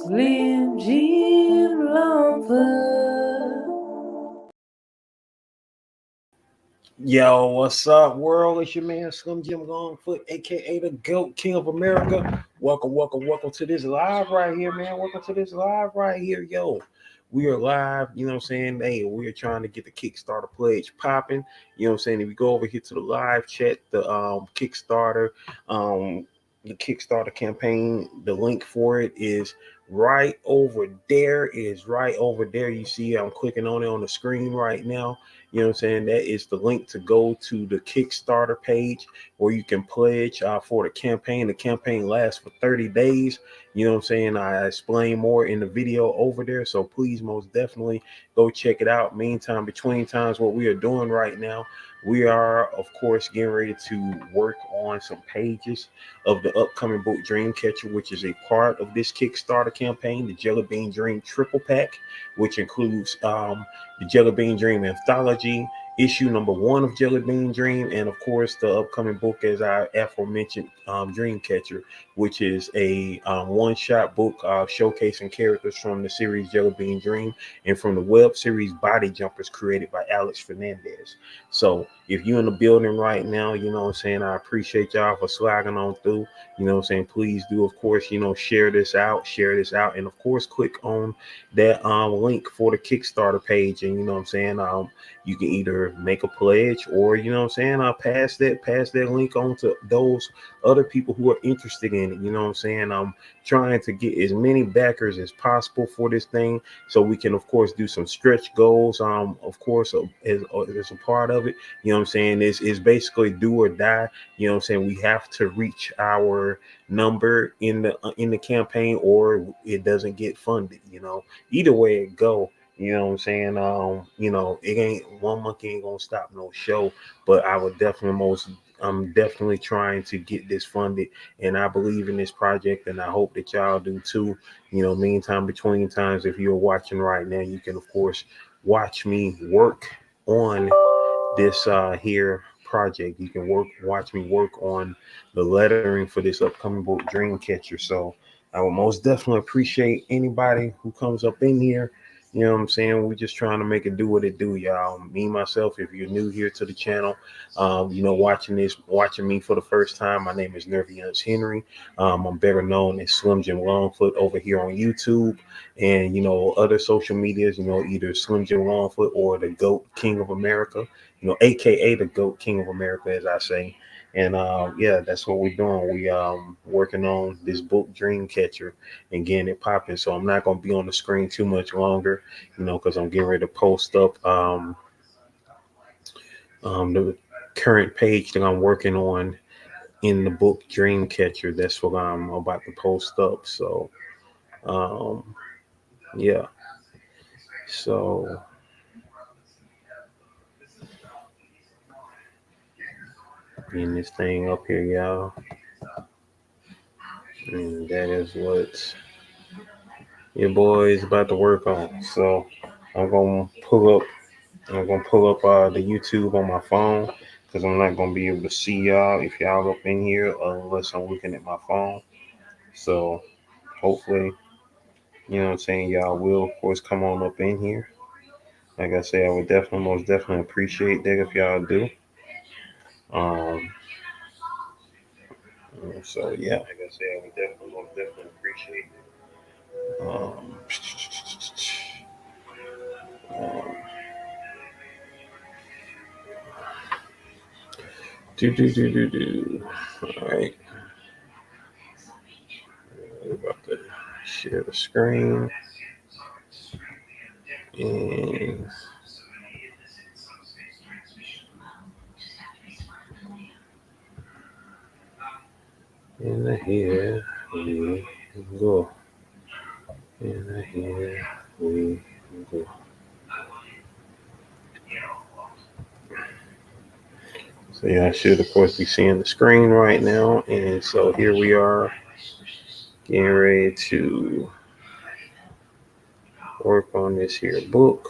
Slim Jim Longfoot. Yo, what's up, world? It's your man Slim Jim Longfoot, aka the GOAT King of America. Welcome to this live right here, man. Welcome to this live right here, yo. We are live, you know what I'm saying? Hey, we are trying to get the Kickstarter pledge popping. You know what I'm saying? If you go over here to the live chat, the Kickstarter, the Kickstarter campaign, the link for it is right over there. It is right over there. You see, I'm clicking on it on the screen right now. You know what I'm saying? That is the link to go to the Kickstarter page where you can pledge for the campaign. The campaign lasts for 30 days. You know what I'm saying? I explain more in the video over there. So please most definitely go check it out. Meantime, between times, what we are doing right now, we are, of course, getting ready to work on some pages of the upcoming book Dreamcatcher, which is a part of this Kickstarter campaign, the Jelly Bean Dream Triple Pack, which includes the Jelly Bean Dream Anthology, issue number 1 of Jelly Bean Dream, and of course the upcoming book, as I aforementioned, Dreamcatcher, which is a one-shot book showcasing characters from the series Jelly Bean Dream and from the web series Body Jumpers created by Alex Fernandez. So if you're in the building right now, you know what I'm saying, I appreciate y'all for slagging on through. You know what I'm saying, please do, of course, you know, share this out, and of course click on that link for the Kickstarter page, and you know what I'm saying, you can either make a pledge or, you know what I'm saying, pass that link on to those other people who are interested in it. You know what I'm saying, I'm trying to get as many backers as possible for this thing so we can, of course, do some stretch goals. Of course, as a part of it, you know what I'm saying, is basically do or die. You know what I'm saying, we have to reach our number in the campaign or it doesn't get funded. You know, either way it go, you know what I'm saying, you know, it ain't one monkey ain't gonna stop no show, but I'm definitely trying to get this funded, and I believe in this project, and I hope that y'all do too. You know, meantime, between times, if you're watching right now, you can of course watch me work on this here project. You can watch me work on the lettering for this upcoming book Dreamcatcher. So I would most definitely appreciate anybody who comes up in here. You know what I'm saying? We're just trying to make it do what it do, y'all. Me, myself, if you're new here to the channel, you know, watching me for the first time, my name is Nerviance Henry. I'm better known as Slim Jim Longfoot over here on YouTube and, you know, other social medias, you know, either Slim Jim Longfoot or the GOAT King of America, you know, aka the GOAT King of America, as I say. And yeah, that's what we're doing. We working on this book Dreamcatcher and getting it popping. So I'm not gonna be on the screen too much longer, you know, because I'm getting ready to post up the current page that I'm working on in the book Dreamcatcher. That's what I'm about to post up. So yeah. So getting this thing up here, y'all. And that is what your boy is about to work on. So I'm gonna pull up the YouTube on my phone because I'm not gonna be able to see y'all if y'all up in here unless I'm looking at my phone. So hopefully, you know what I'm saying, y'all will of course come on up in here. Like I say, I would most definitely appreciate that if y'all do. Um so yeah, like I say, I would most definitely appreciate it. Um, All right. We're about to share the screen. And here we go. And here we go. So yeah, I should of course be seeing the screen right now. And so here we are getting ready to work on this here book.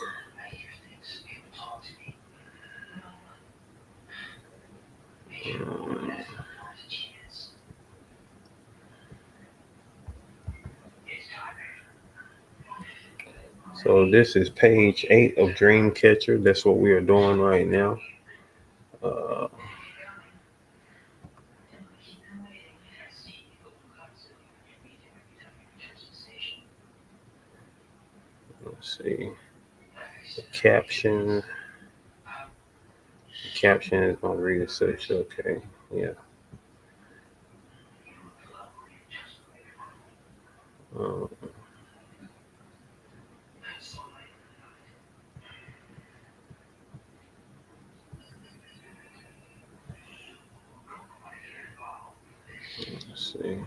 So this is page 8 of Dreamcatcher. That's what we are doing right now. Let's see. The caption. The caption is gonna read as such. Okay. Yeah. Um, let's see.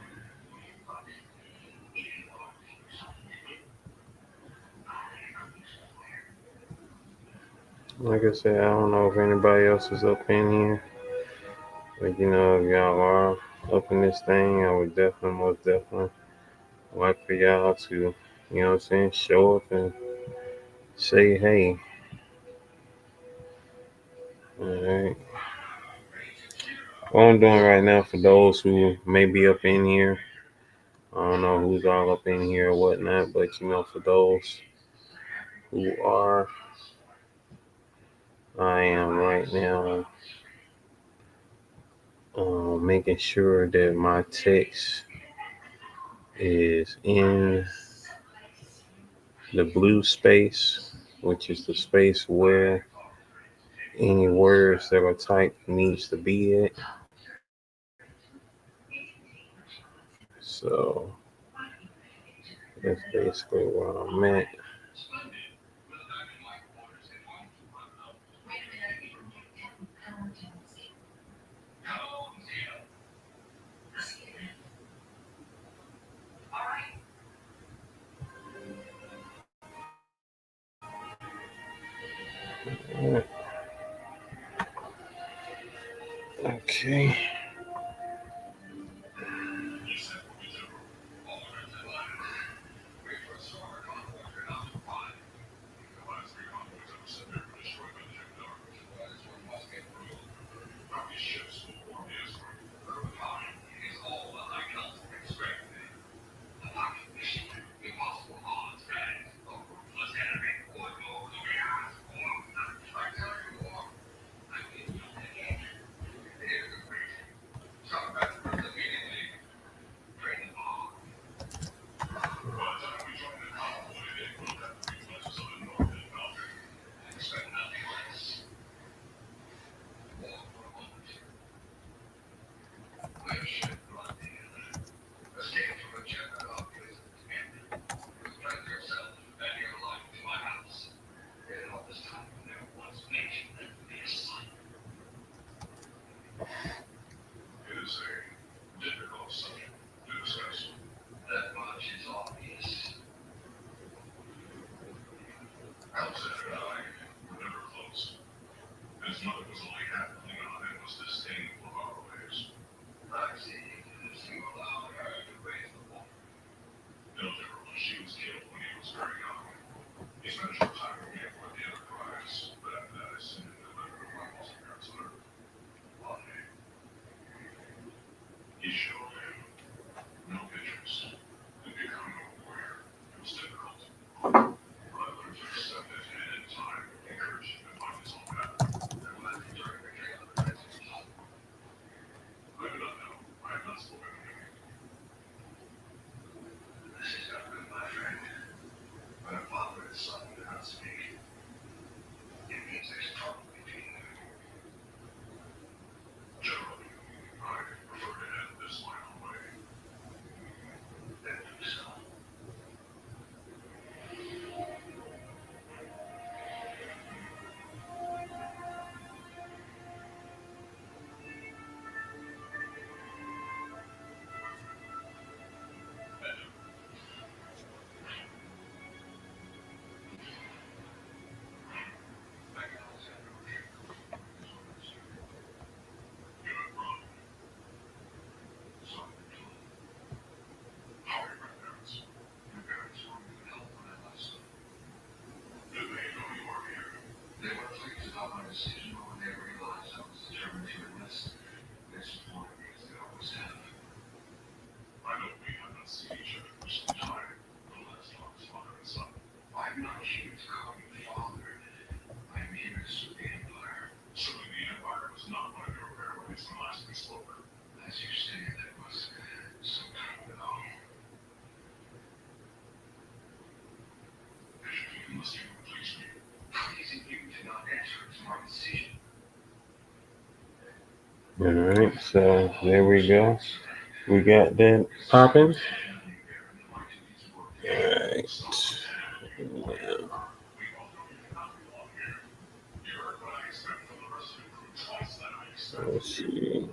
Like I said, I don't know if anybody else is up in here. But if y'all are up in this thing, I would definitely, most definitely like for y'all to, what I'm saying, show up and say hey. Alright. What I'm doing right now for those who may be up in here, I don't know who's all up in here or whatnot, but for those who are, I am right now making sure that my text is in the blue space, which is the space where any words that are typed needs to be it. So that's basically where I'm at. Okay. All right, so there we go. We got that popping. All right. Let's see.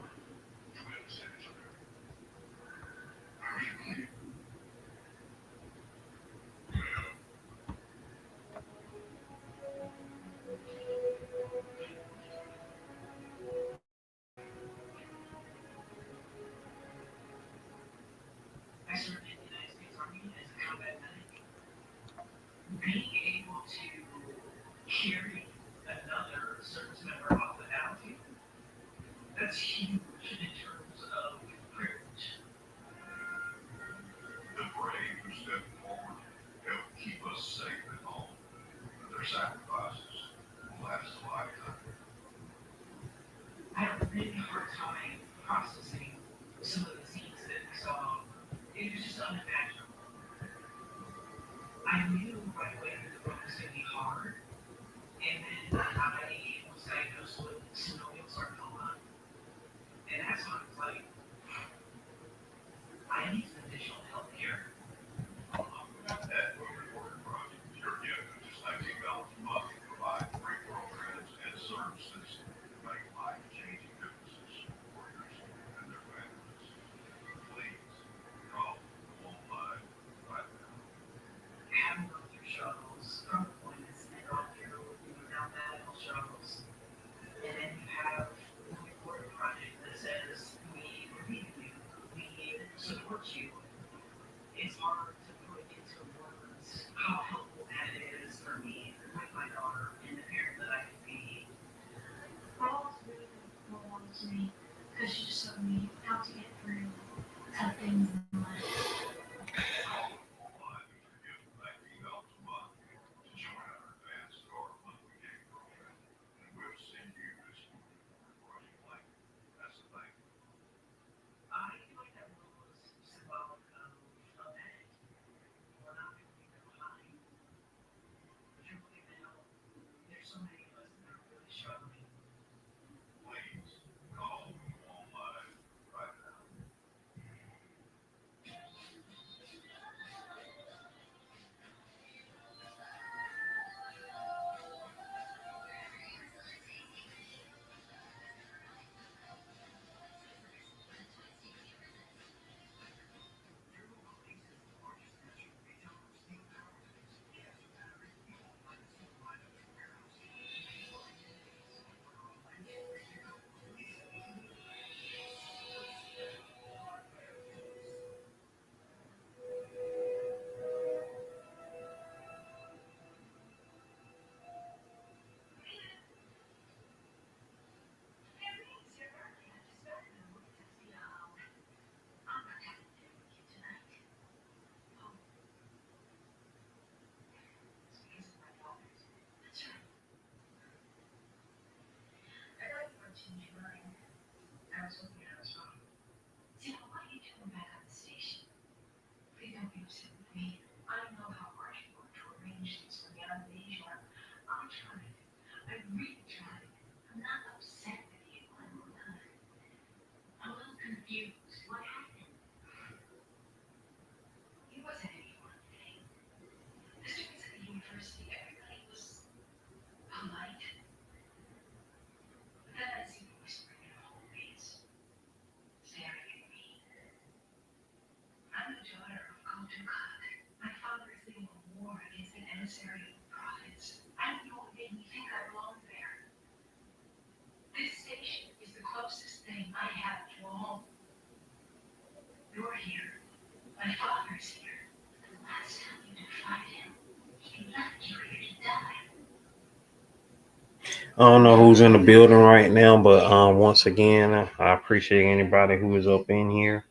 I don't know who's in the building right now, but once again, I appreciate anybody who is up in here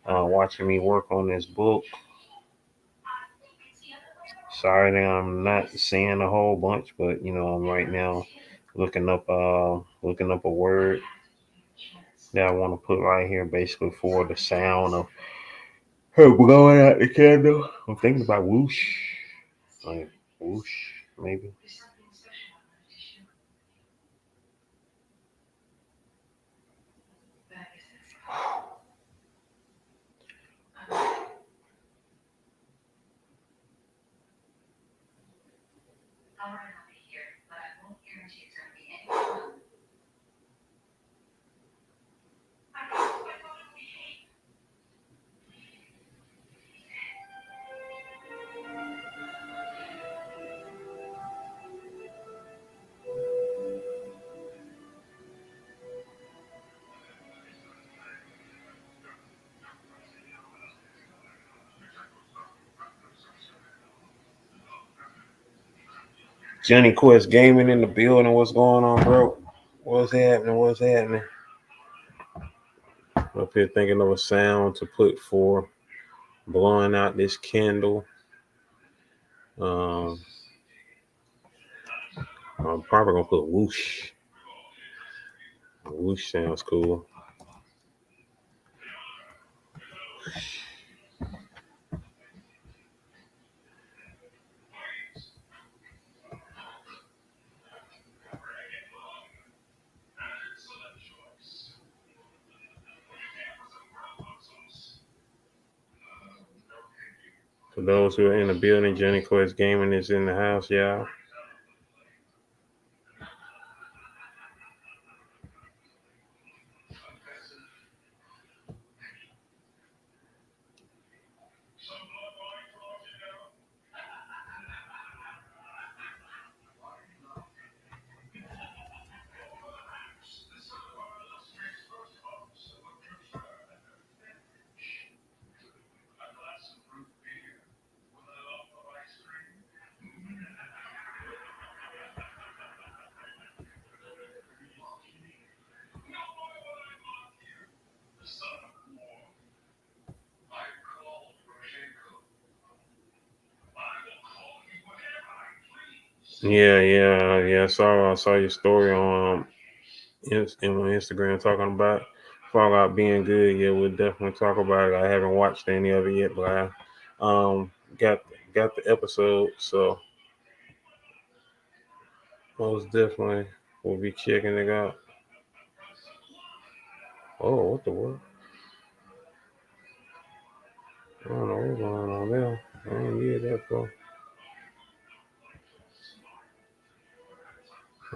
watching me work on this book. Sorry that I'm not saying a whole bunch, but I'm right now looking up a word that I want to put right here, basically for the sound of her blowing out the candle. I'm thinking about whoosh, like Whoosh, maybe. Johnny Quest Gaming in the building. What's going on, bro? What's happening? What's happening? Up here thinking of a sound to put for blowing out this candle. I'm probably gonna put whoosh. Whoosh sounds cool. For those who are in the building, Johnny Quest Gaming is in the house, y'all. Yeah. I saw your story on Instagram talking about Fallout being good. Yeah, we'll definitely talk about it. I haven't watched any of it yet, but I got the episode, so most definitely we'll be checking it out. Oh, what the world? I don't know what's going on there. I didn't hear that for.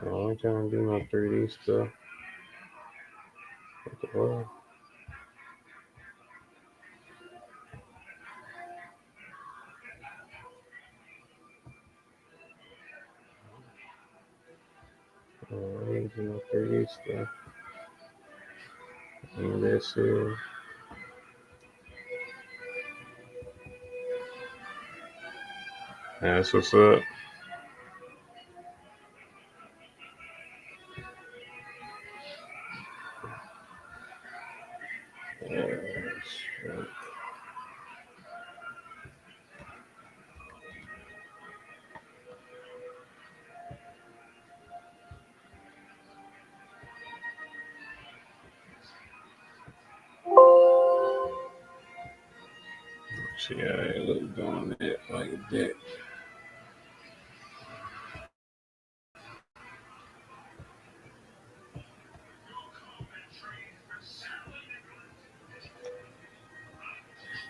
Oh, I'm trying to do my 3D stuff. What the world? Oh, I ain't doing my 3D stuff. And that's it. That's what's up. See how it look doing that like that.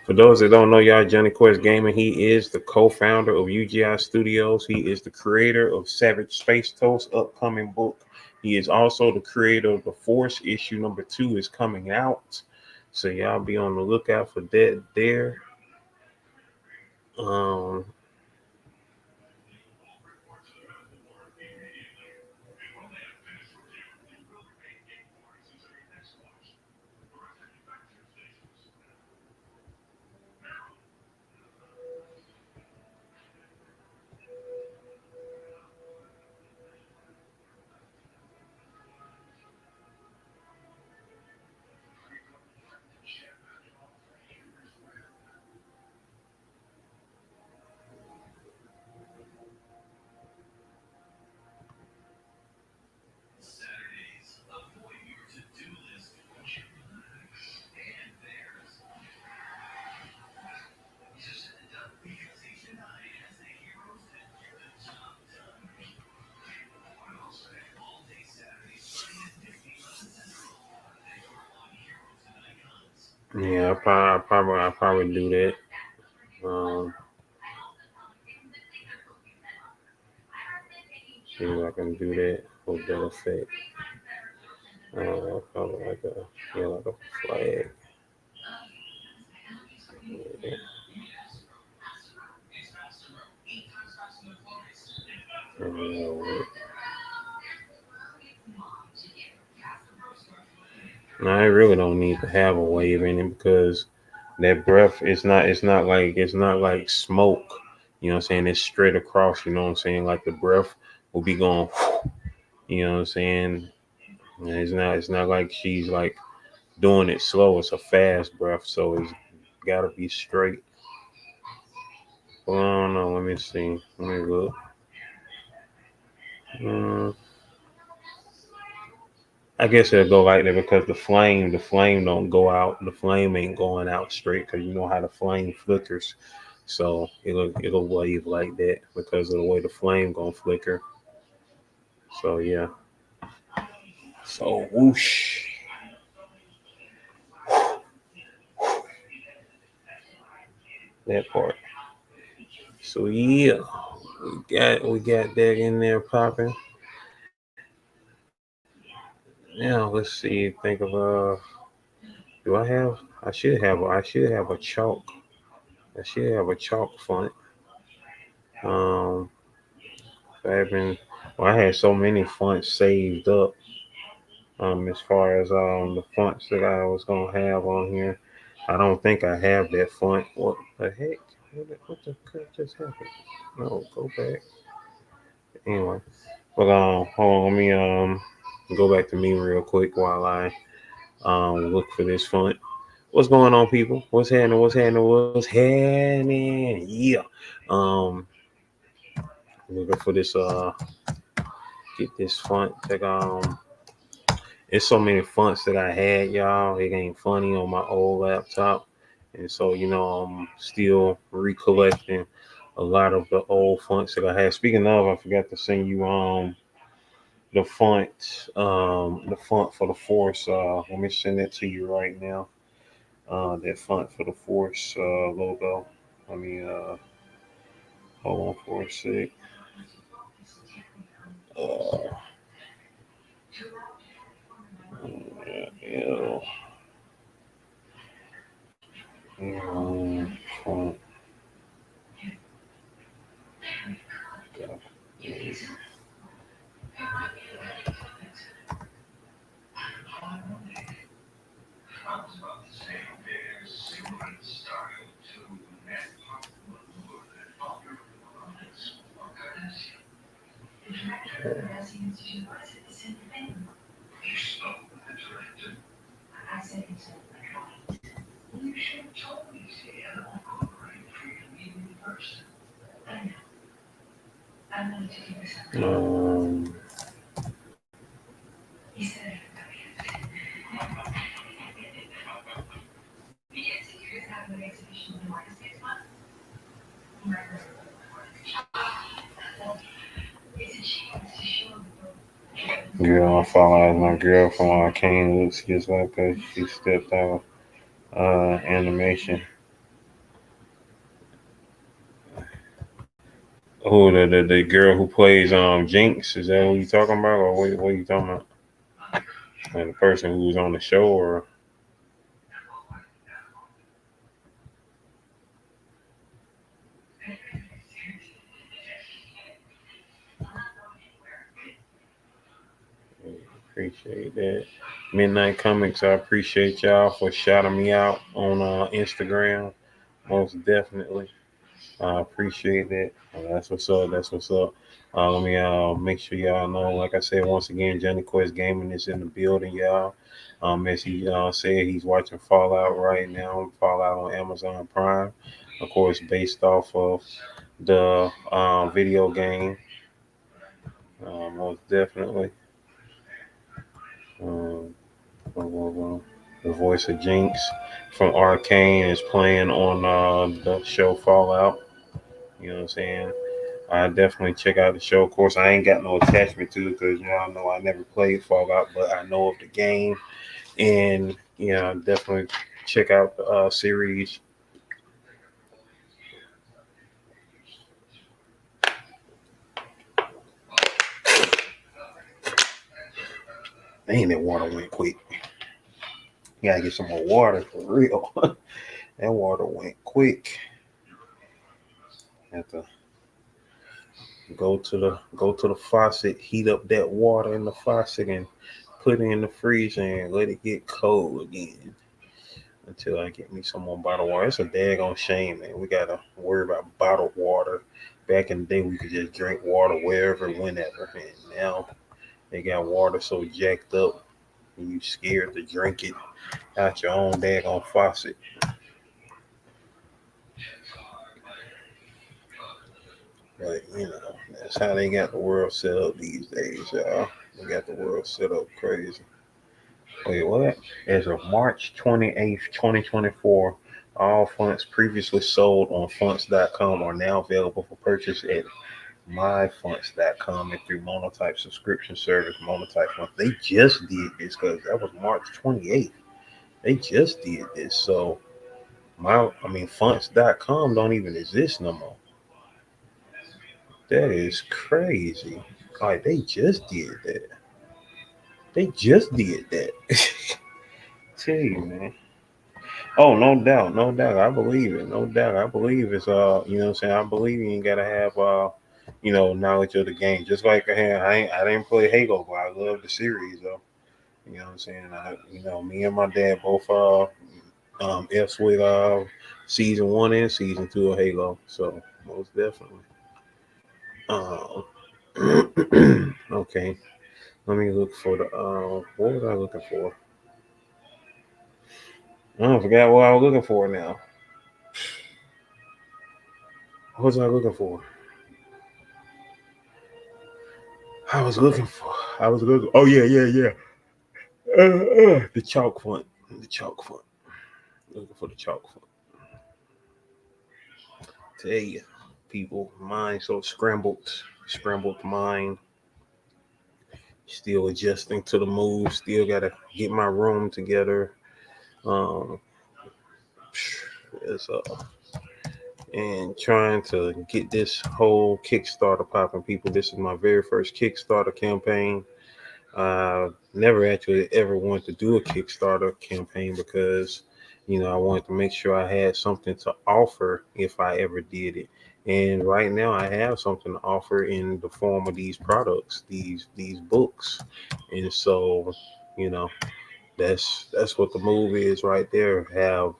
For those that don't know, y'all, Johnny Quest Gaming, he is the co-founder of UGI Studios. He is the creator of Savage Space Toast upcoming book. He is also the creator of The Force. Issue number 2 is coming out. So y'all be on the lookout for that there. Yeah, I'll probably do that. See if I can do that for that effect. Probably like a flag. Yeah. No, I really don't need to have a wave in it because that breath it's not like smoke. You know what I'm saying? It's straight across, you know what I'm saying? Like the breath will be going, you know what I'm saying? And it's not like she's like doing it slow. It's a fast breath, so it's gotta be straight. Well, I don't know. Let me see. Let me look. Mm, I guess it'll go like that because the flame don't go out. The flame ain't going out straight because you know how the flame flickers. So it'll wave like that because of the way the flame gonna flicker. So yeah. So whoosh, that part. So yeah, we got that in there popping. Now let's see. Think of do I have? I should have a chalk. I should have a chalk font. Um, I've been. Well, I had so many fonts saved up. As far as the fonts that I was gonna have on here, I don't think I have that font. What the heck? What the crap just happened? No, go back. Anyway, but hold on. Let me go back to me real quick while I look for this font. What's going on, people? What's happening? What's happening? What's happening? Yeah. Um, looking for this get this font. Like it's so many fonts that I had, y'all. It ain't funny on my old laptop, and so I'm still recollecting a lot of the old fonts that I had. Speaking of, I forgot to send you the font for the Force. Let me send that to you right now. That font for the Force logo. Let me hold on for a sec. Uh, yeah, font. Um, Girl, I follow as my girlfriend. I can't look just like her. She stepped out animation. Oh, the girl who plays Jinx, is that who you talking about, or what are you talking about? Like the person who was on the show, or appreciate that. Midnight Comics, I appreciate y'all for shouting me out on Instagram. Most definitely. I appreciate that. That's what's up. That's what's up. Let me make sure y'all know. Like I said, once again, Johnny Quest Gaming is in the building, y'all. As he said, he's watching Fallout right now. Fallout on Amazon Prime, of course, based off of the video game. Most definitely. Um, the voice of Jinx from Arcane is playing on the show Fallout. You know what I'm saying? I definitely check out the show. Of course, I ain't got no attachment to it because y'all know I never played Fallout, but I know of the game, and definitely check out the series. Dang, that water went quick. You gotta get some more water for real. That water went quick. Have to go to the faucet, heat up that water in the faucet, and put it in the freezer and let it get cold again until I get me some more bottled water. It's a daggone shame, man. We gotta worry about bottled water. Back in the day, we could just drink water wherever, whenever, and now they got water so jacked up, and you scared to drink it out your own daggone faucet. But that's how they got the world set up these days, y'all. They got the world set up crazy. Wait, what? As of March 28th, 2024, all fonts previously sold on fonts.com are now available for purchase at myfonts.com and through Monotype subscription service Monotype Fonts. They just did this because that was March 28th. They just did this. So fonts.com don't even exist no more. That is crazy. Like they just did that. They just did that. Tell you, man. Oh, no doubt, no doubt. I believe it. No doubt. I believe it's what I'm saying. I believe you ain't gotta have knowledge of the game. Just like I didn't play Halo, but I love the series though. You know what I'm saying? Me and my dad both F's with season 1 and season 2 of Halo. So most definitely. Um okay. Let me look for the what was I looking for? I forgot what I was looking for now. What was I looking for? I was looking for. I was looking. Oh yeah. The chalk font. The chalk font. Looking for the chalk font. Tell you, people, mind so scrambled mind. Still adjusting to the move. Still gotta get my room together. Um, it's and trying to get this whole Kickstarter popping. People, this is my very first Kickstarter campaign. Never actually ever wanted to do a Kickstarter campaign because, I wanted to make sure I had something to offer if I ever did it. And right now, I have something to offer in the form of these products, these books, and so, you know, that's what the move is right there. Have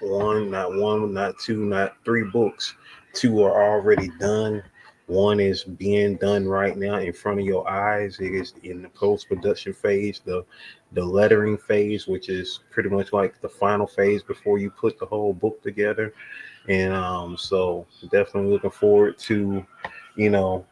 one, not two, not three books. Two are already done. One is being done right now in front of your eyes. It is in the post production phase, the lettering phase, which is pretty much like the final phase before you put the whole book together. And so definitely looking forward to, you know,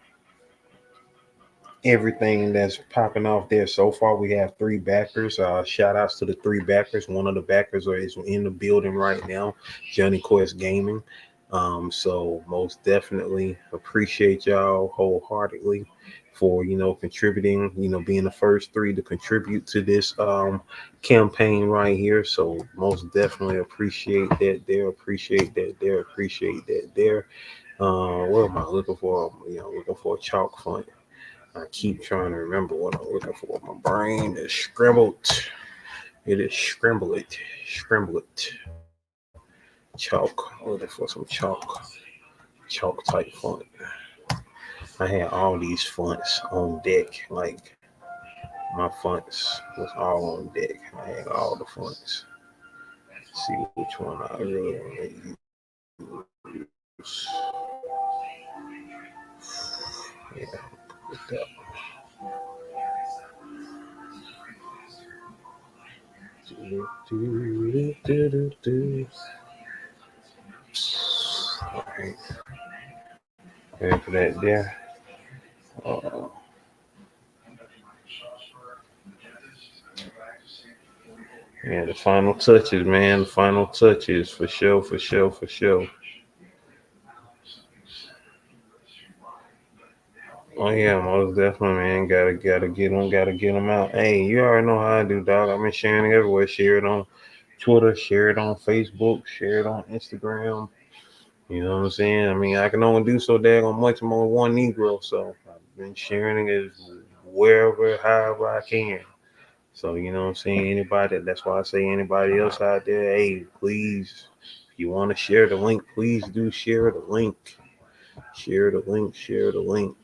everything that's popping off there. So far, we have three backers. Shout outs to the three backers. One of the backers is in the building right now, Johnny Quest Gaming. So most definitely appreciate y'all wholeheartedly for contributing, being the first three to contribute to this campaign right here. So most definitely appreciate that there, appreciate that there, appreciate that there. What am I looking for? Looking for a chalk font. I keep trying to remember what I'm looking for. My brain is scrambled. It is scrambled. Scrambled. Chalk. I'm looking for some chalk type font. I had all these fonts on deck. Like my fonts was all on deck. I had all the fonts. Let's see which one I really want to use. Yeah, put that one. All right. After that there. Uh, yeah, the final touches, man. The final touches for sure, for sure, for sure. Oh yeah, most definitely, man. Gotta get them out. Hey, you already know how I do, dog. I've been sharing it everywhere. Share it on Twitter, share it on Facebook, share it on Instagram. You know what I'm saying? I mean, I can only do so daggone much. I'm only one Negro, so I've been sharing it wherever, however I can. So, you know what I'm saying? Anybody, that's why I say anybody else out there, hey, please, if you want to share the link, please do share the link. Share the link, share the link,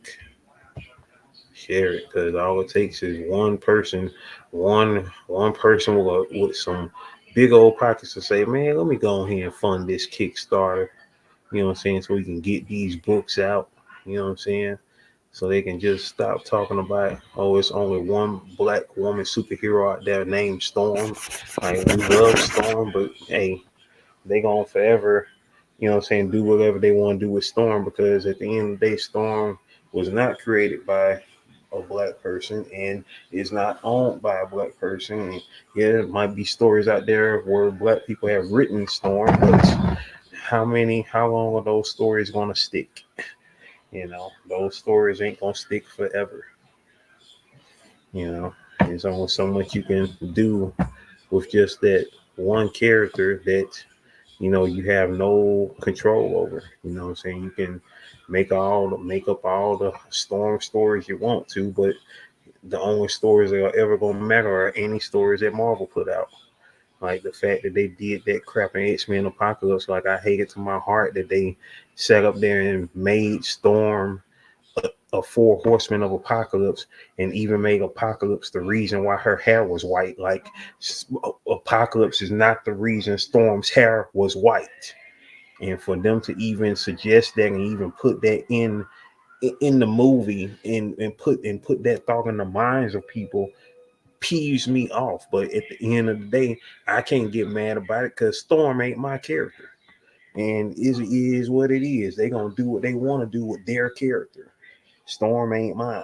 share it, because all it takes is one person, one person with some big old pockets to say, man, let me go ahead and fund this Kickstarter. You know what I'm saying? So we can get these books out. You know what I'm saying? So they can just stop talking about, oh, it's only one black woman superhero out there named Storm. Like, we love Storm, but hey, they gonna forever, you know what I'm saying, do whatever they want to do with Storm, because at the end of the day, Storm was not created by a black person and is not owned by a black person. And yeah, there might be stories out there where black people have written Storm, but how long are those stories gonna stick? You know, those stories ain't gonna stick forever. You know, there's only so much you can do with just that one character that, you know, you have no control over. You know what I'm saying? You can make up all the Storm stories you want to, but the only stories that are ever gonna matter are any stories that Marvel put out. Like the fact that they did that crap in X-Men Apocalypse, like I hate it to my heart that they sat up there and made Storm a four horsemen of Apocalypse, and even made Apocalypse the reason why her hair was white. Like Apocalypse is not the reason Storm's hair was white. And for them to even suggest that and even put that in the movie and put that thought in the minds of people peeves me off. But at the end of the day, I can't get mad about it because Storm ain't my character. And it is what it is. They gonna do what they want to do with their character. Storm ain't mine,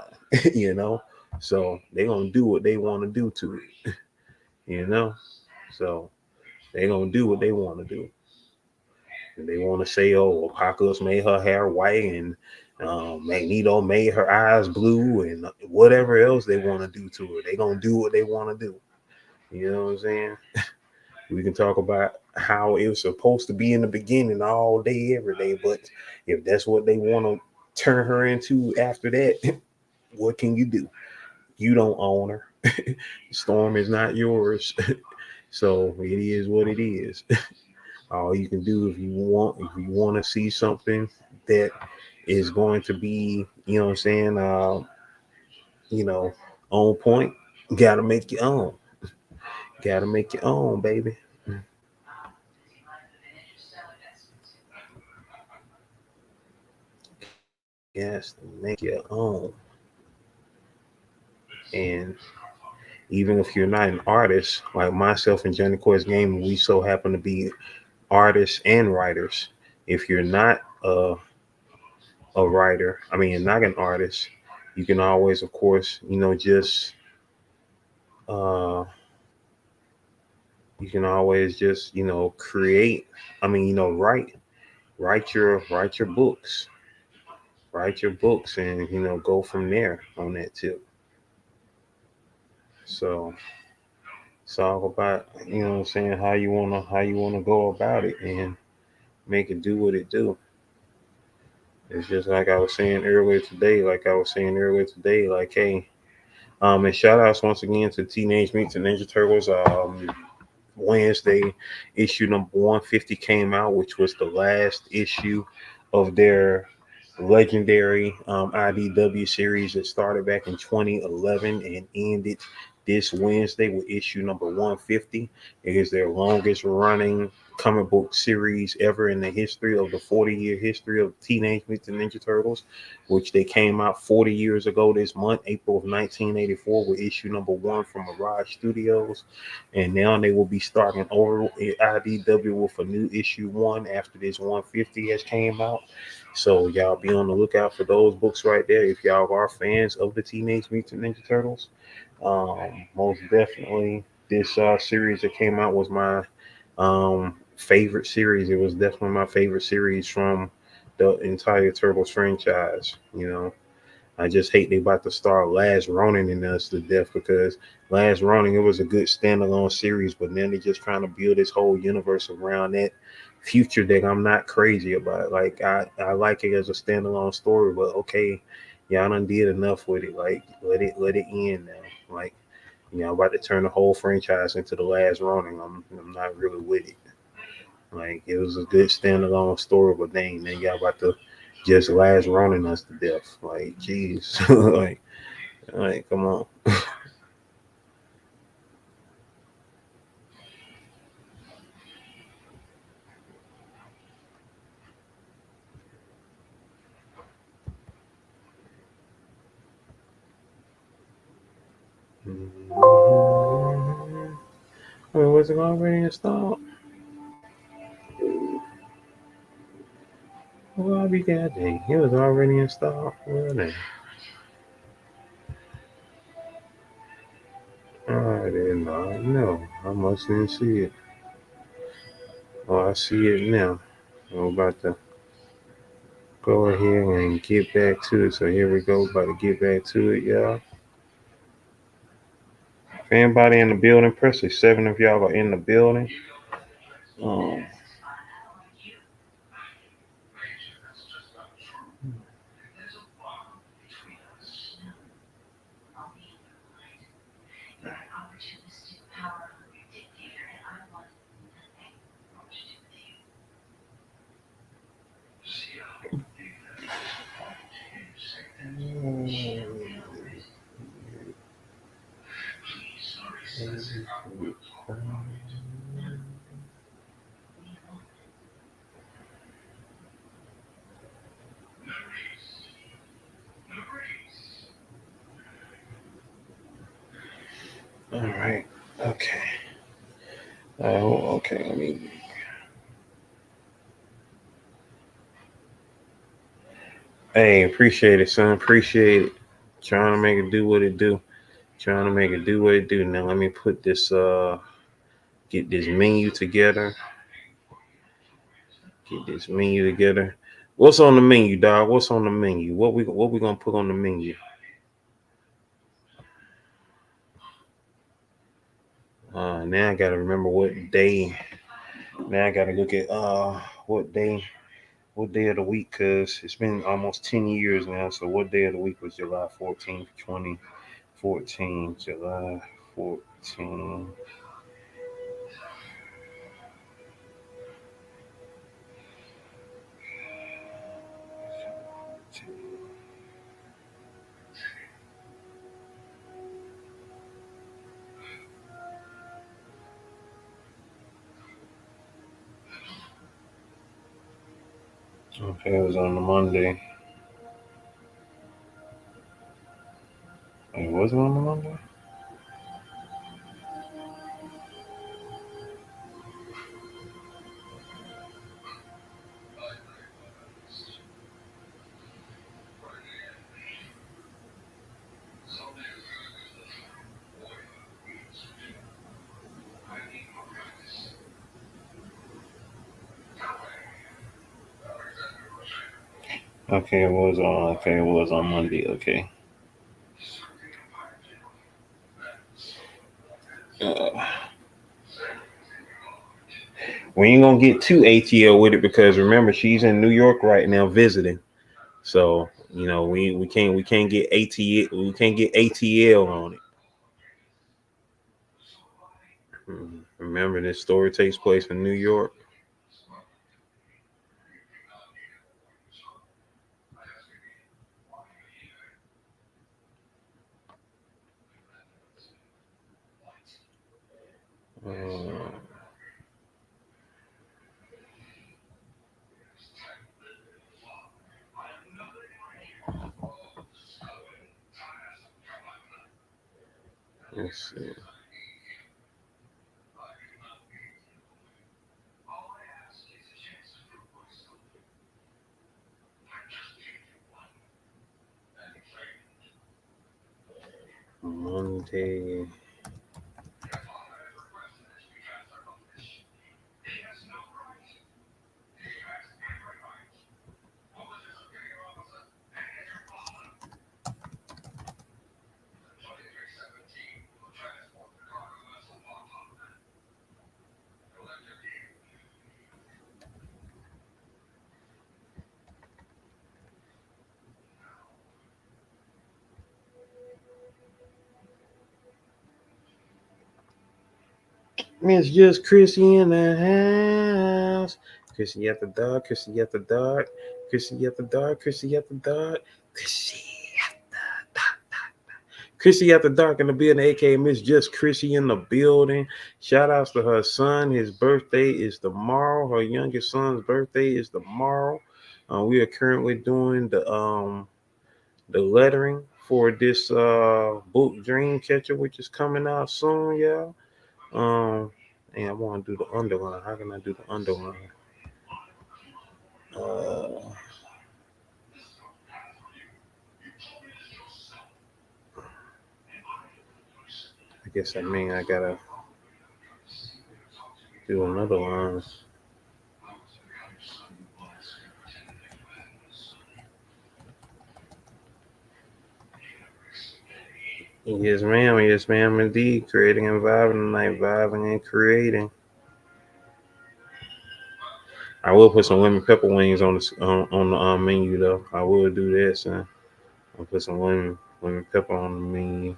you know. So they gonna do what they want to do to it, you know. So they gonna do what they want to do. And they want to say, "Oh, Apocalypse made her hair white and Magneto made her eyes blue," and whatever else they want to do to her. They gonna do what they want to do. You know what I'm saying? We can talk about how it was supposed to be in the beginning all day, every day. But if that's what they want to turn her into after that, what can you do? You don't own her. Storm is not yours. So it is what it is. All you can do if you want to see something that is going to be, you know what I'm saying, you know, on point, gotta make your own. Gotta make your own, baby. Yes, make your own. And even if you're not an artist, like myself and Johnny Coy's game, we so happen to be artists and writers. If you're not a writer, I mean, not an artist, you can always, of course, you know, just uh, you can always just, you know, create. I mean, you know, write your books, write your books, and you know, go from there on that tip. So it's all about, you know what I'm saying, how you wanna go about it and make it do what it do. It's just like I was saying earlier today, like, hey, and shout outs once again to Teenage Mutant Ninja Turtles. Wednesday, issue number 150 came out, which was the last issue of their legendary IDW series that started back in 2011 and ended this Wednesday with issue number 150. It is their longest running comic book series ever in the history of the 40-year history of Teenage Mutant Ninja Turtles, which they came out 40 years ago this month, April of 1984, with issue number 1 from UGI Studios. And now they will be starting over at IDW with a new issue 1 after this 150 has came out. So y'all be on the lookout for those books right there if y'all are fans of the Teenage Mutant Ninja Turtles. Most definitely, this series that came out was my favorite series. It was definitely my favorite series from the entire Turtles franchise. You know, I just hate they about to start Last Ronin in us to death because Last Ronin, it was a good standalone series, but then they just trying to build this whole universe around that future that I'm not crazy about. Like I like it as a standalone story, but okay, y'all done did enough with it. Like let it end now. Like I'm about to turn the whole franchise into the Last Ronin. I'm not really with it. Like it was a good standalone story, but dang, then y'all about to just Last Ronin us to death. Like jeez, like come on. Wait, was it already installed? Well, I'll be goddamn. It was already installed. Well, then. I did not know. I must didn't see it. Oh, I see it now. I'm about to go ahead and get back to it. So here we go. About to get back to it, y'all. If anybody in the building, Presley, 7 of y'all are in the building. Um, all right. Okay. Oh, okay. Let me. Hey, appreciate it, son. Appreciate it. Trying to make it do what it do. Trying to make it do what it do. Now let me put this get this menu together. Get this menu together. What's on the menu, dog? What's on the menu? What we gonna put on the menu? Now I gotta remember what day. Now I gotta look at what day of the week, cause it's been almost 10 years now. So what day of the week was July 14th, 2014? July 14th. Okay, it was on the Monday. It wasn't on the Monday. Okay, it was on Monday. Okay. Uh, we ain't gonna get too ATL with it because remember she's in New York right now visiting. So we can't get ATL on it. Remember this story takes place in New York. Uh, let's see. Monday. It's just Chrissy in the house. Chrissy at the dark, Chrissy at the dark, Chrissy at the dark, Chrissy at the dark, Chrissy at the dark in the building, aka Miss Just Chrissy in the building. Shout outs to her son. His birthday is tomorrow. Her youngest son's birthday is tomorrow. We are currently doing the lettering for this book Dreamcatcher, which is coming out soon, y'all. And I want to do the underline. How can I do the underline? I guess I mean I gotta do another line. Yes, ma'am, indeed. Creating and vibing tonight, vibing and creating. I will put some lemon pepper wings on the menu though. I will do that, son. I'll put some lemon pepper on the menu.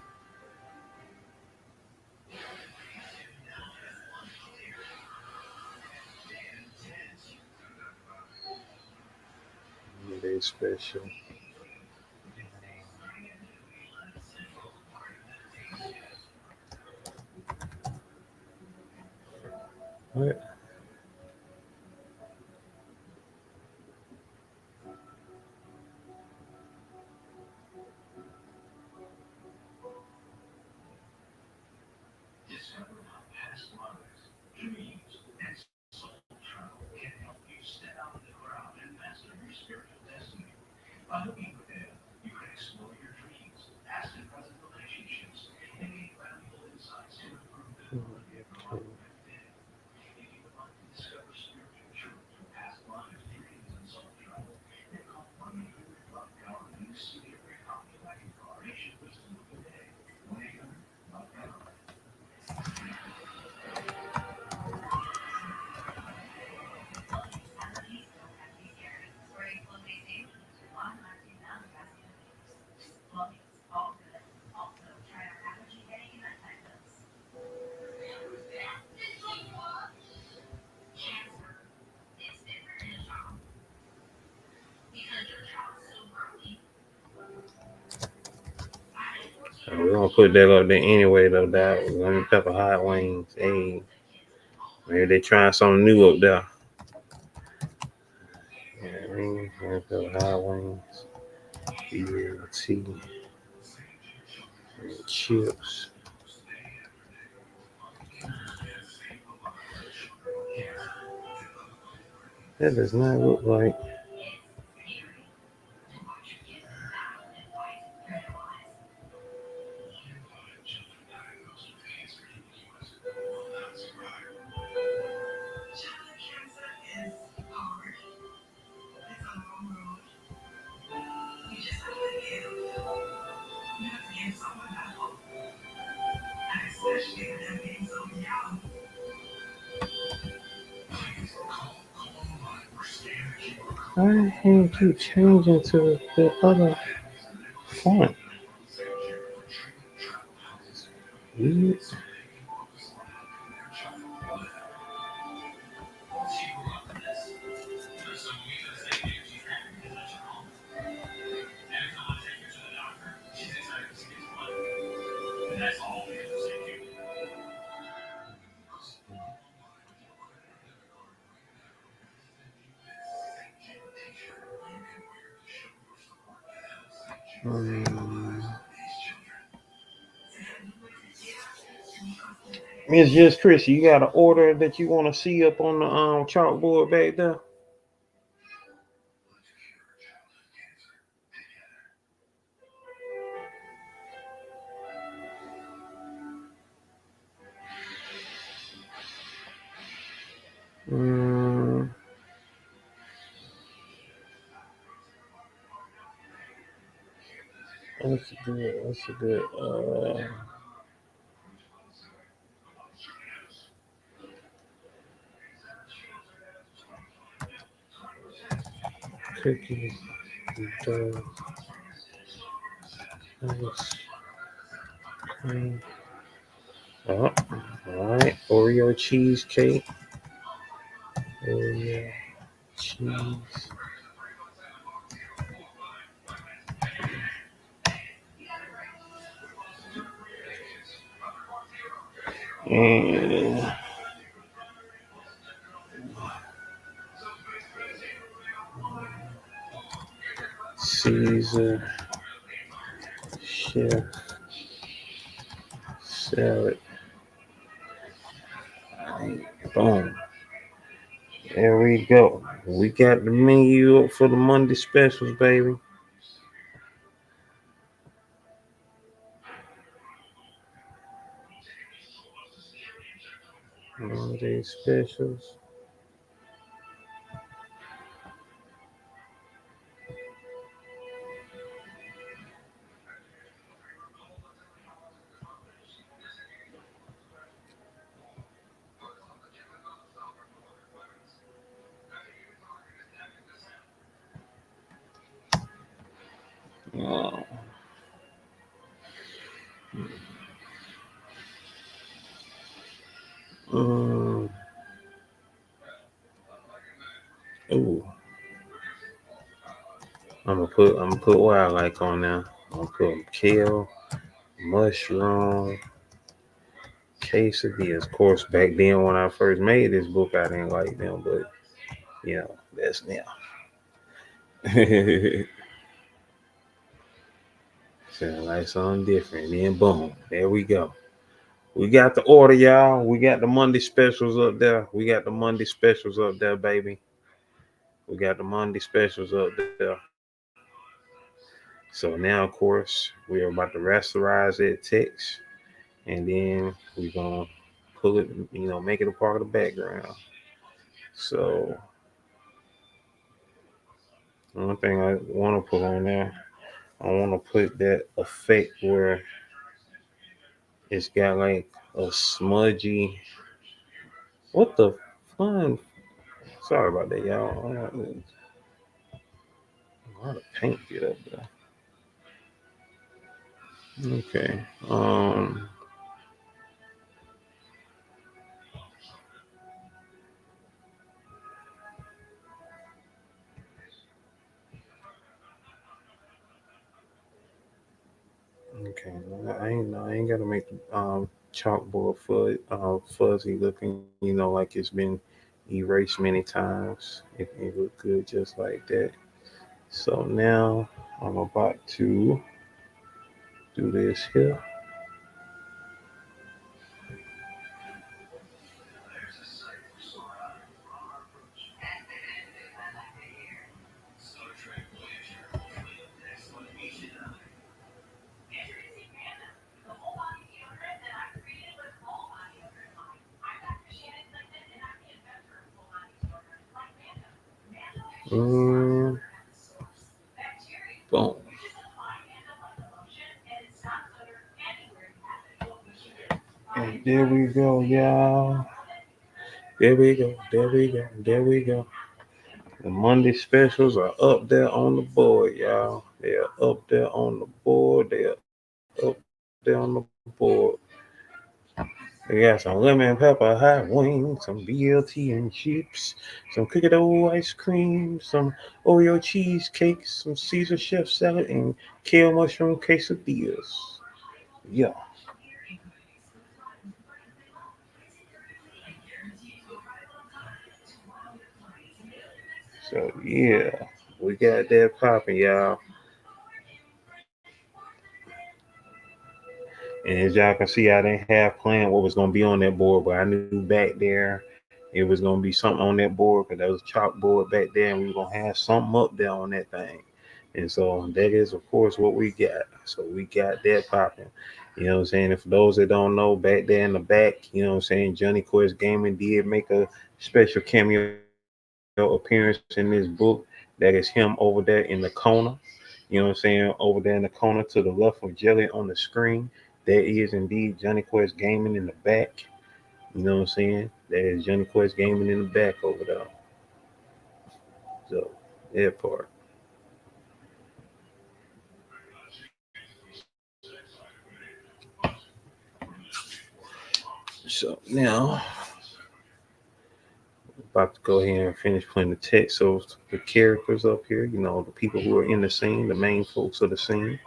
Very special. What? We're gonna put that up there anyway though, that lemon pepper hot wings. Hey, maybe they trying something new up there. Yeah, lemon pepper hot wings, BLT, chips. That does not look like. Why can't keep changing to the other font? Weird. Miss Just Chris, you got an order that you want to see up on the chalkboard back there? That's good. That's a good. Cookie dough, ice cream, Oh, all right. Oreo cheesecake. Oreo cheese. And Caesar chef salad. Boom. There we go. We got the menu up for the Monday specials, baby. Monday specials. Oh. Mm. Ooh. I'm gonna put what I like on there. I'm gonna put kale, mushroom, quesadillas. Of course, back then when I first made this book, I didn't like them, but that's now. Sound like something different. Then boom, there we go. We got the order, y'all. We got the Monday specials up there. We got the Monday specials up there, baby. We got the Monday specials up there. So now, of course, we are about to rasterize that text, and then we're gonna pull it, make it a part of the background. So one thing I want to put on there, I want to put that effect where it's got like a smudgy. What the fun? Sorry about that, y'all. A lot of paint get up there. Okay. Okay. I ain't gotta make the chalkboard fuzzy looking. Like it's been erased many times. It look good just like that. So now I'm about to do this here. Mm, boom. And there we go, y'all. There we go. There we go. There we go. The Monday specials are up there on the board, y'all. They are up there on the board. They are up there on the board. They got some lemon pepper hot wings, some BLT and chips, some cookie dough ice cream, some Oreo cheesecake, some Caesar chef salad, and kale mushroom quesadillas. Yeah. So yeah, we got that popping, y'all. And as y'all can see, I didn't have planned what was gonna be on that board, but I knew back there it was gonna be something on that board because that was chalkboard back there, and we were gonna have something up there on that thing. And so that is, of course, what we got. So we got that popping. You know what I'm saying? And for those that don't know, back there in the back, Johnny Quest Gaming did make a special cameo appearance in this book. That is him over there in the corner. Over there in the corner to the left of Jelly on the screen. That is indeed Johnny Quest Gaming in the back. That is Johnny Quest Gaming in the back over there. So that part. So now about to go ahead and finish putting the text. So the characters up here, you know, the people who are in the scene, the main folks of the scene.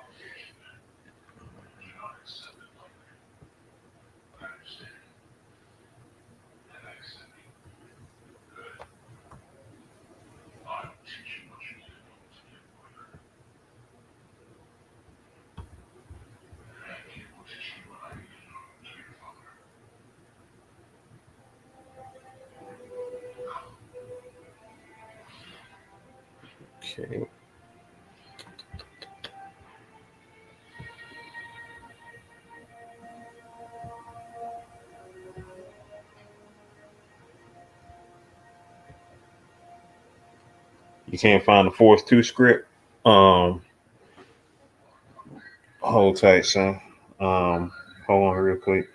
Okay. You can't find the Force 2 script. Hold tight, son. Hold on real quick.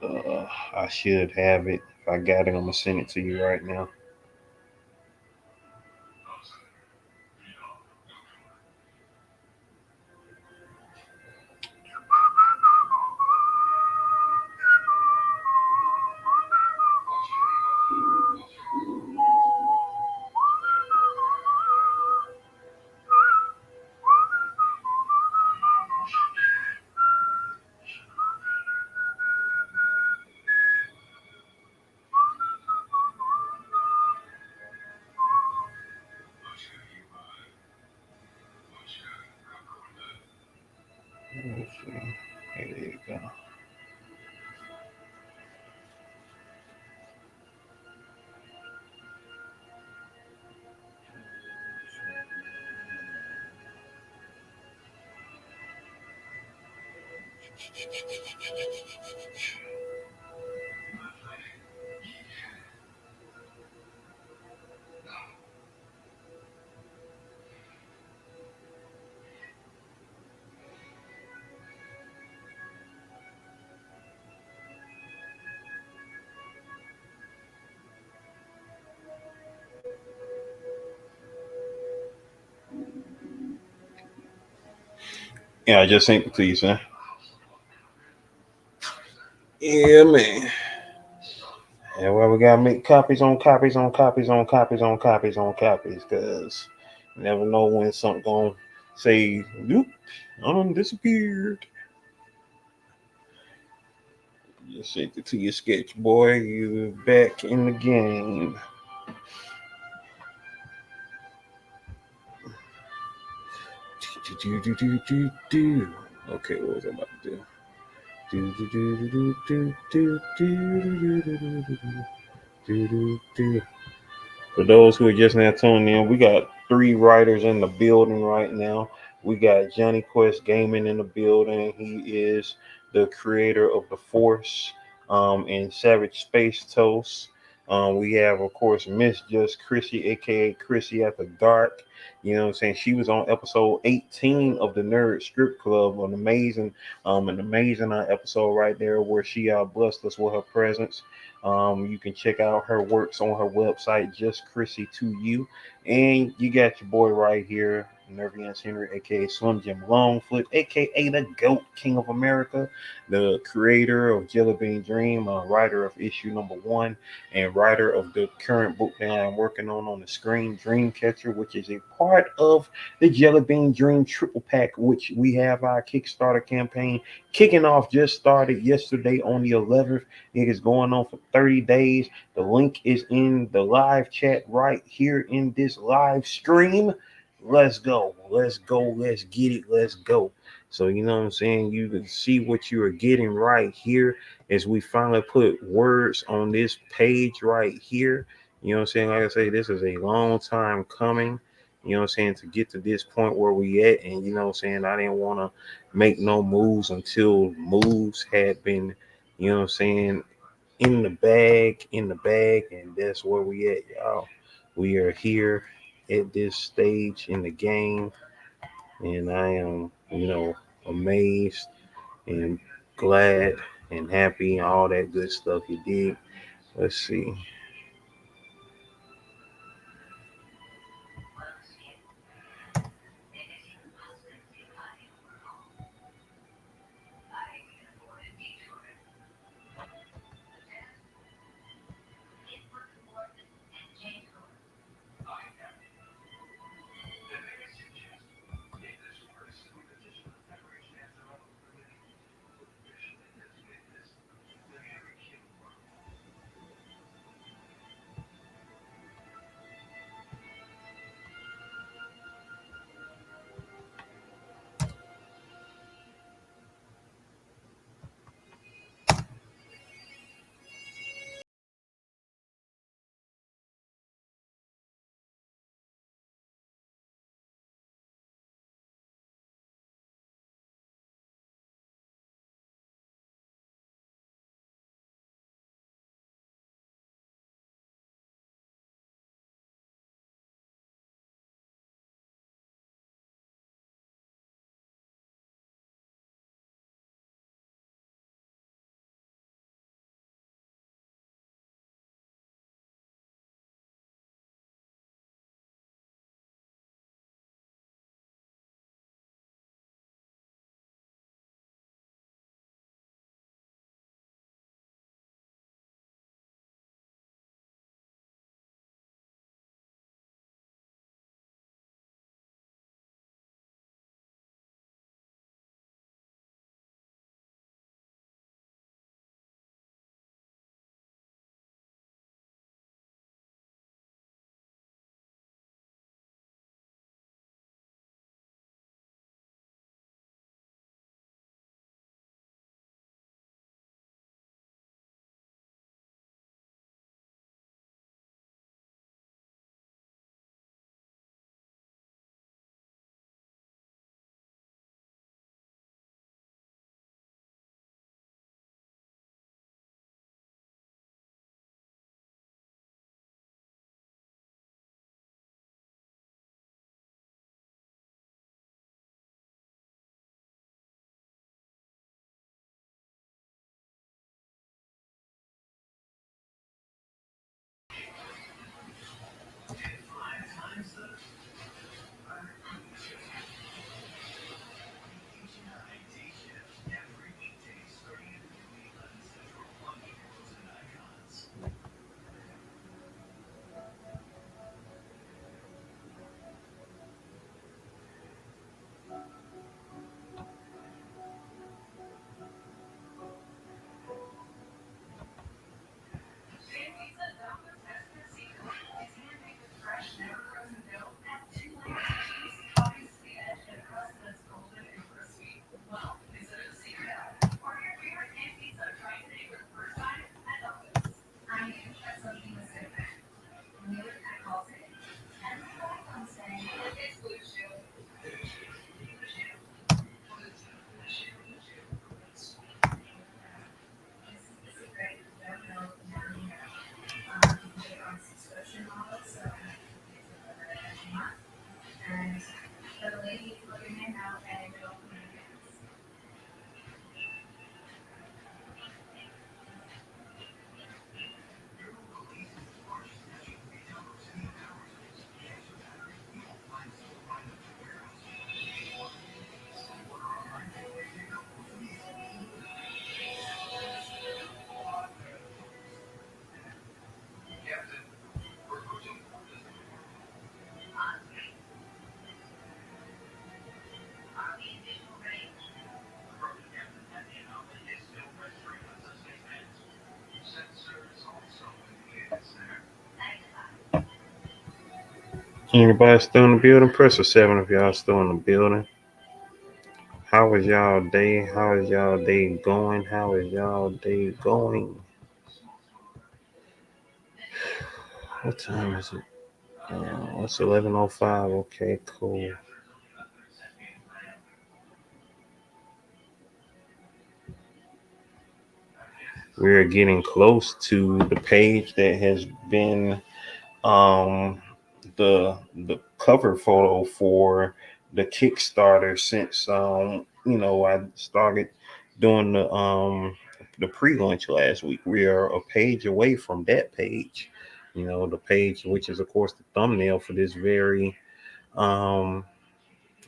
I should have it. If I got it, I'm gonna send it to you right now. There you go. Yeah, I just sent it to you, son. Yeah, man. Yeah, well, we gotta make copies on copies on copies on copies on copies on copies, cause you never know when something gonna say, "Nope, I done disappeared." Just sent it to your sketch, boy. You back in the game. Okay, what was I about to do? For those who are just now tuning in, we got 3 writers in the building right now. We got Johnny Quest Gaming in the building. He is the creator of The Force and Savage Space Toast. We have, of course, Miss Just Chrissy, aka Chrissy After Dark. You know what I'm saying? She was on episode 18 of the Nerd Strip Club, an amazing episode right there where she blessed us with her presence. You can check out her works on her website, Just Chrissy to You. And you got your boy right here, Nerviance Henry, aka Slim Jim Longfoot, aka the GOAT King of America, the creator of Jelly Bean Dream, writer of issue number 1, and writer of the current book that I'm working on the screen, Dreamcatcher, which is a part of the Jelly Bean Dream triple pack, which we have our Kickstarter campaign kicking off. Just started yesterday on the 11th. It is going on for 30 days. The link is in the live chat right here in this live stream. Let's go. Let's go. Let's get it. Let's go. So, you know what I'm saying? You can see what you are getting right here as we finally put words on this page right here. You know what I'm saying? Like I say, this is a long time coming. You know what I'm saying? To get to this point where we at. And, you know what I'm saying? I didn't want to make no moves until moves had been, you know what I'm saying, in the bag, and that's where we at, y'all. We are here at this stage in the game, and I am, amazed and glad and happy and all that good stuff you did. Let's see. Anybody still in the building? Press a 7 if y'all still in the building. How was y'all day? How is y'all day going? How is y'all day going? What time is it? It's 11:05. Okay, cool. We're getting close to the page that has been um the cover photo for the Kickstarter since I started doing the pre-launch last week. We are a page away from that page. The page which is of course the thumbnail for um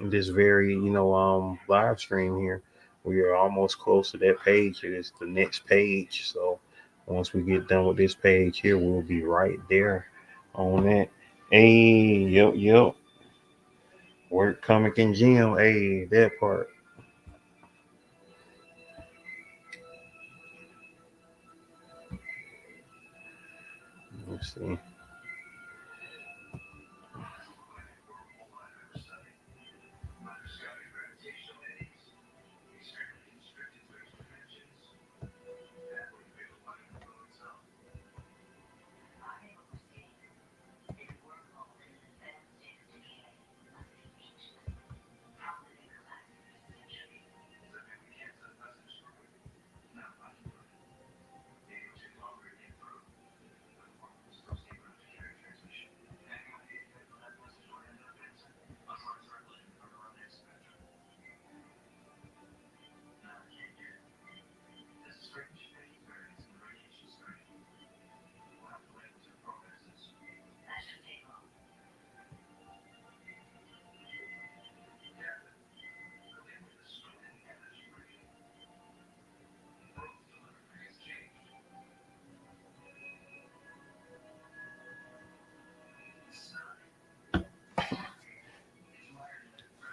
this very live stream here. We are almost close to that page. It is the next page. So once we get done with this page here, we'll be right there on that. Hey, yep. Work comic and gym. Hey, that part. Let's see.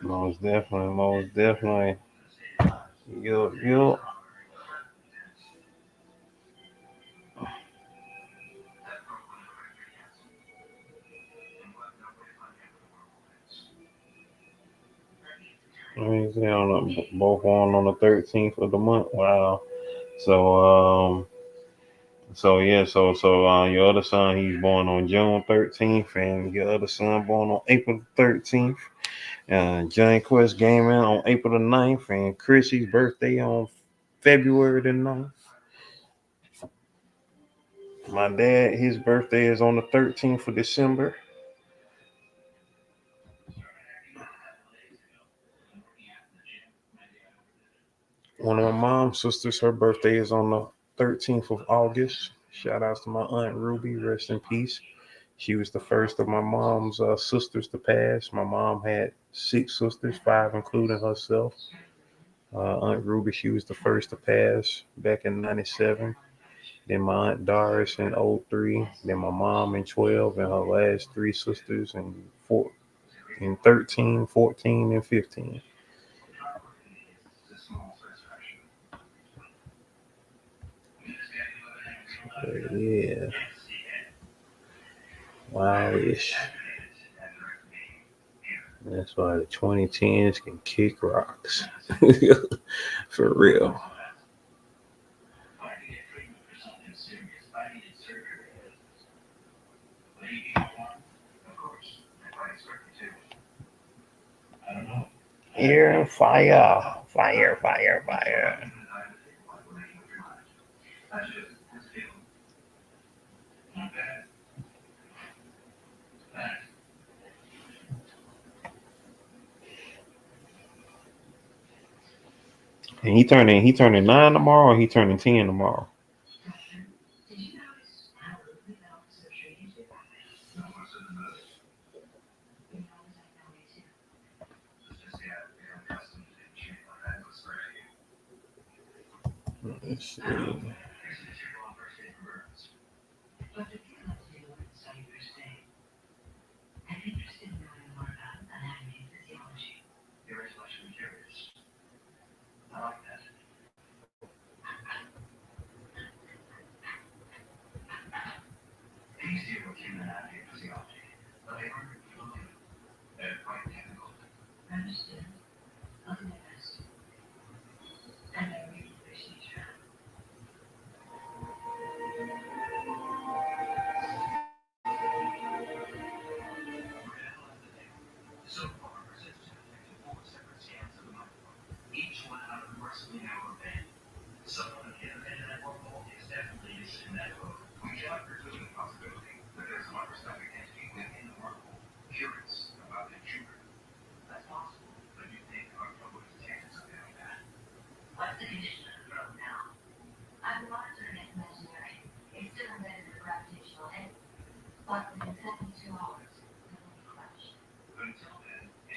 Most definitely. Yo. Let me see both on the 13th of the month. Wow. So your other son, he's born on June 13th, and your other son born on April 13th. Giant Quest Gaming on April the 9th, and Chrissy's birthday on February the 9th. My dad, his birthday is on the 13th of December. One of my mom's sisters, her birthday is on the 13th of August. Shout outs to my Aunt Ruby, rest in peace. She was the first of my mom's sisters to pass. My mom had 6 sisters, 5 including herself. Aunt Ruby, she was the first to pass back in 97. Then my Aunt Doris in 03. Then my mom in 12, and her last 3 sisters in 13, 14, and 15. Yeah. Wow-ish. That's why the 2010s can kick rocks. For real. Air, fire. And he turning 9 tomorrow, or he turning 10 tomorrow. Let's see.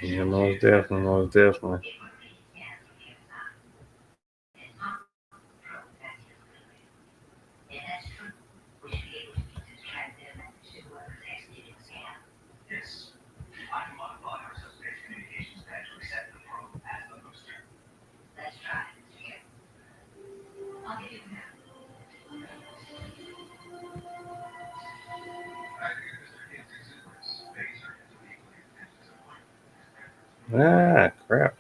Yeah, most definitely, most definitely. Ah, crap.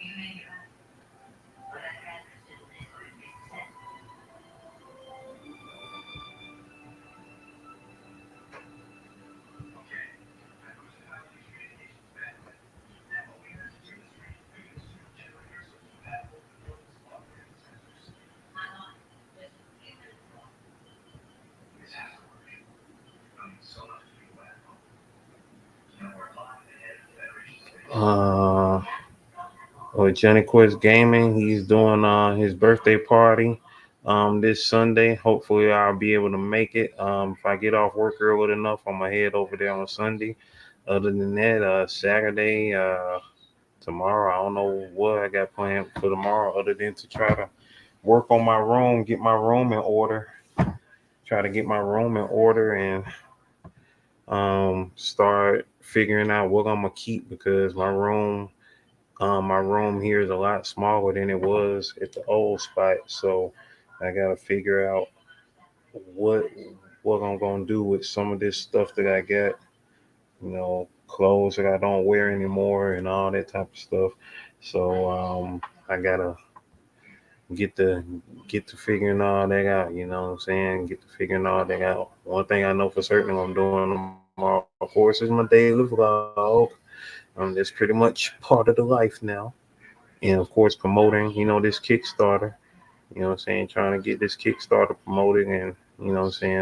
Uh, Johnny Quest Gaming, he's doing his birthday party this Sunday. Hopefully, I'll be able to make it. If I get off work early enough, I'm gonna head over there on Sunday. Other than that, Saturday, tomorrow, I don't know what I got planned for tomorrow, other than to try to work on my room, get my room in order. Try to get my room in order and start figuring out what I'm gonna keep because my room here is a lot smaller than it was at the old spot. So I gotta figure out what what I'm gonna do with some of this stuff that I got, clothes that I don't wear anymore and all that type of stuff. So I gotta get to get to figuring all that out, you know what I'm saying? Get to figuring all that out. One thing I know for certain I'm doing tomorrow, of course, is my daily vlog. That's pretty much part of the life now. And of course promoting, this Kickstarter. You know what I'm saying? Trying to get this Kickstarter promoted and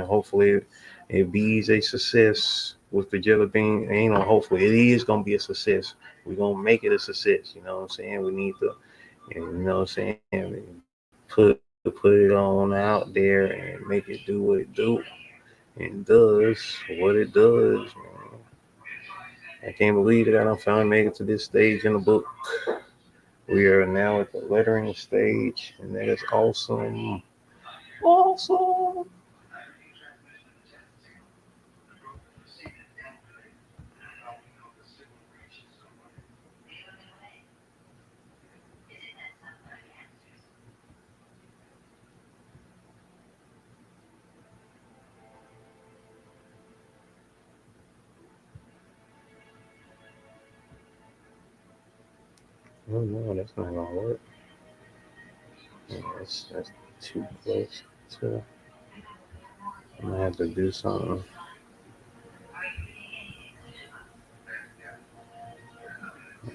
hopefully it be a success with the jelly bean. Ain't no hopefully it is gonna be a success. We're gonna make it a success, you know what I'm saying? We need to put it on out there and make it do what it do and does what it does, man. I can't believe that I don't finally make it to this stage in the book. We are now at the lettering stage, and that is awesome. Awesome. Oh no, that's not gonna work. Yeah, that's too close to. I'm gonna have to do something.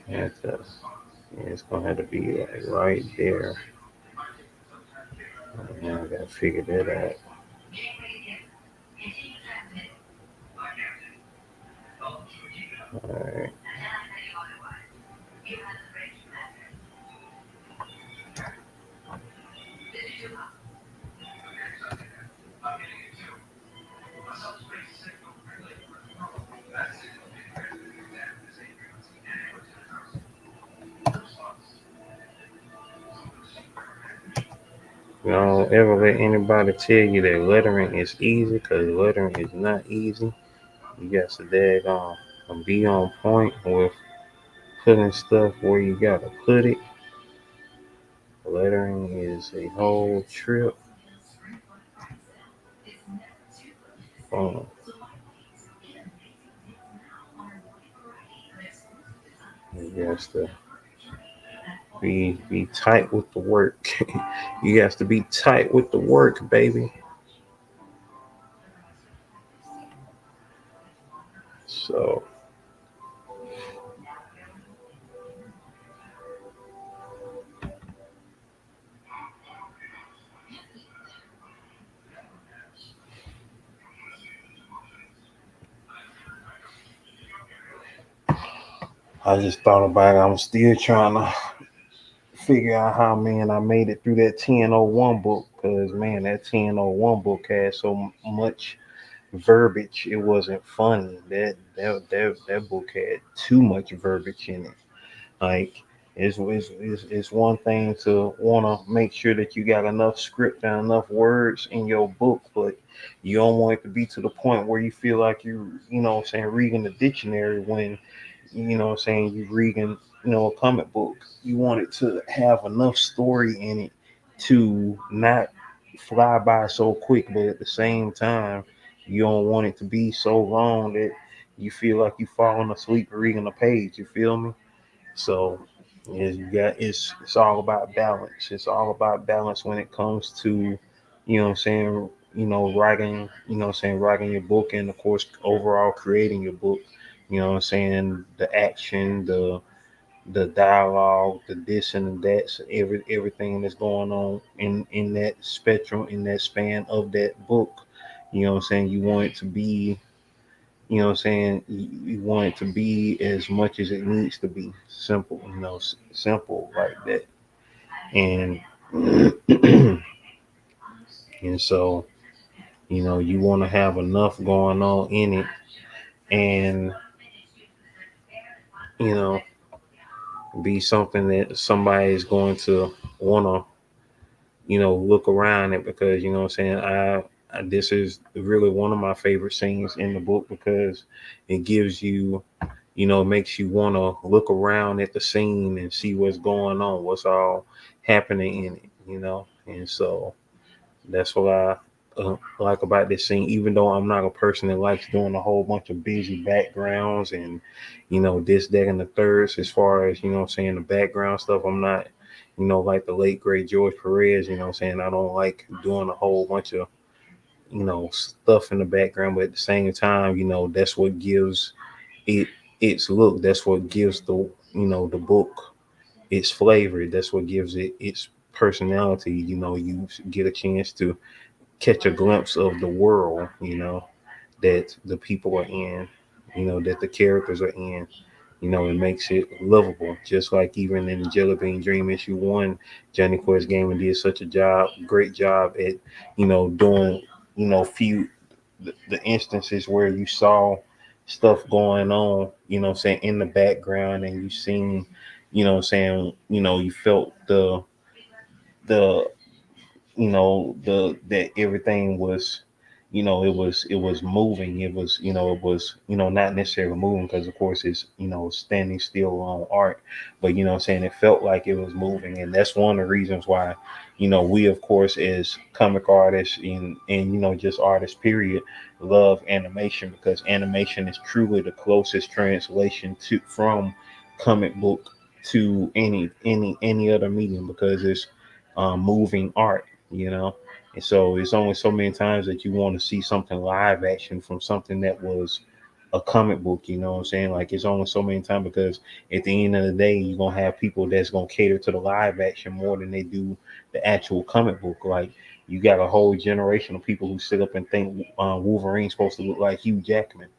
I have to, yeah, it's gonna have to be like right there. Now I gotta figure that out. All right. Don't ever let anybody tell you that lettering is easy, because lettering is not easy. You got to be on point with putting stuff where you gotta put it. Lettering is a whole trip. Um, you got to be tight with the work. You got to be tight with the work, baby. So I just thought about it. I'm still trying to figure out how, man, I made it through that 1001 book, because man, that 1001 book had so much verbiage. It wasn't funny. That book had too much verbiage in it. Like, it's one thing to want to make sure that you got enough script and enough words in your book, but you don't want it to be to the point where you feel like you know what I'm saying, reading the dictionary when, you know what I'm saying, you're reading, a comic book. You want it to have enough story in it to not fly by so quick, but at the same time, you don't want it to be so long that you feel like you falling asleep reading a page. You feel me? So it's all about balance. It's all about balance when it comes to, what I'm saying, writing, writing your book, and of course overall creating your book. What I'm saying, the action, the dialogue, the this and the that, so everything that's going on in that spectrum, in that span of that book. What I'm saying, you want it to be, what I'm saying, you want it to be as much as it needs to be simple, simple like that. And and so, you want to have enough going on in it, and you know be something that somebody is going to want to, look around at, because what I'm saying, this is really one of my favorite scenes in the book, because it gives you, makes you want to look around at the scene and see what's going on, what's all happening in it, and so that's what I like about this scene. Even though I'm not a person that likes doing a whole bunch of busy backgrounds and, this, that, and the thirds, as far as, what I'm saying, the background stuff, I'm not, like the late great George Perez, what I'm saying, I don't like doing a whole bunch of, stuff in the background, but at the same time, that's what gives it its look. That's what gives the book its flavor. That's what gives it its personality. You get a chance to catch a glimpse of the world, that the people are in, that the characters are in. It makes it lovable. Just like even in Jelly Bean Dream issue 1, Johnny Quest Gamer did such a great job at, doing, few the instances where you saw stuff going on, saying, in the background, and you seen, saying, you felt the the that everything was, it was moving. It was not necessarily moving, because of course it's, standing still on art, but I'm saying, it felt like it was moving. And that's one of the reasons why, we, of course, as comic artists, and just artists period, love animation, because animation is truly the closest translation to from comic book to any other medium, because it's moving art, and so it's only so many times that you want to see something live action from something that was a comic book. You know what I'm saying? Like, it's only so many times, because at the end of the day, you're gonna have people that's gonna cater to the live action more than they do the actual comic book. Like, you got a whole generation of people who sit up and think Wolverine's supposed to look like Hugh Jackman.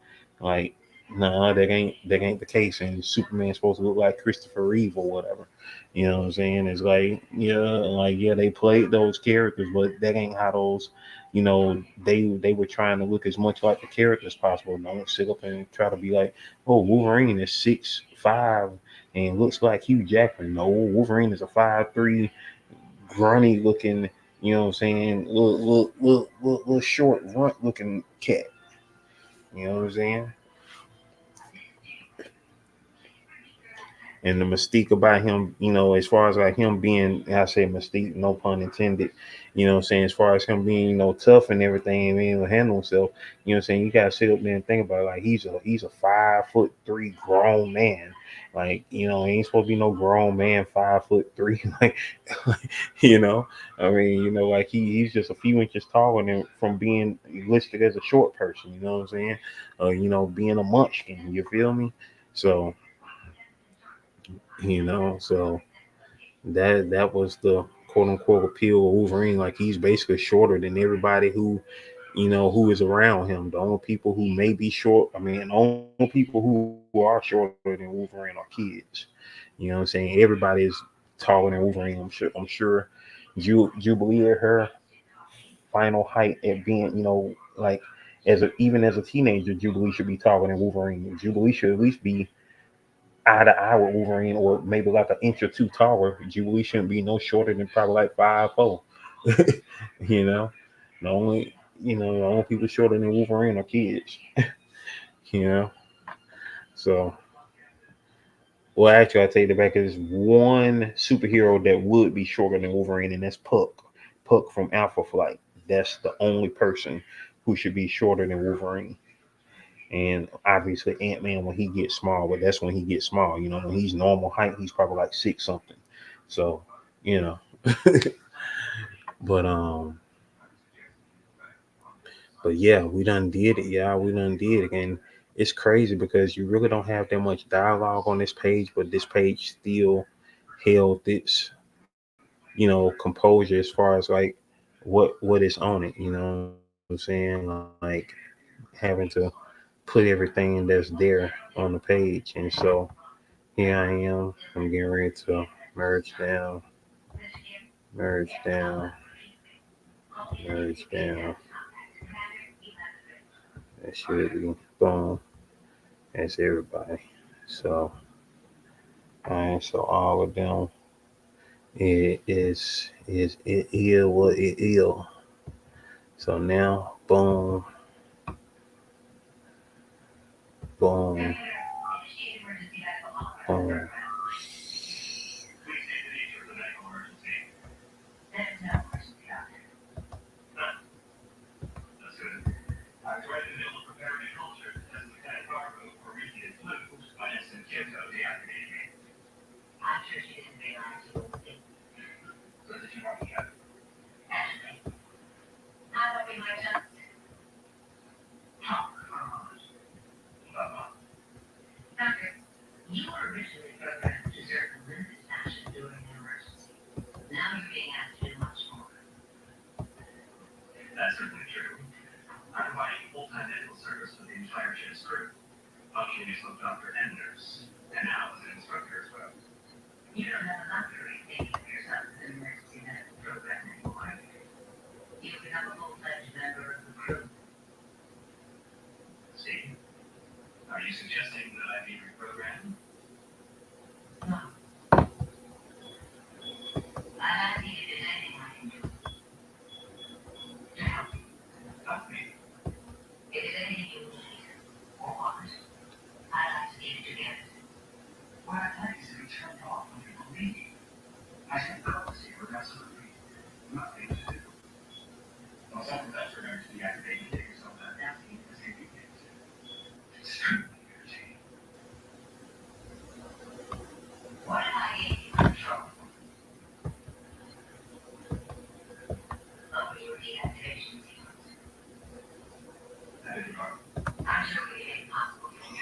Like, nah, that ain't the case. And Superman's supposed to look like Christopher Reeve or whatever. You know what I'm saying? It's like, yeah, they played those characters, but that ain't how those, they were trying to look as much like the character as possible. Don't sit up and try to be like, oh, Wolverine is 6'5" and looks like Hugh Jackman. No, Wolverine is a 5'3", grunny looking, You know what I'm saying? Little short, runt looking cat. You know what I'm saying? And the mystique about him, as far as like him being, I say mystique, no pun intended, what I'm saying, as far as him being, tough and everything and being able to handle himself, what I'm saying, you gotta sit up there and think about it. Like he's a 5'3" grown man. Like, he ain't supposed to be no grown man 5'3". Like, you know, I mean, like he's just a few inches taller than from being listed as a short person, you know what I'm saying? Being a munchkin, you feel me? So, so that was the quote unquote appeal of Wolverine. Like he's basically shorter than everybody who is around him. The only people who may be short, I mean, the only people who are shorter than Wolverine are kids. You know what I'm saying? Everybody is taller than Wolverine. I'm sure Jubilee at her final height at being, like even as a teenager, Jubilee should be taller than Wolverine. Jubilee should at least be eye to eye with Wolverine, or maybe like an inch or two taller. Jubilee shouldn't be no shorter than probably like 5'4". you know, the only people shorter than Wolverine are kids. You know, so well, actually, I take it back. There's one superhero that would be shorter than Wolverine, and that's Puck. Puck from Alpha Flight. That's the only person who should be shorter than Wolverine. And obviously Ant-Man when he gets small, but that's when he gets small. When he's normal height, he's probably like 6 something. So, you know, but yeah, we done did it. Yeah, we done did it, and it's crazy because you really don't have that much dialogue on this page, but this page still held its, composure as far as like what is on it. You know what I'm saying? Like having to put everything that's there on the page, and so here I am. I'm getting ready to merge down, merge down, merge down. That should be boom. That's everybody. So, alright. So all of them, it is it is what it is. So now, boom, boom, boom.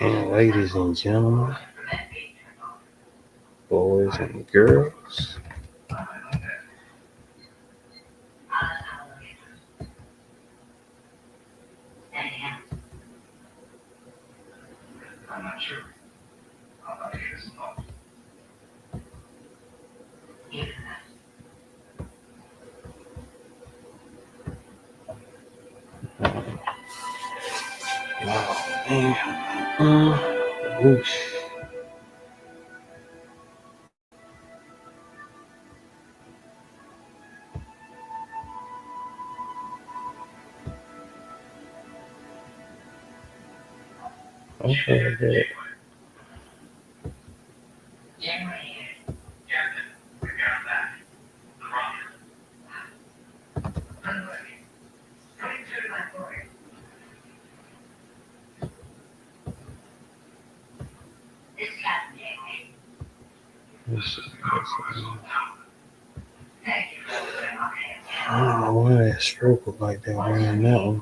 And ladies and gentlemen, boys and girls, oh man, whoosh. Okay, I get it. I don't know why that stroke was like that wearing that one.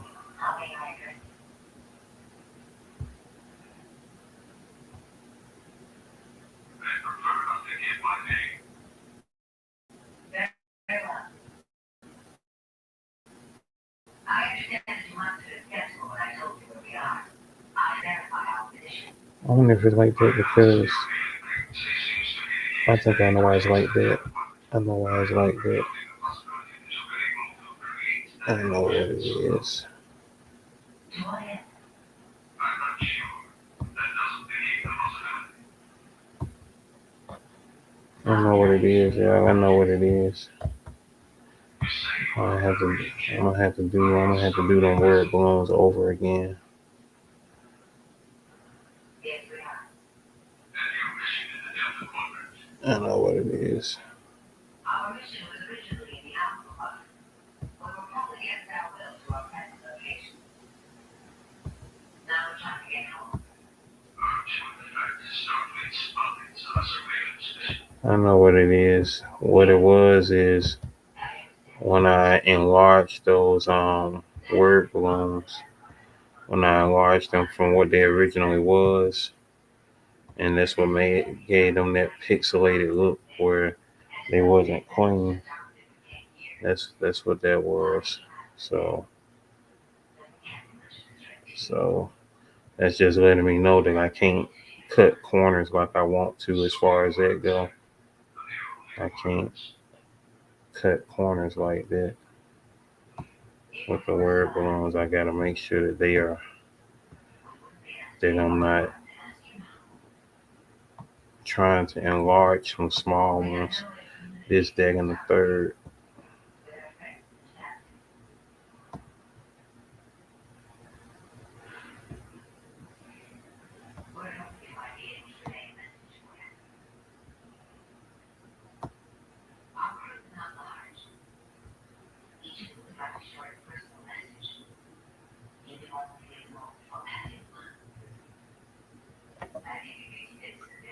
I wonder if it's like that because I think I know why it's like that. I know why it's like that. I don't know what it is. I don't know what it is, y'all. I know what it is. I'm gonna have to do them word balloons over again. I know what it is. I know what it is. What it was is when I enlarged those word balloons, when I enlarged them from what they originally was, and that's what gave them that pixelated look where they wasn't clean. That's what that was. So that's just letting me know that I can't cut corners like I want to as far as that go. I can't cut corners like that with the word balloons. I gotta make sure that I'm not trying to enlarge some small ones. This, that, and the third.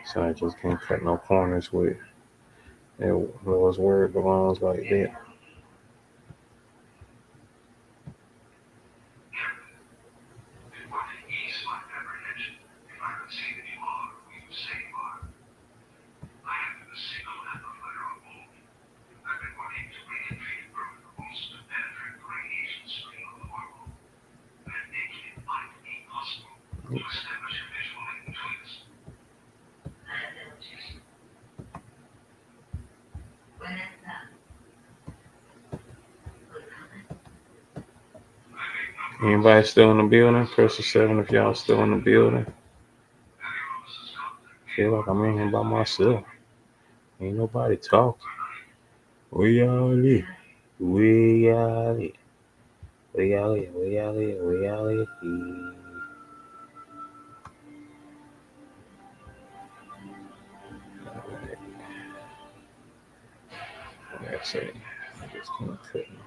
So I just can't cut no corners with those word balloons like that. Anybody still in the building? Press the 7 if y'all still in the building. Feel like I'm in here by myself. Ain't nobody talking. Where y'all at? Where y'all at? Where y'all at? Where y'all at? Where y'all at? That's it. I just can't cut no.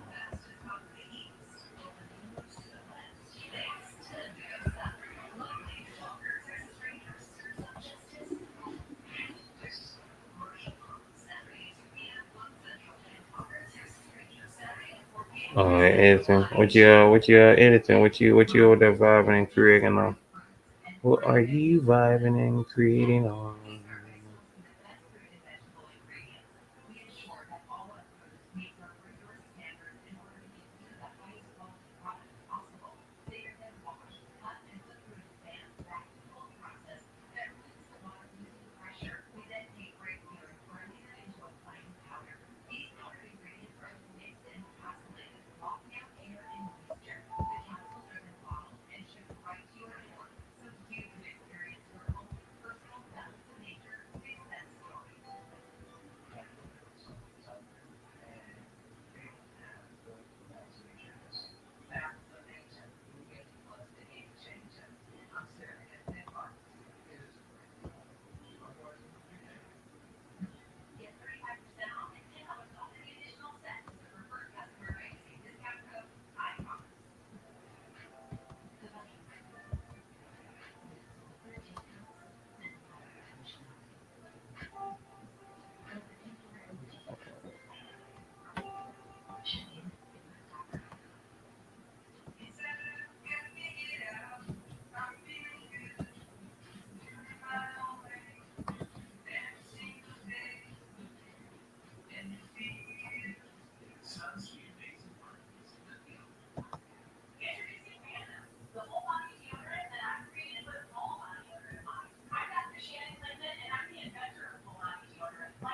Editing. What you editing? What you over there vibing and creating on? What are you vibing and creating on?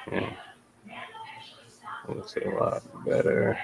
Yeah. Looks a lot better.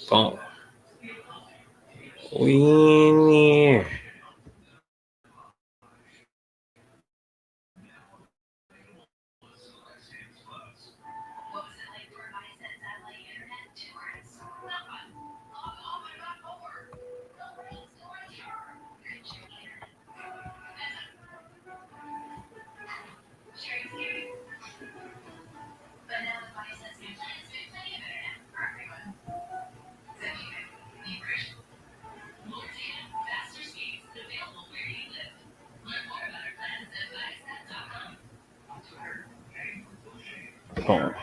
Boom. We in here. Boom.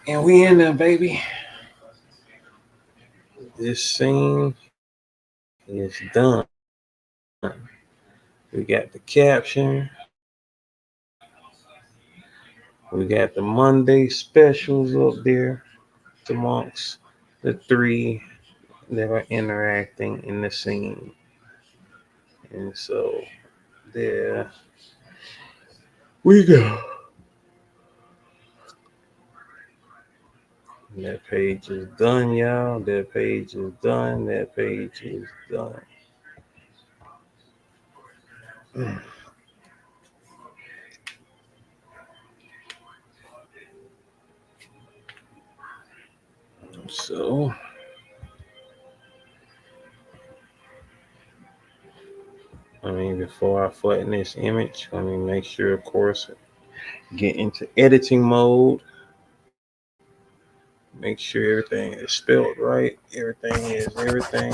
And we in there, baby. This scene is done. We got the caption. We got the Monday specials up there amongst the three that are interacting in the scene. And so there we go. That page is done, y'all. That page is done. That page is done. So, before I flatten this image, let me make sure, of course, get into editing mode. Make sure everything is spelled right. Everything is everything.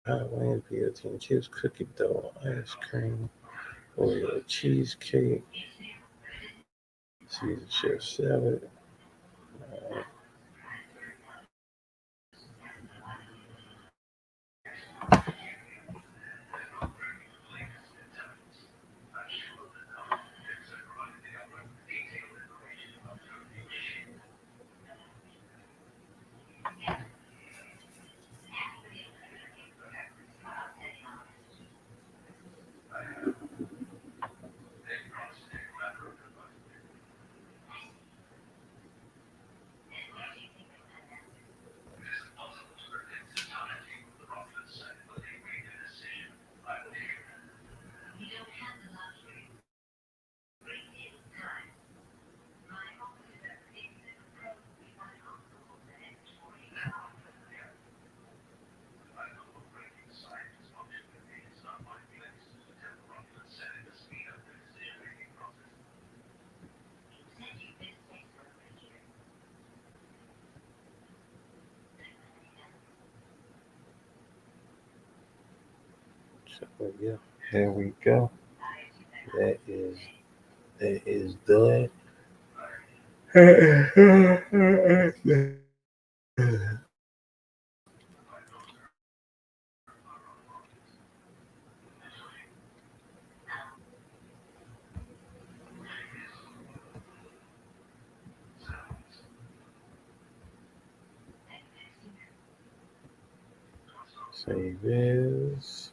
Hot protein chips, cookie dough, ice cream, Oreo cheesecake, Caesar chef salad. So yeah, there we go. That is done. Save this.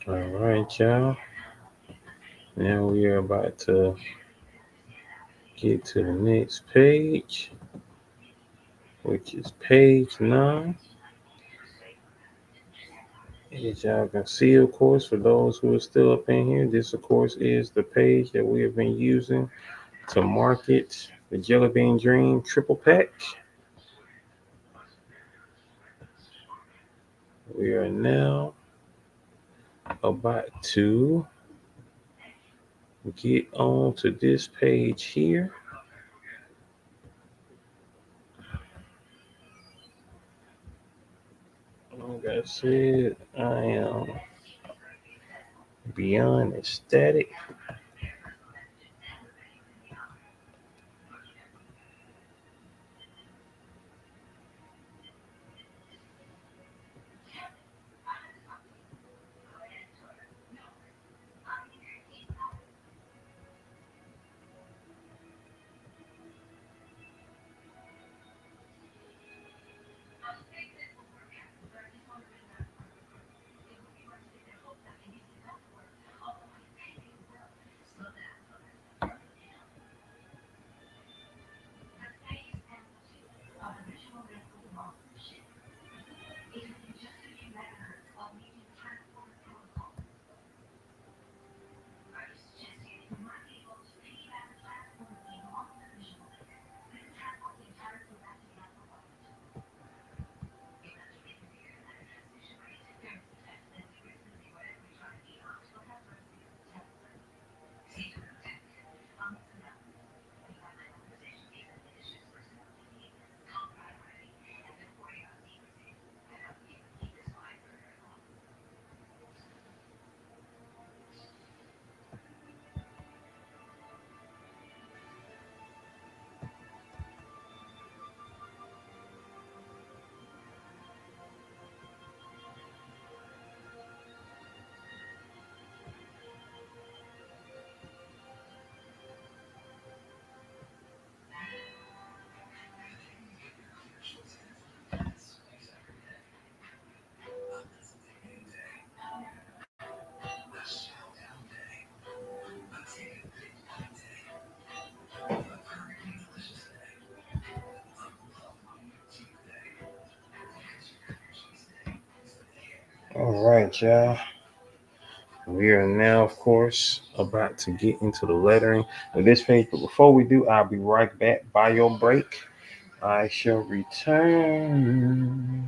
All right, y'all. Now we are about to Get to the next page, which is page 9. As y'all can see, of course, for those who are still up in here, this, of course, is the page that we have been using to market the Jelly Bean Dream triple pack. We are now about to get on to this page here. Like I said, I am beyond ecstatic. All right, y'all. We are now, of course, about to get into the lettering of this page. But before we do, I'll be right back. By your break, I shall return.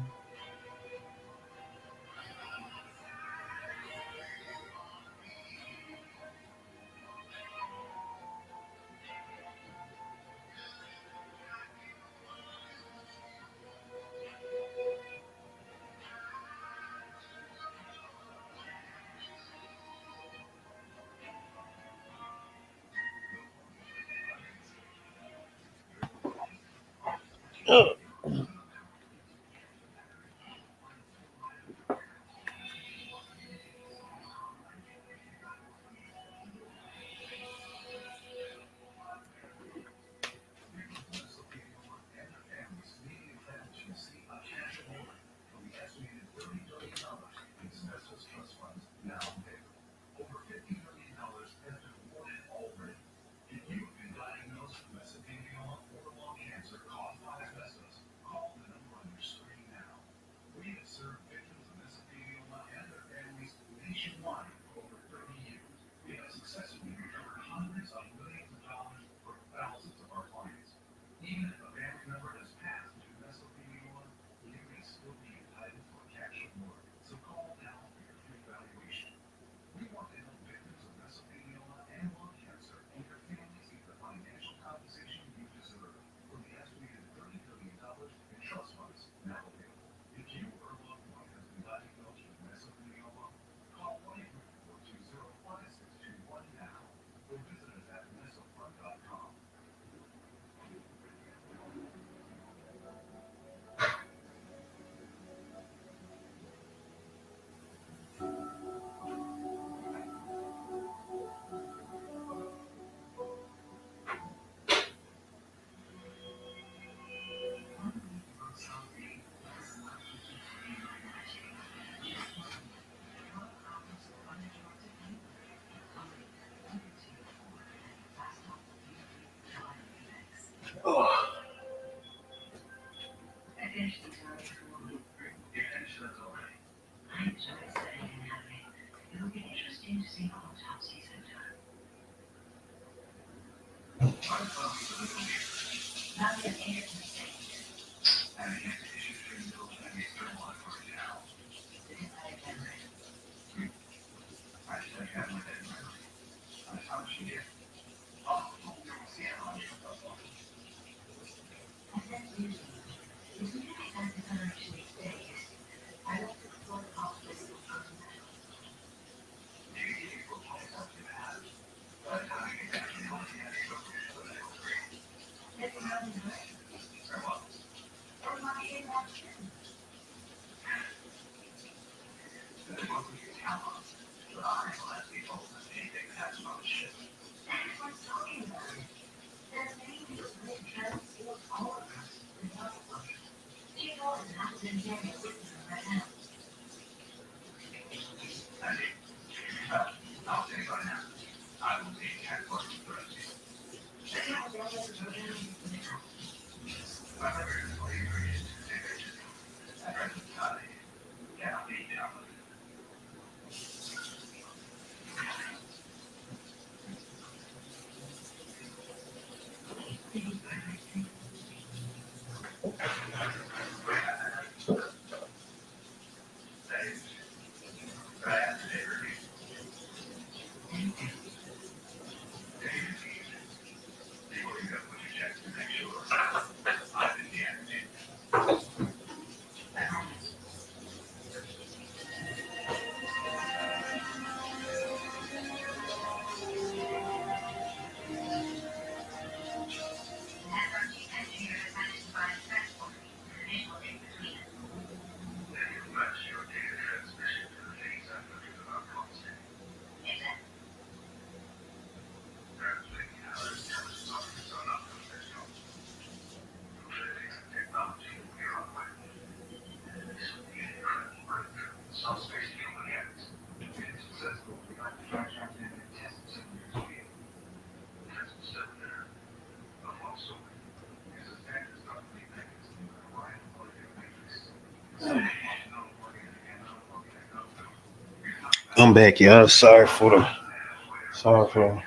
I'm back, y'all. Sorry for the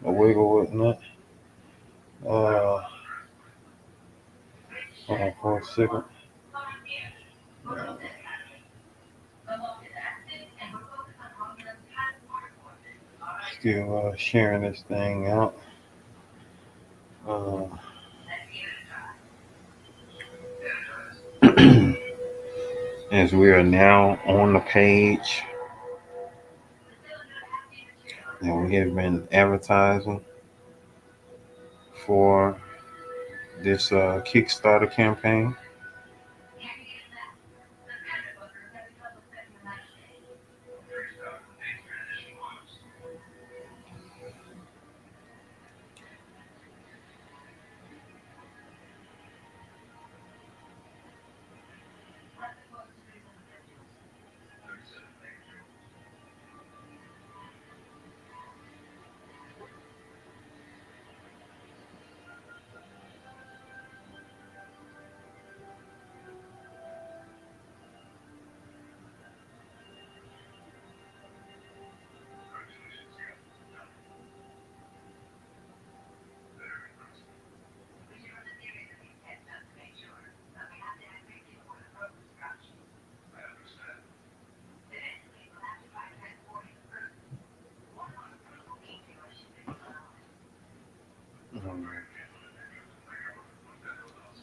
wiggle whatnot. Hold on for a second. Still sharing this thing out. As we are now on the page that we have been advertising for this Kickstarter campaign.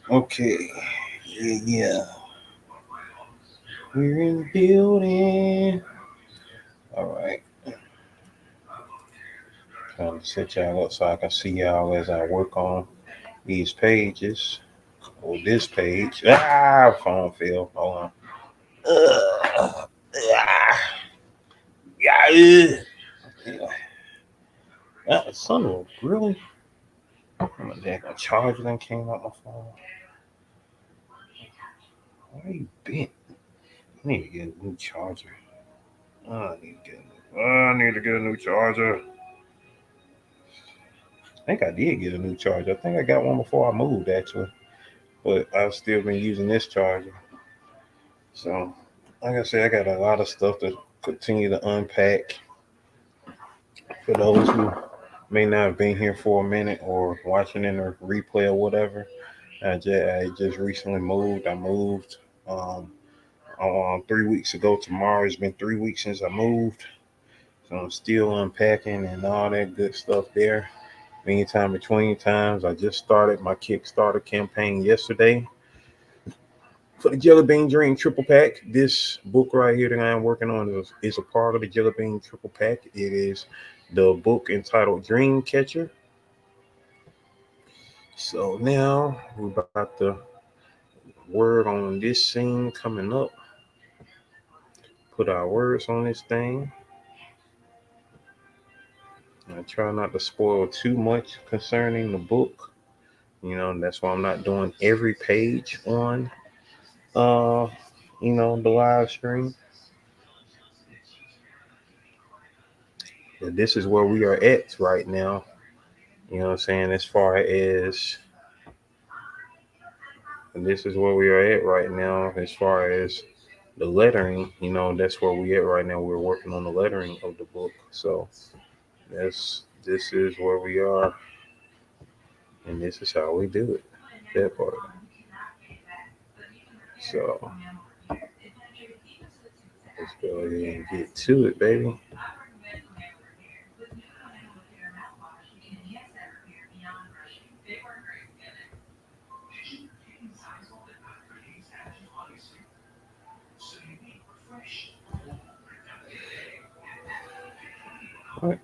Okay. Yeah. We're in the building. All right. Trying to set y'all up so I can see y'all as I work on these pages. Or this page. Phone fell. Hold on. Yeah. Son of a really? My damn charger then came out my phone. Where you been? I need to get a new charger. I need to get a new charger. I think I did get a new charger. I think I got one before I moved actually. But I've still been using this charger. So, like I said, I got a lot of stuff to continue to unpack for those who may not have been here for a minute or watching in a replay or whatever, I just recently moved. I moved on 3 weeks ago. Tomorrow it's been 3 weeks since I moved. So I'm still unpacking and all that good stuff there. Meantime, between times, I just started my Kickstarter campaign yesterday for the Jelly Bean Dream Triple Pack. This book right here that I am working on is a part of the Jelly Bean Triple Pack. It is the book entitled Dream Catcher. So now we're about to word on this scene coming up. Put our words on this thing. I try not to spoil too much concerning the book. That's why I'm not doing every page on uh the live stream. But this is where we are at right now. You know what I'm saying? As far as and this is where we are at right now as far as the lettering, that's where we at right now. We're working on the lettering of the book. So this is where we are, and this is how we do it. That part. So let's go ahead and get to it, baby. What?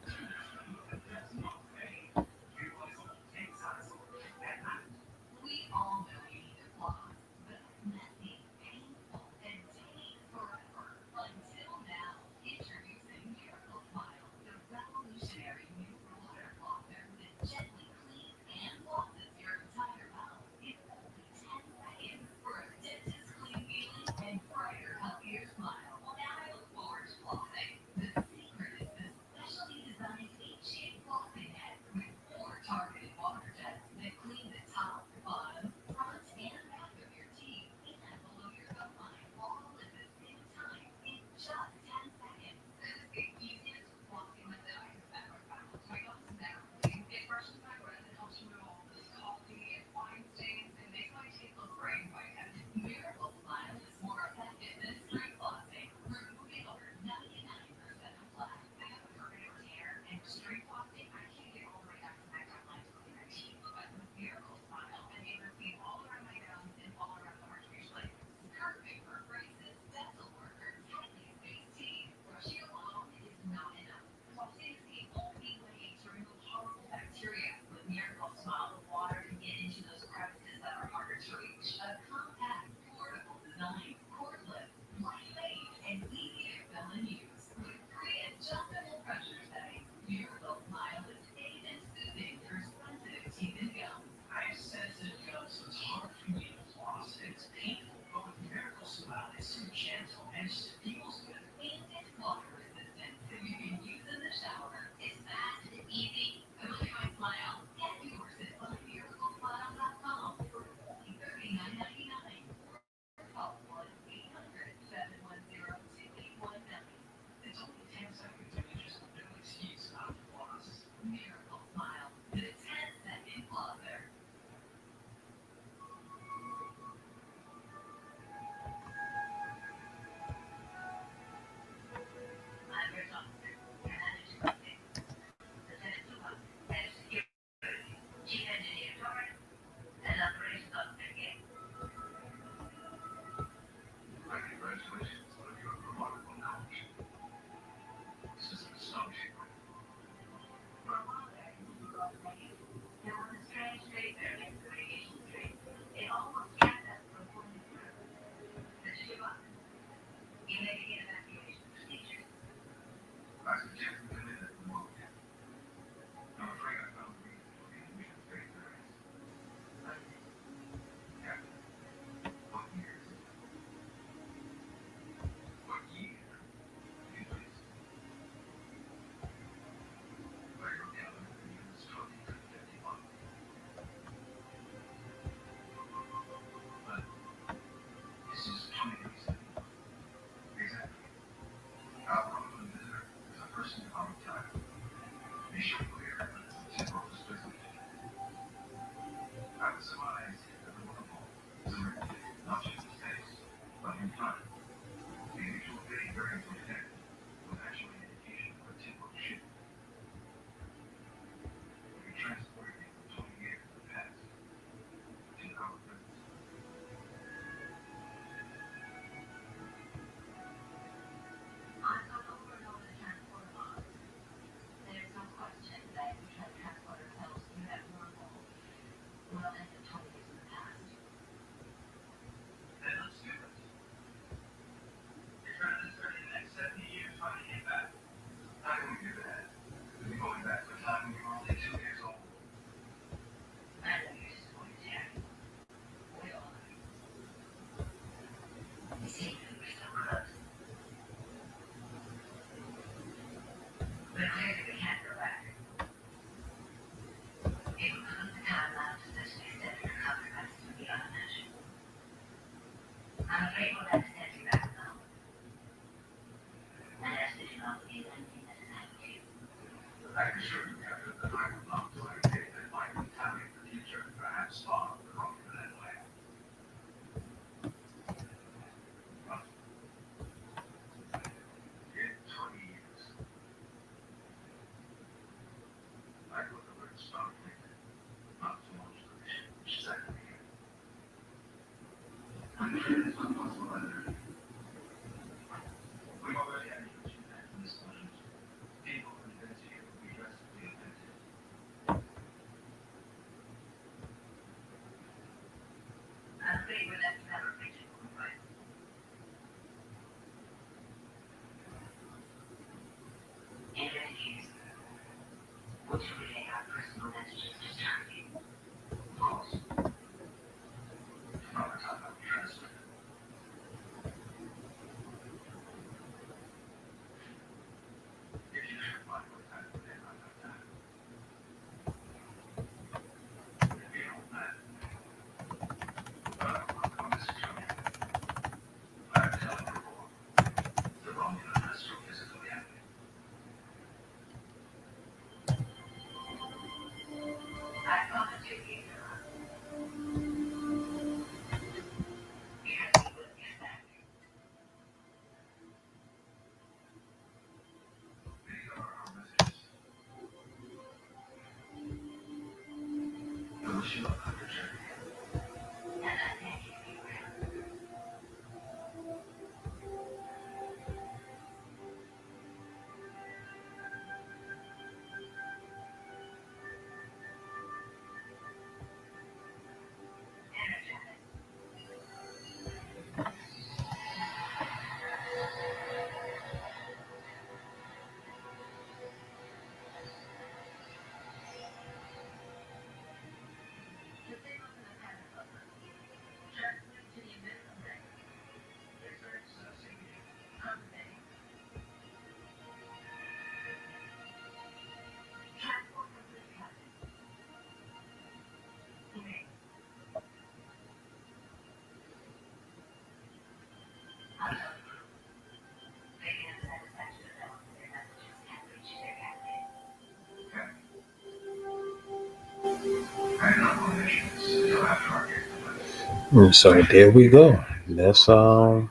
And so there we go. That's the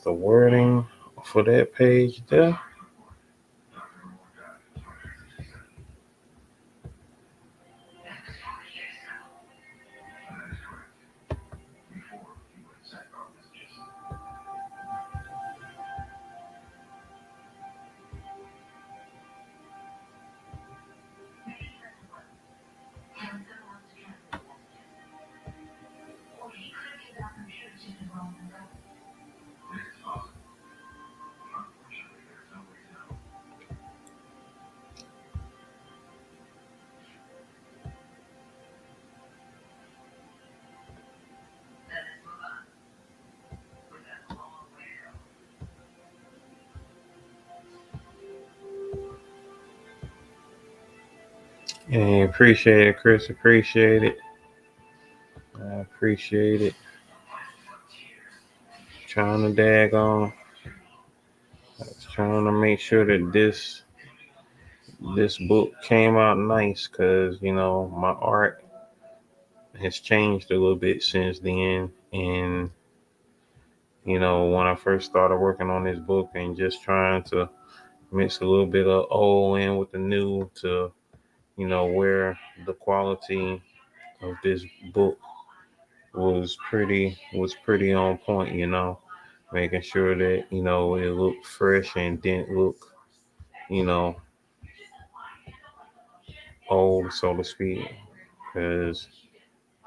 wording for that page there. And appreciate it, Chris. Appreciate it. I appreciate it. Trying to daggone. Trying to make sure that this book came out nice, because my art has changed a little bit since then. And when I first started working on this book and just trying to mix a little bit of old in with the new to where the quality of this book was pretty on point, making sure that it looked fresh and didn't look you know old, so to speak. Because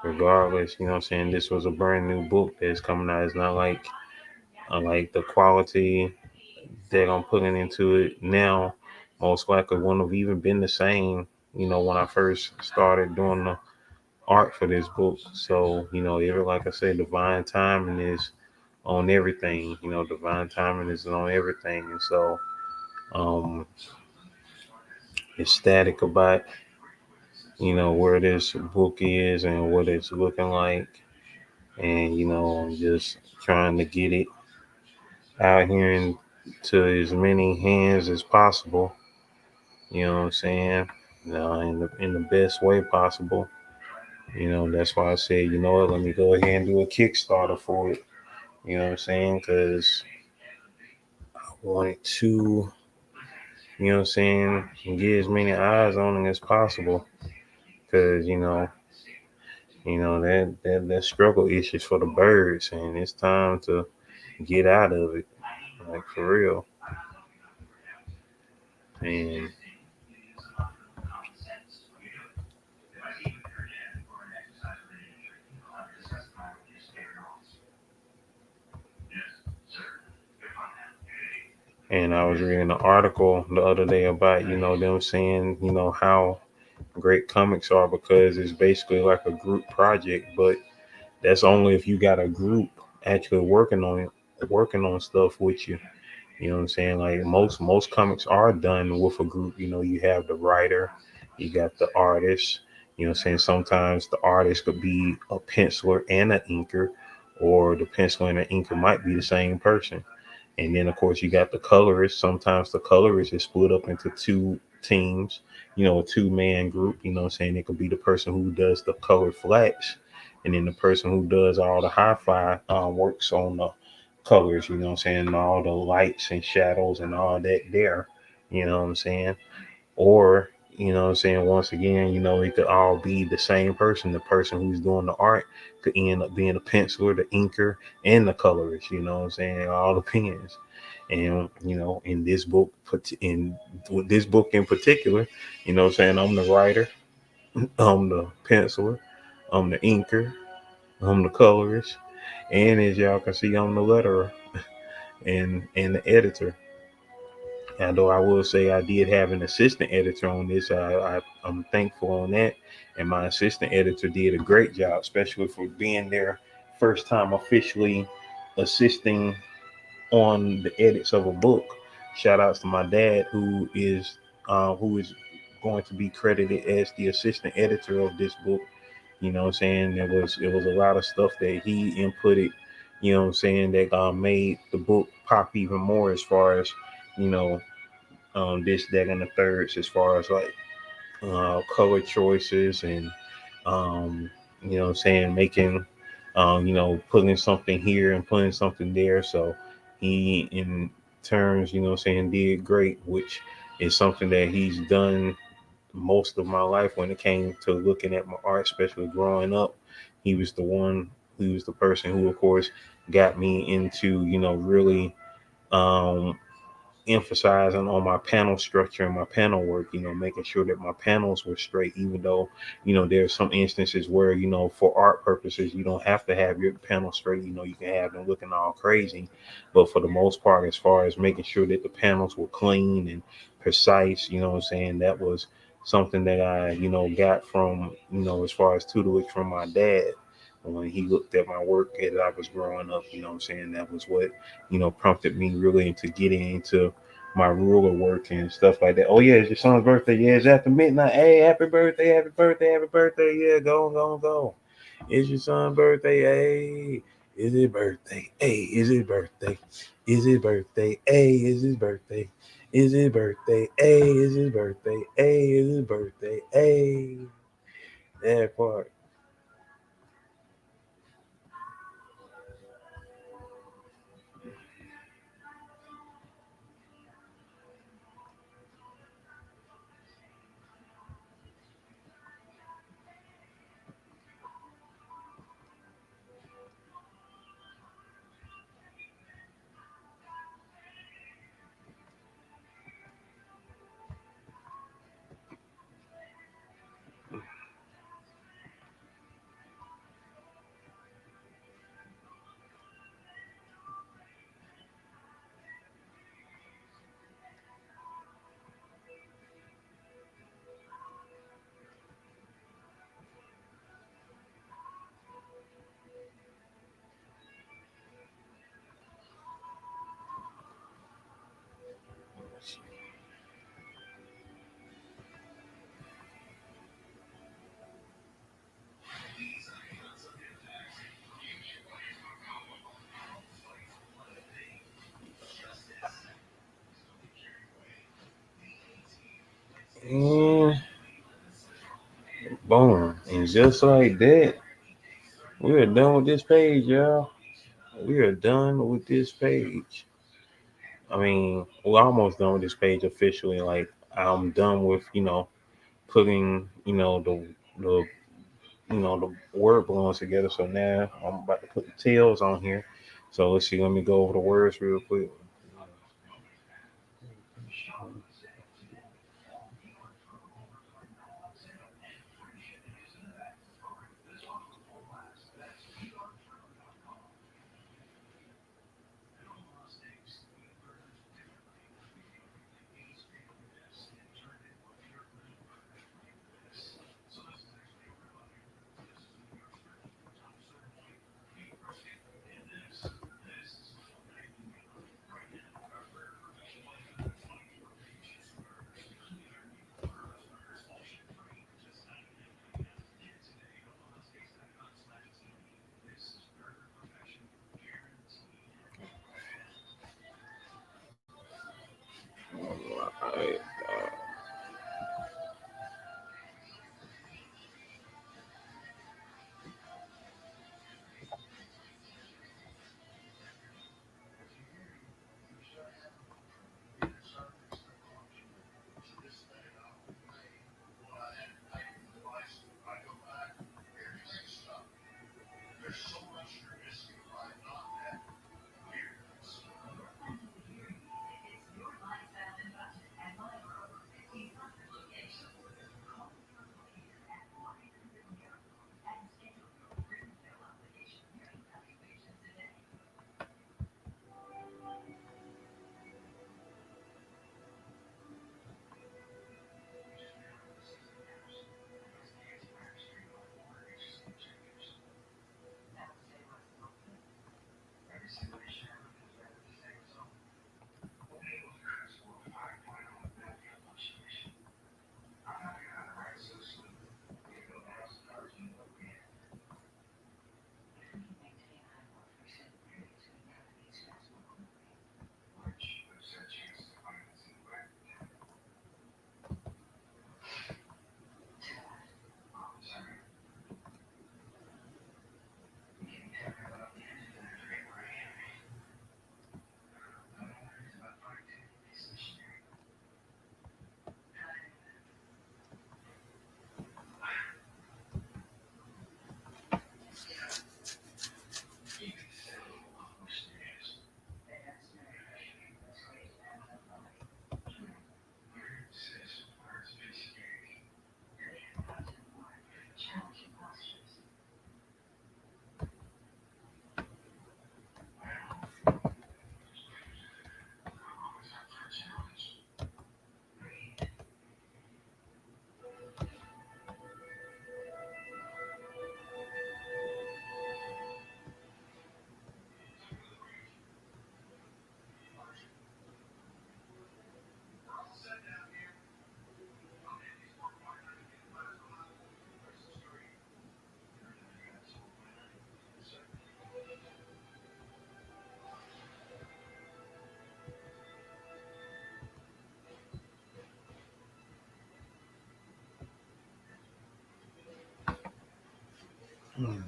regardless, what I'm saying, this was a brand new book that's coming out. It's not like the quality that I'm putting into it now most likely wouldn't have even been the same, when I first started doing the art for this book. So, like I said, divine timing is on everything. Divine timing is on everything. And so, um, ecstatic about, where this book is and what it's looking like. And, I'm just trying to get it out here into as many hands as possible. You know what I'm saying? In the best way possible. That's why I said, what, let me go ahead and do a Kickstarter for it. You know what I'm saying? Because I wanted to, what I'm saying, get as many eyes on it as possible. Because, that struggle issues for the birds, and it's time to get out of it, like for real. And I was reading an article the other day about them saying how great comics are because it's basically like a group project, but that's only if you got a group actually working on stuff with you. You know what I'm saying? Like most comics are done with a group. You have the writer, you got the artist. You know what I'm saying? Sometimes the artist could be a penciler and an inker, or the penciler and the inker might be the same person. And then of course you got the colorist. Sometimes the colorist is split up into two teams, a two-man group. You know what I'm saying? It could be the person who does the color flats, and then the person who does all the hi-fi works on the colors, you know what I'm saying? All the lights and shadows and all that there, you know what I'm saying? Or, you know what I'm saying, once again, it could all be the same person. The person who's doing the art could end up being the penciler, the inker, and the colorist, you know what I'm saying? It all depends. And, in this book, in with this book in particular, you know what I'm saying, I'm the writer, I'm the penciler, I'm the inker, I'm the colorist, and as y'all can see, I'm the letterer and the editor. Although I will say I did have an assistant editor on this, I'm thankful on that. And my assistant editor did a great job, especially for being there first time officially assisting on the edits of a book. Shout outs to my dad, who is going to be credited as the assistant editor of this book. You know what I'm saying? It was a lot of stuff that he inputted, you know what I'm saying, that made the book pop even more as far as, you know, this, that, and the thirds, as far as like color choices and, you know what I'm saying, making, putting something here and putting something there. So he, in terms, you know what I'm saying, did great, which is something that he's done most of my life when it came to looking at my art, especially growing up. He was the person who, of course, got me into, really um, emphasizing on my panel structure and my panel work, making sure that my panels were straight, even though, there's some instances where, for art purposes, you don't have to have your panel straight, you can have them looking all crazy. But for the most part, as far as making sure that the panels were clean and precise, you know what I'm saying, that was something that I, got from, as far as tutelage from my dad. When he looked at my work as I was growing up, you know what I'm saying, that was what, prompted me really into getting into my ruler work and stuff like that. Oh yeah, it's your son's birthday. Yeah, it's after midnight. Hey, happy birthday, happy birthday, happy birthday. Yeah, go, go, go. It's your son's birthday. Hey, is it birthday? Hey, is it birthday? Is it birthday? Hey, is his birthday? Is it birthday? Hey, is his birthday? Hey, is his birthday? Hey, that part. And boom, and just like that, we are done with this page, y'all. We are done with this page. I mean, we're almost done with this page officially. Like, I'm done with, putting, the the word belongs together. So now I'm about to put the tails on here. So let's see. Let me go over the words real quick. All right,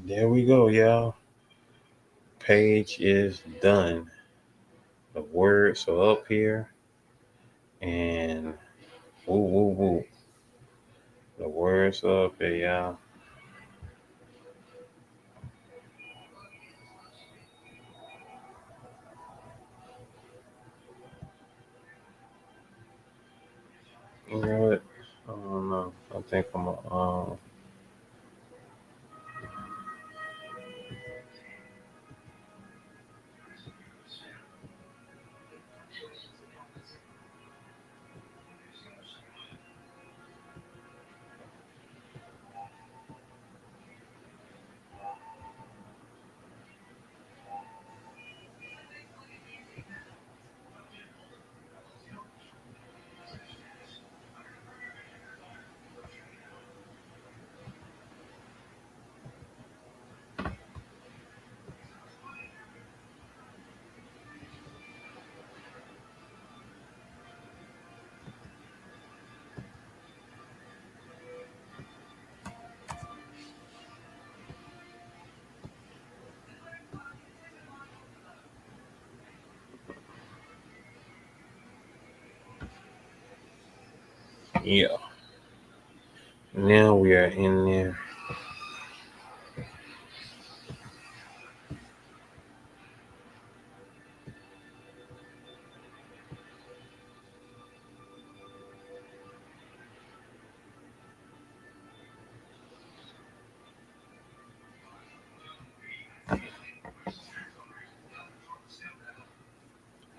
there we go, y'all. Page is done. The words are up here, and woo woo woo. The words are up here, y'all. You know what? I don't know. I think I'm yeah. Now we are in there.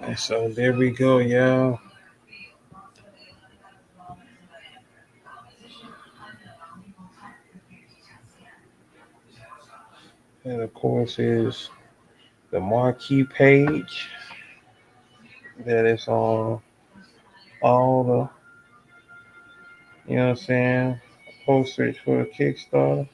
And so there we go, y'all. And of course is the marquee page that is on all the, you know what I'm saying, posters for the Kickstarter.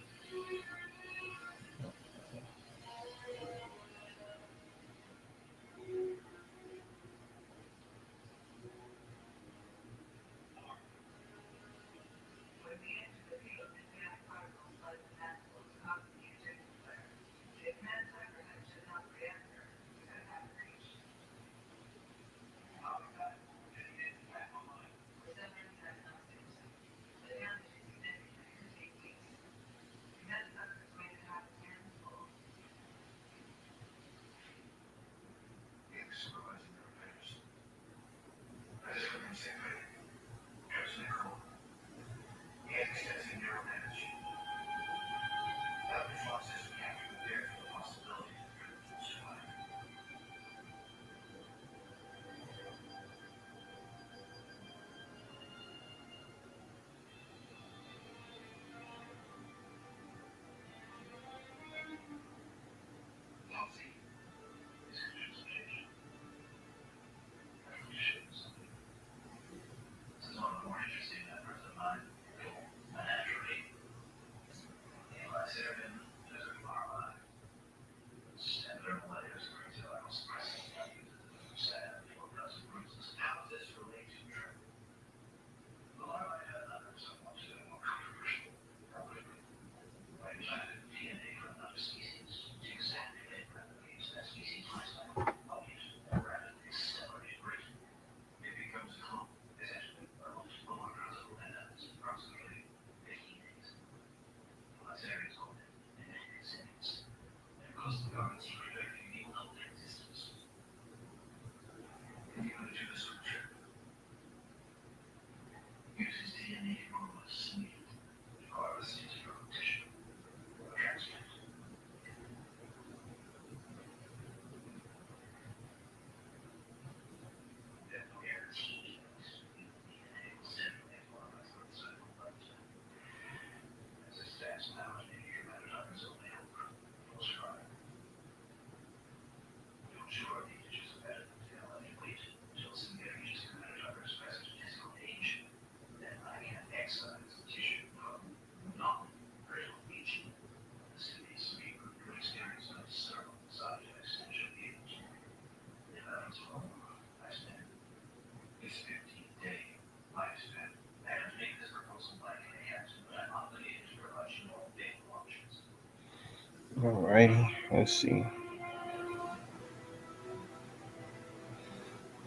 Alrighty, let's see.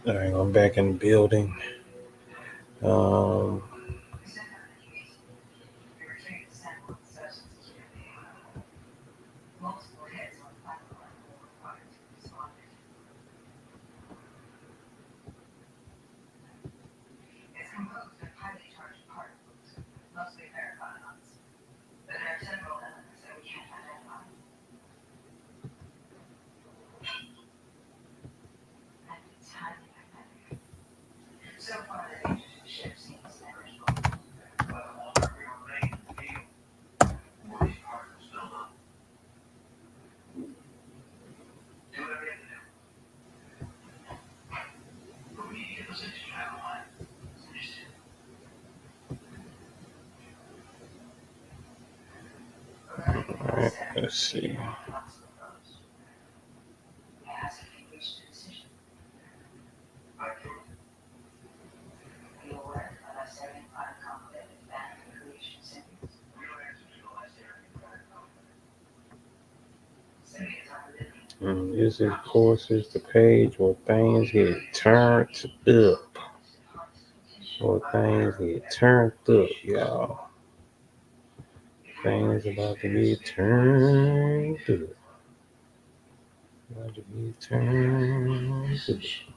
All right, I'm back in the building. Um, all right, let's see. This, of course, is the page where things get turned up. Where things get turned up, y'all. Things about to get turned up. About to get turned up.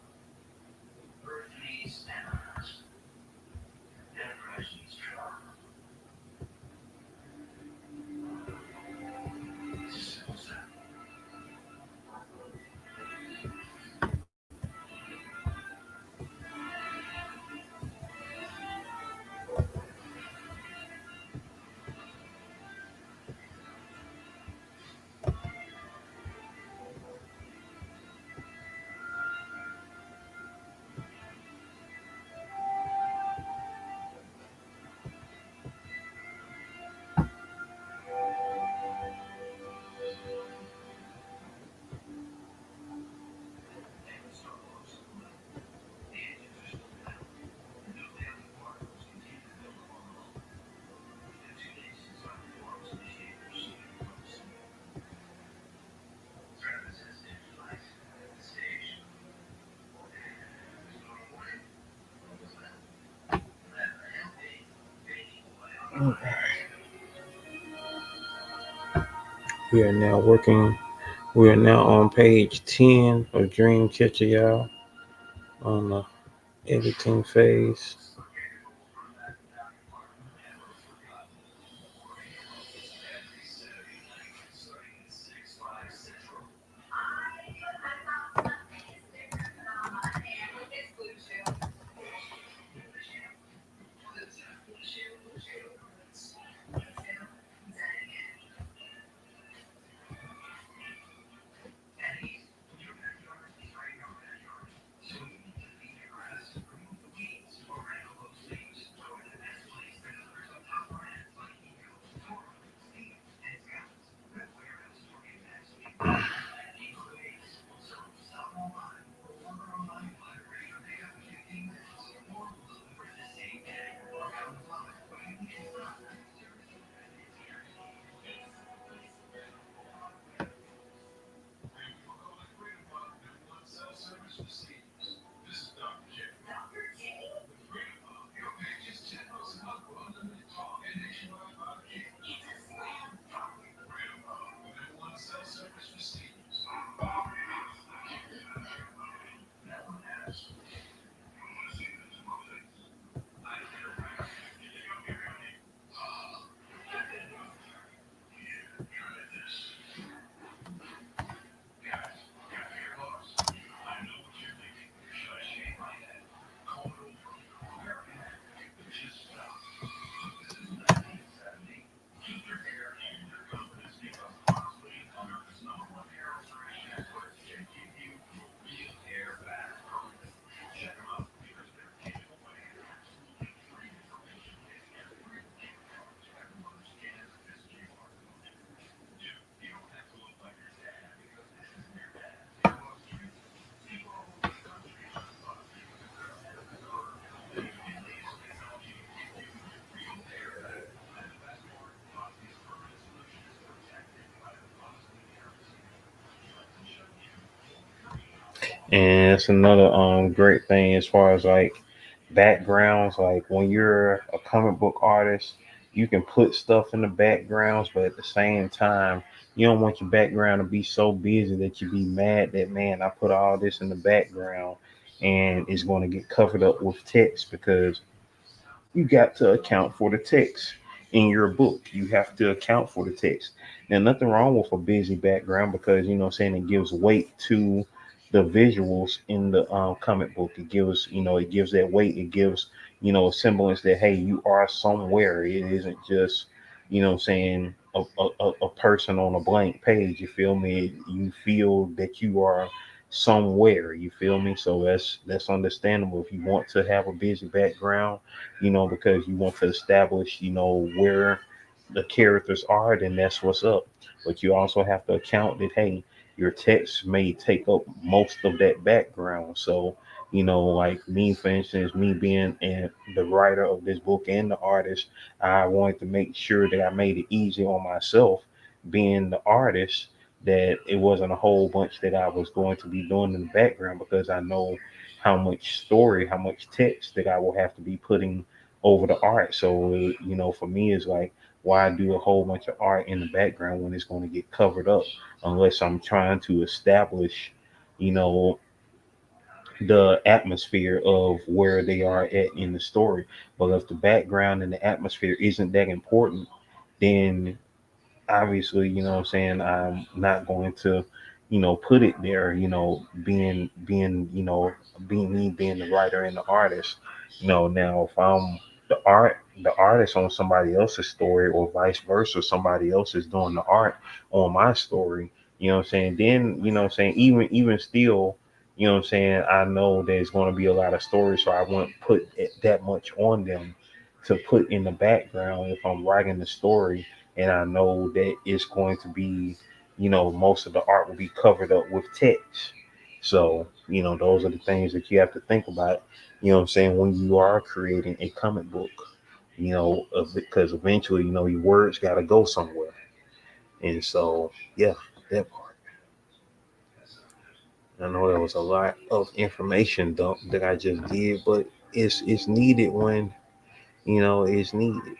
We are now working. We are now on page 10 of Dreamcatcher, y'all, on the editing phase. And it's another great thing as far as like backgrounds. Like when you're a comic book artist, you can put stuff in the backgrounds, but at the same time, you don't want your background to be so busy that you be mad that, man, I put all this in the background and it's going to get covered up with text, because you got to account for the text in your book. You have to account for the text. Now, nothing wrong with a busy background, because, you know what I'm saying, it gives weight to the visuals in the comic book. It gives, it gives that weight. It gives, a semblance that, hey, you are somewhere. It isn't just, what I'm saying, a person on a blank page. You feel me? You feel that you are somewhere. You feel me? So that's understandable if you want to have a busy background, because you want to establish, where the characters are, then that's what's up. But you also have to account that, hey, your text may take up most of that background. So, like me, for instance, me being the writer of this book and the artist, I wanted to make sure that I made it easy on myself, being the artist, that it wasn't a whole bunch that I was going to be doing in the background, because I know how much story, how much text that I will have to be putting over the art. So, for me, it's like, why do a whole bunch of art in the background when it's going to get covered up, unless I'm trying to establish, you know, the atmosphere of where they are at in the story. But if the background and the atmosphere isn't that important, then obviously, what I'm saying, I'm not going to, put it there, being me being the writer and the artist. Now if I'm the artist on somebody else's story, or vice versa, somebody else is doing the art on my story, what I'm saying, then, what I'm saying, even still, what I'm saying, I know there's going to be a lot of stories, so I won't put that much on them to put in the background if I'm writing the story, and I know that it's going to be, most of the art will be covered up with text. So, those are the things that you have to think about, what I'm saying, when you are creating a comic book, because eventually, your words got to go somewhere. And so, yeah, that part. I know there was a lot of information dump that I just did, but it's needed when, it's needed.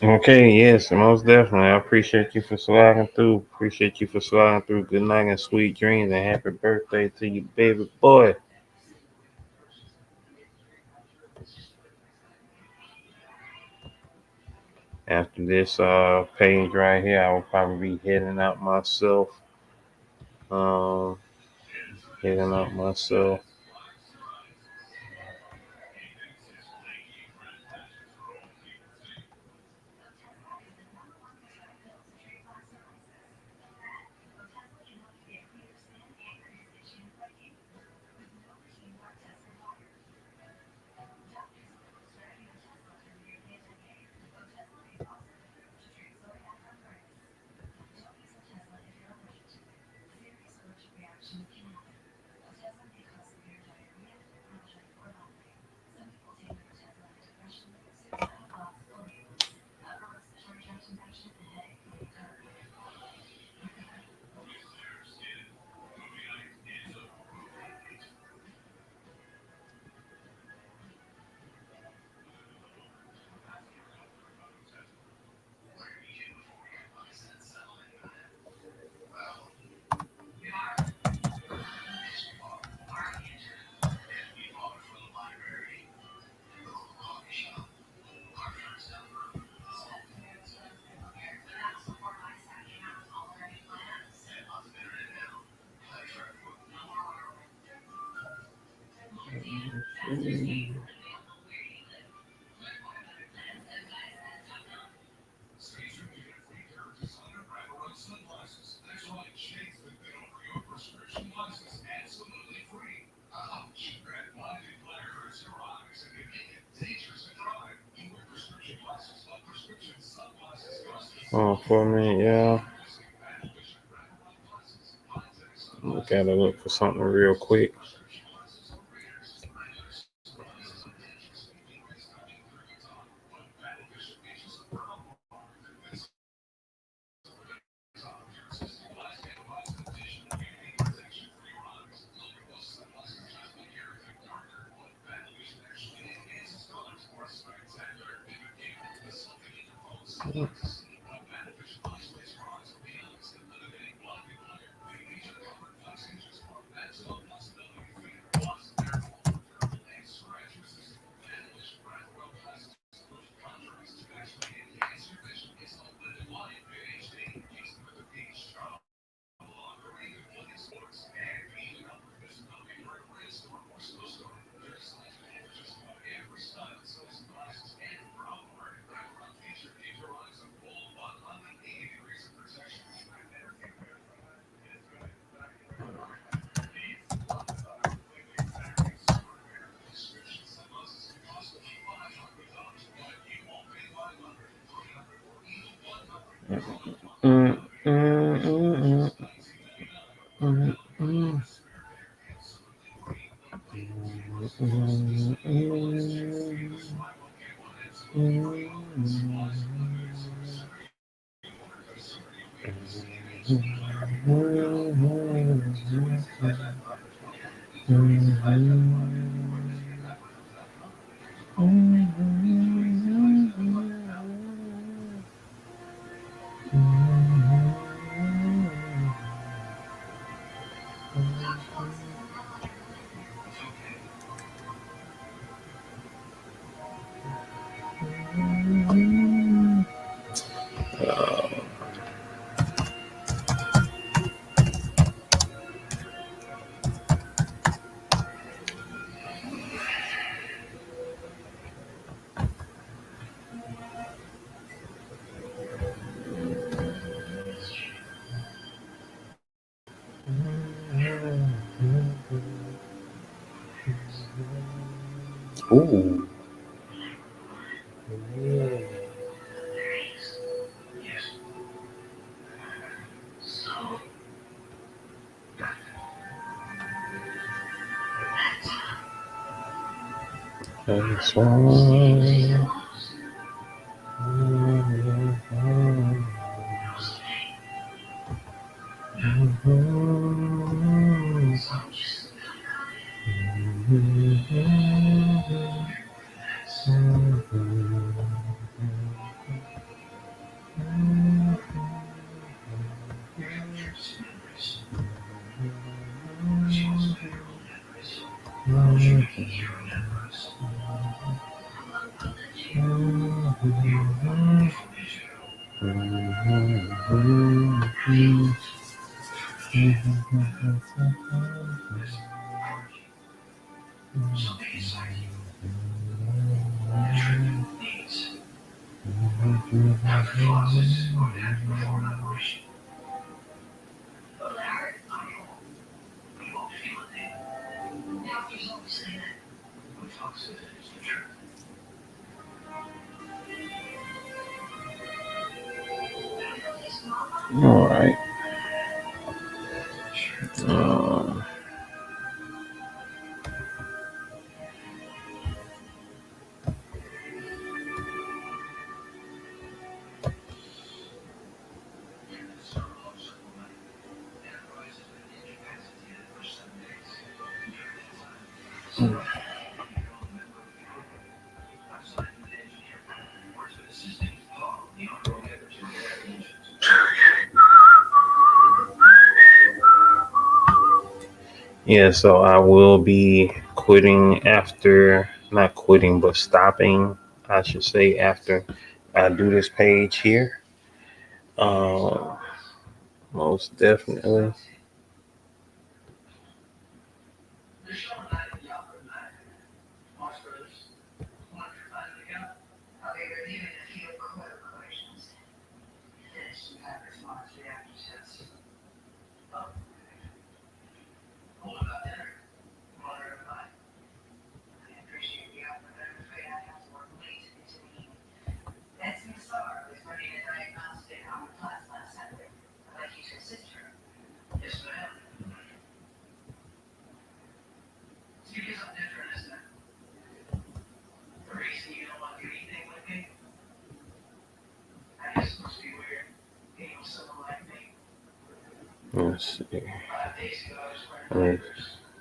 Okay, yes, most definitely. I appreciate you for sliding through. Appreciate you for sliding through. Good night and sweet dreams and happy birthday to you, baby boy. After this page right here, I will probably be heading out myself. Um, heading out myself. For a minute, yeah. Gotta look for something real quick. Mm, mm, mm, mm, mm, Ooh. That's why. All right. Yeah, so I will be quitting after, not quitting, but stopping, I should say, after I do this page here. Um, Most definitely. Let's see. Let's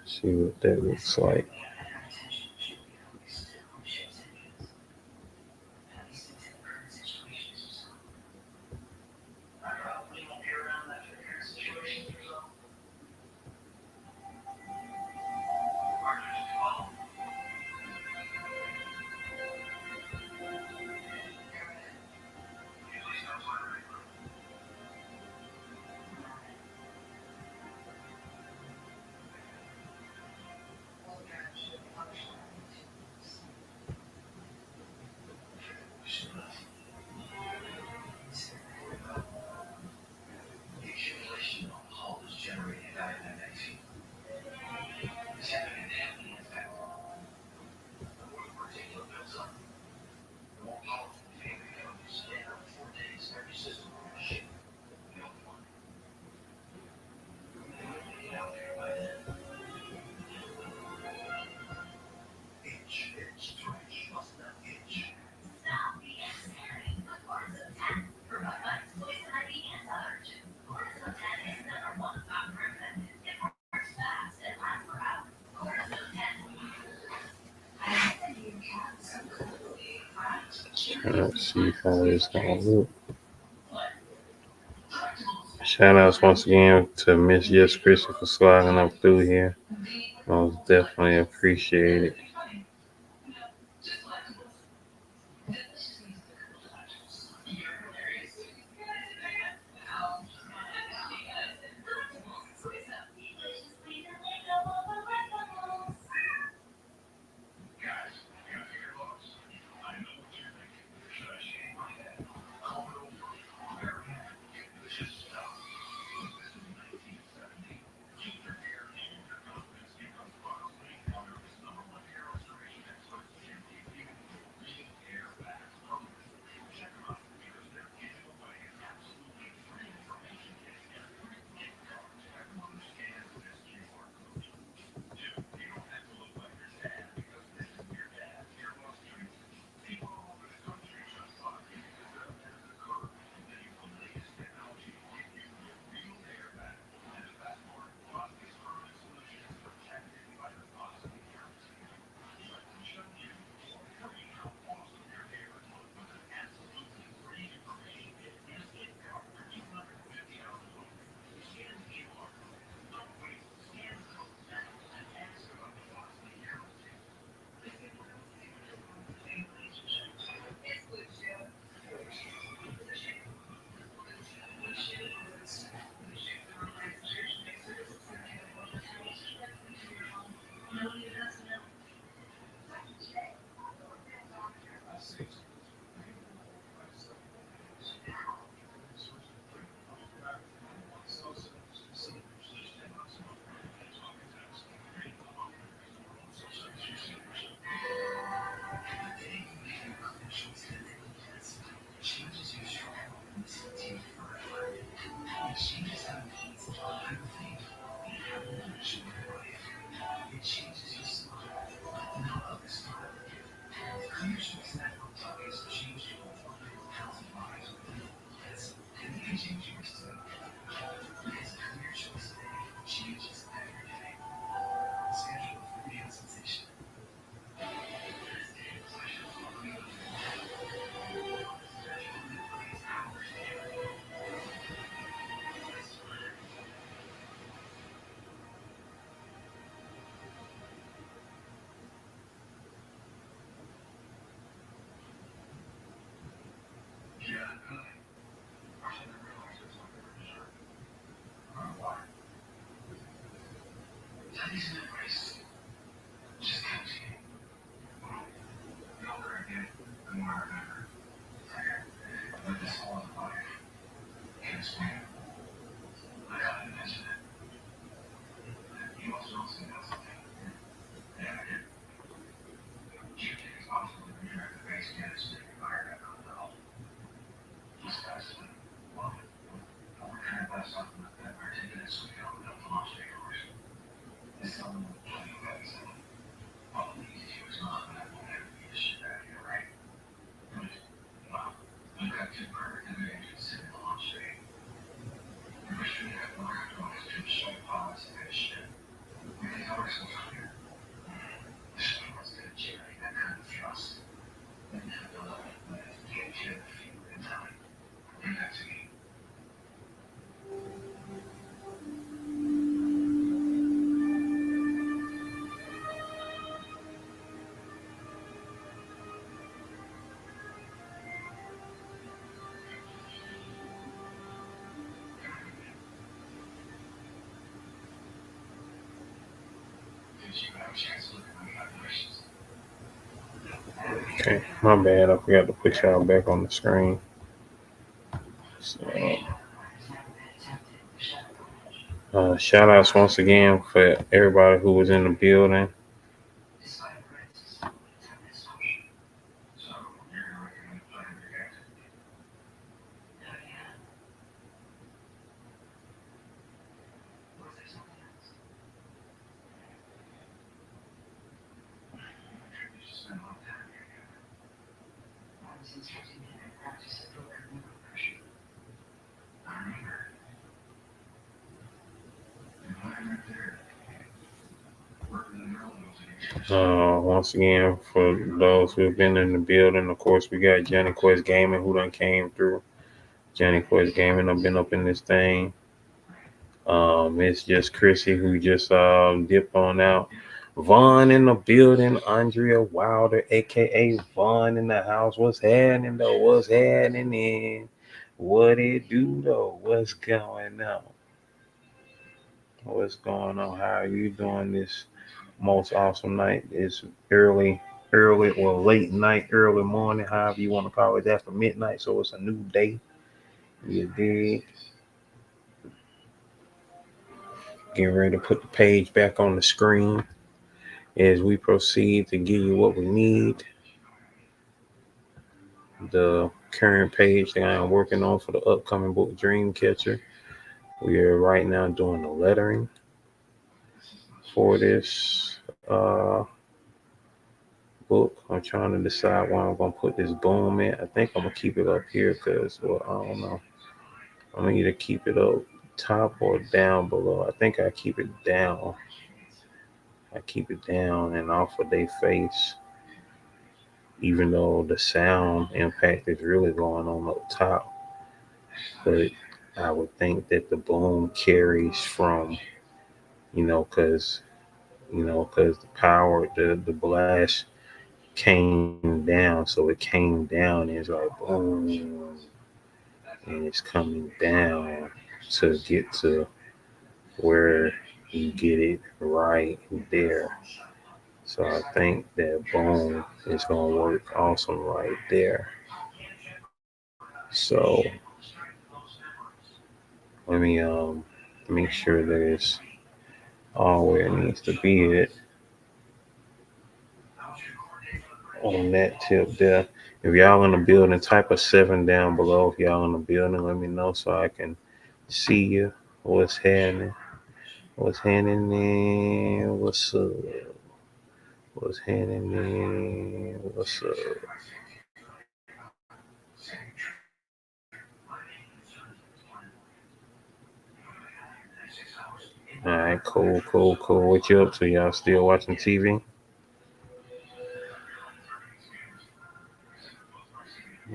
see what that looks like. Let's see how it's gonna look. Shout outs once again to Miss Yes Chrissy for sliding up through here. Most definitely appreciate it. Okay, my bad. I forgot to put y'all back on the screen. So, shout outs once again for everybody who was in the building. Once again, for those who've been in the building, of course, we got Johnny Quest Gaming who done came through. Johnny Quest Gaming, I've been up in this thing. It's just Chrissy who just dipped on out. Vaughn in the building. Andrea Wilder, aka Vaughn in the house. What's happening though? What's happening? What it do though? What's going on? What's going on? How are you doing this most awesome night? It's early or late night, early morning, however you want to call it. After midnight, so it's a new day. You dig? Getting ready to put the page back on the screen as we proceed to give you what we need. The current page that I am working on for the upcoming book Dreamcatcher. We are right now doing the lettering for this book. I'm trying to decide where I'm gonna put this boom in. I think I'm gonna keep it up here because, well, I don't know. I'm gonna either keep it up top or down below. I think I keep it down. I keep it down and off of their face, even though the sound impact is really going on up top. But I would think that the boom carries from, because the power, the blast came down, so it came down and it's like boom, and it's coming down to get to where you get it right there. So I think that boom is gonna work awesome right there. So let me make sure that it's all where it needs to be at on that tip there. If y'all in the building, type a 7 down below. If y'all in the building, let me know so I can see you. What's happening? What's happening? What's up? What's happening? What's up? All right, cool. What you up to? Y'all still watching TV?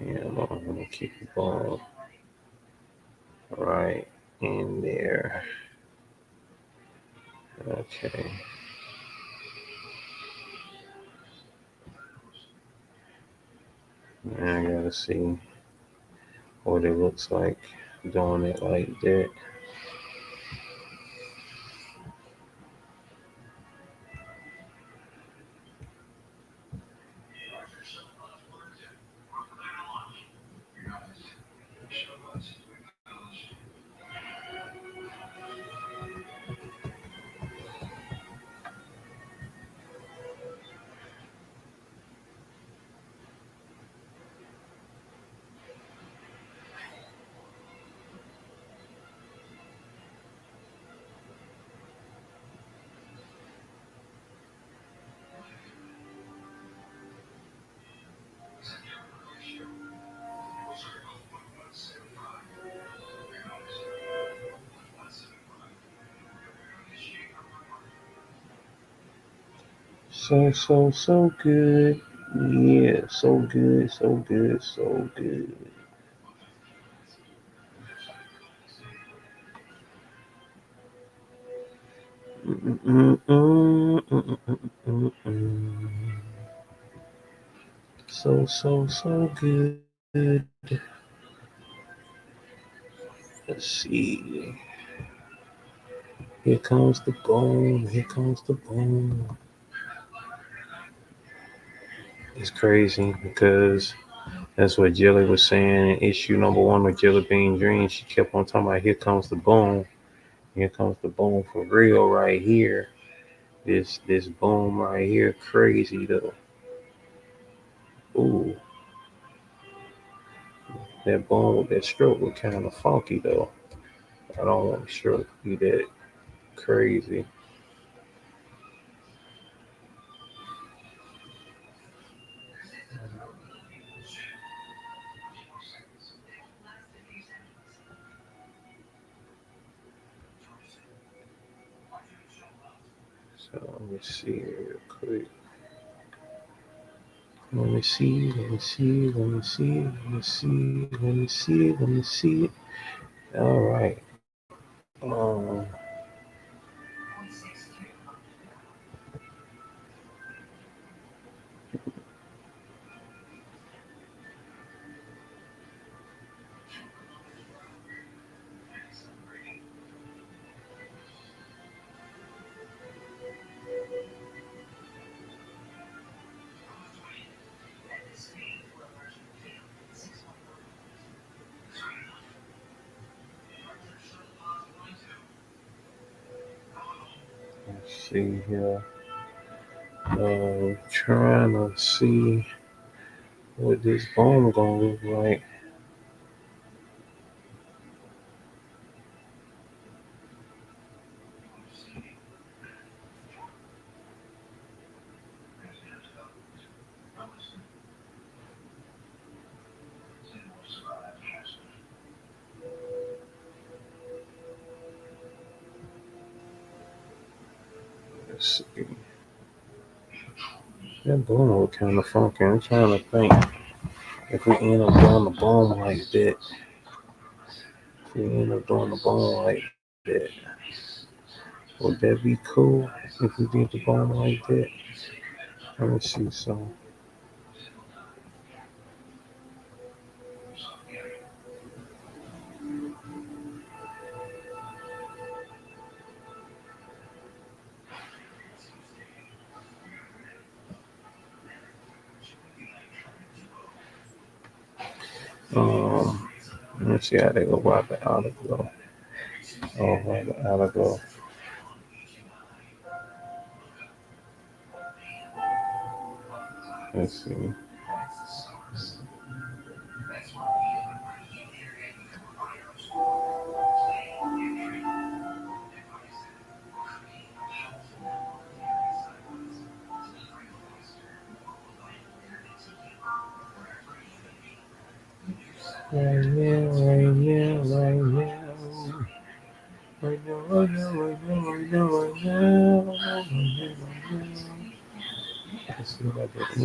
Yeah, I'm gonna keep it going right in there. Okay. Now I gotta see what it looks like doing it like that. So good. Yeah, so good. So good. Let's see. Here comes the boom. Here comes the boom. It's crazy because that's what Jelly was saying in issue number one of Jelly Bean Dream. She kept on talking about here comes the boom. Here comes the boom for real right here. This boom right here, crazy though. Ooh, that boom with that stroke was kind of funky though. I don't want the stroke to be that crazy. So let me see real quick. Let me see. All right. Let's see here. Trying to see what this bone gonna look like. Let's see. That bone look kind of funky. I'm trying to think if we end up doing the bone like that. If we end up doing the bone like that, would that be cool if we did the bone like that? Let me see some. Let's see how they go by the outer glow. Oh, by the outer glow. Let's see. Right now. Let's see what I get,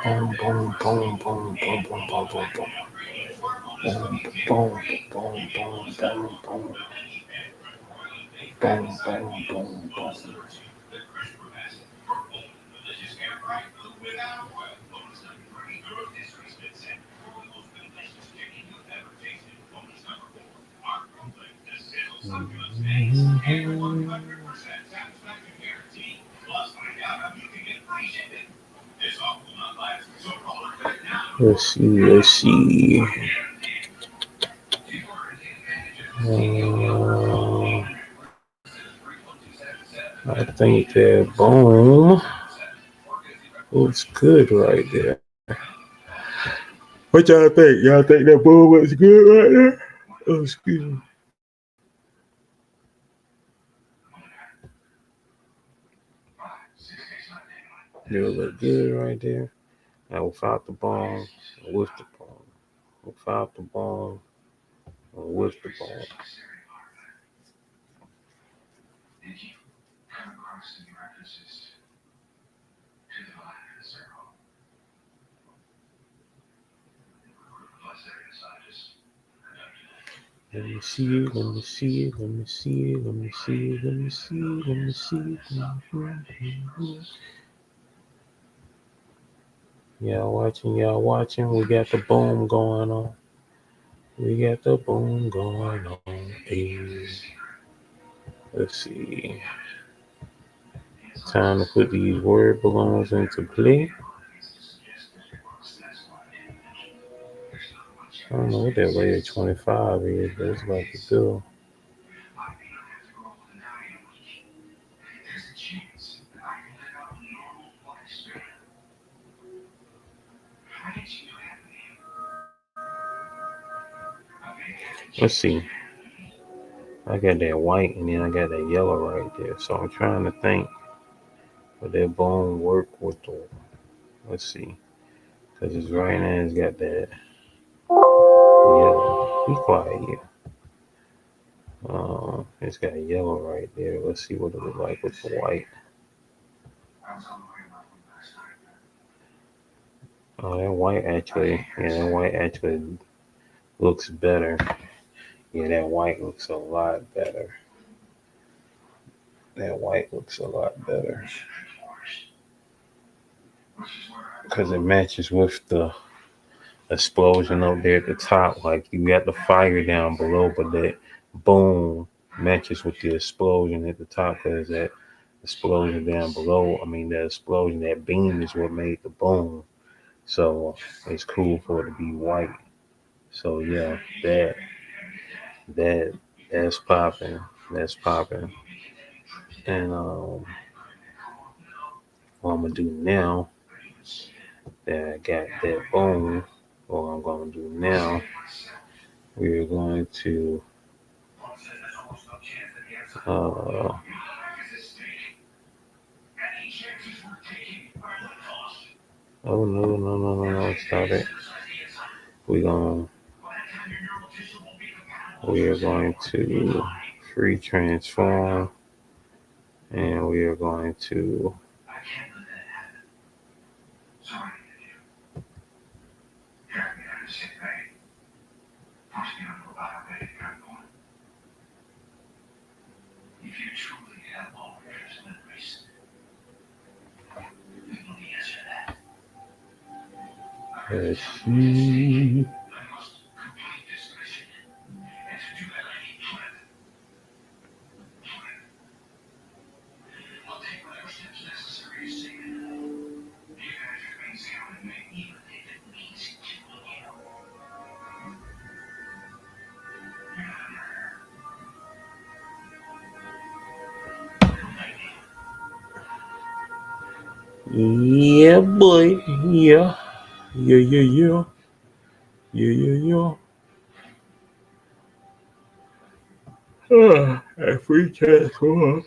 boom, boom, boom, boom, boom, boom, boom, boom, boom. Boom, boom, boom, boom, boom, boom. Boom, boom, boom, boom. Let's see. I think that boom looks good right there. What y'all think? Y'all think that boom looks good right there? Oh, excuse me. It'll look good right there. And without the bone, with the bone. without the bomb or with the bomb. Let me see it, let me see it, let me see it, let me see it, let me see it, let me see it. Y'all watching. We got the boom going on. We got the boom going on. Hey. Let's see. Time to put these word balloons into play. I don't know what that layer 25 is, but it's about to do. Let's see. I got that white and then I got that yellow right there. So I'm trying to think would that bone work with the, let's see. Because it's right now it's got that yellow. Be quiet here. It's got yellow right there. Let's see what it look like with the white. Oh, that white actually looks better. Yeah, that white looks a lot better. That white looks a lot better. Because it matches with the explosion up there at the top. Like you got the fire down below, but that boom matches with the explosion at the top because that explosion down below. I mean, that explosion, that beam is what made the boom. So it's cool for it to be white. So yeah, that that's popping. That's popping. And what I'm gonna do now that I got that boom, what I'm gonna do now, we're going to uh oh no, stop it. We're gonna we are going to free transform and we are going to let's see. Yeah, boy. Yeah. Yeah. Yeah. A free transform.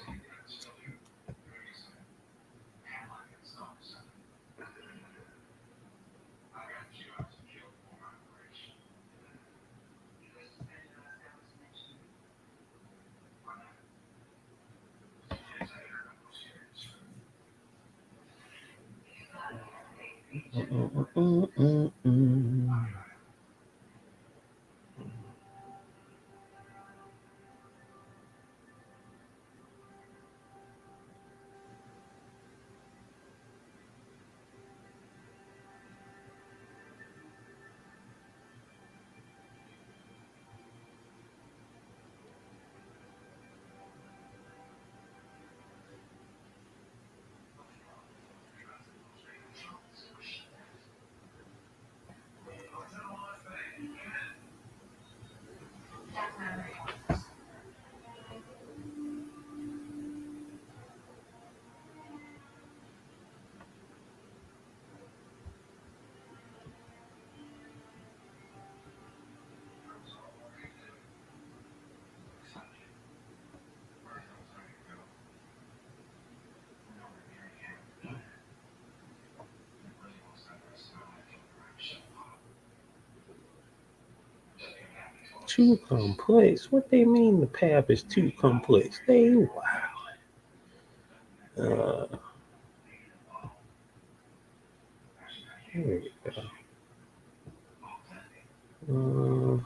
too complex. What they mean the path is too complex? They wow. Here we go.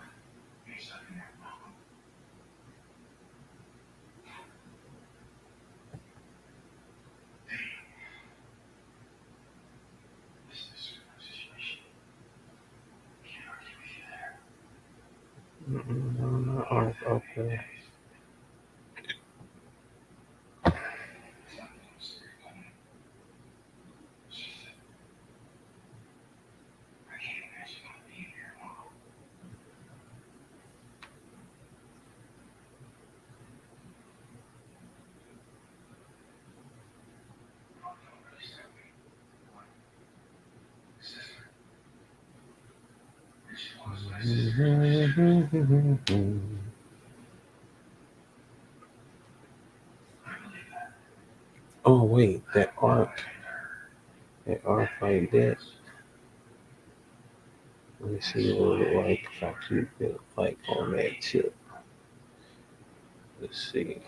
Okay. Oh wait, that arc like that. Let me see what it look like if I keep it like on that tip. Let's see.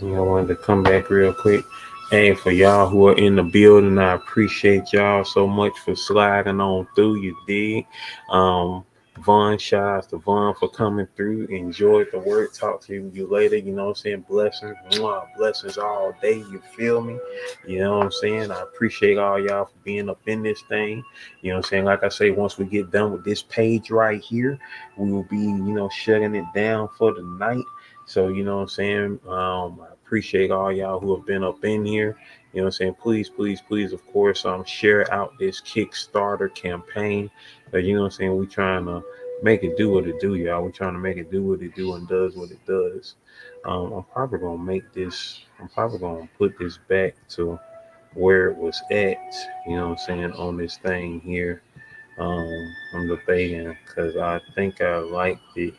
I wanted to come back real quick. Hey, for y'all who are in the building, I appreciate y'all so much for sliding on through. You dig? Vaughn, shout out to Vaughn for coming through. Enjoyed the work. Talk to you later. You know what I'm saying? Blessings. Mwah, blessings all day. You feel me? You know what I'm saying? I appreciate all y'all for being up in this thing. You know what I'm saying? Like I say, once we get done with this page right here, we will be, shutting it down for the night. So, you know what I'm saying? I appreciate all y'all who have been up in here. You know what I'm saying? Please, please, please, of course, share out this Kickstarter campaign. But you know what I'm saying? We trying to make it do what it do, y'all. We trying to make it do what it do and does what it does. I'm probably gonna put this back to where it was at, you know what I'm saying, on this thing here. I'm debating because I think I liked it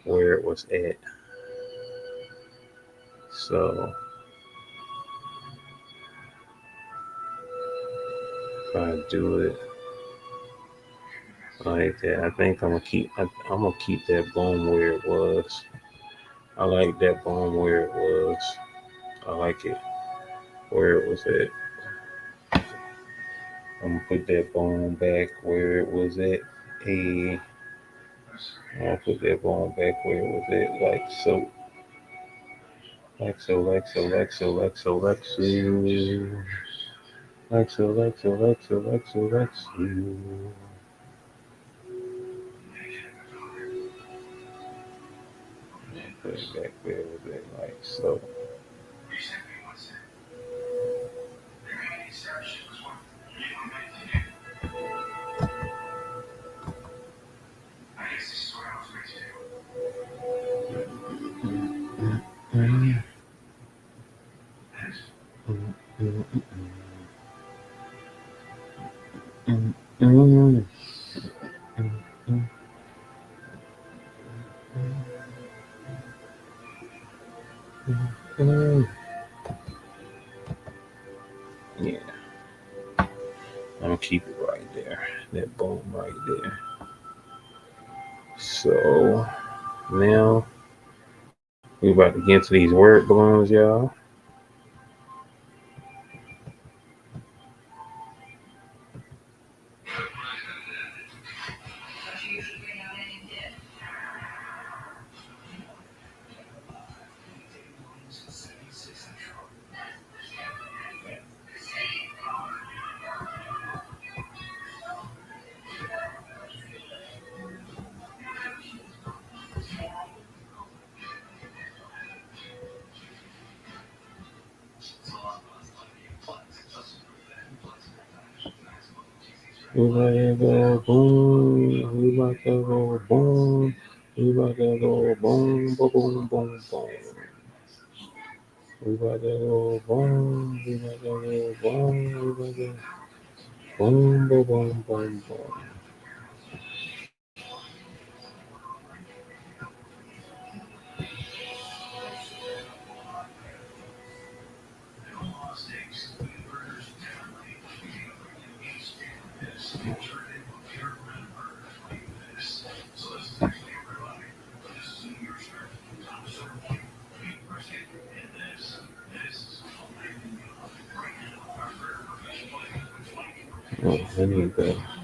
where it was at. So if I do it like that, I think I'm gonna keep that boom where it was. I like that boom where it was. I like it where it was at. I'm gonna put that boom back where it was at. I'm gonna put that boom back where it was at, like so. Like so, like so, like so, like so, like so. Like so, like so, like so, like so, like so. Put it back where it was at, like so. Yeah, I'm gonna keep it right there. That boom right there. So now we about to get into these word balloons, y'all. We about to go boom. We about to go boom. We about to go boom, boom, boom, boom, boom. We about to go boom. We about to go boom. We about to boom, boom, boom, boom, boom. Oh, I need that.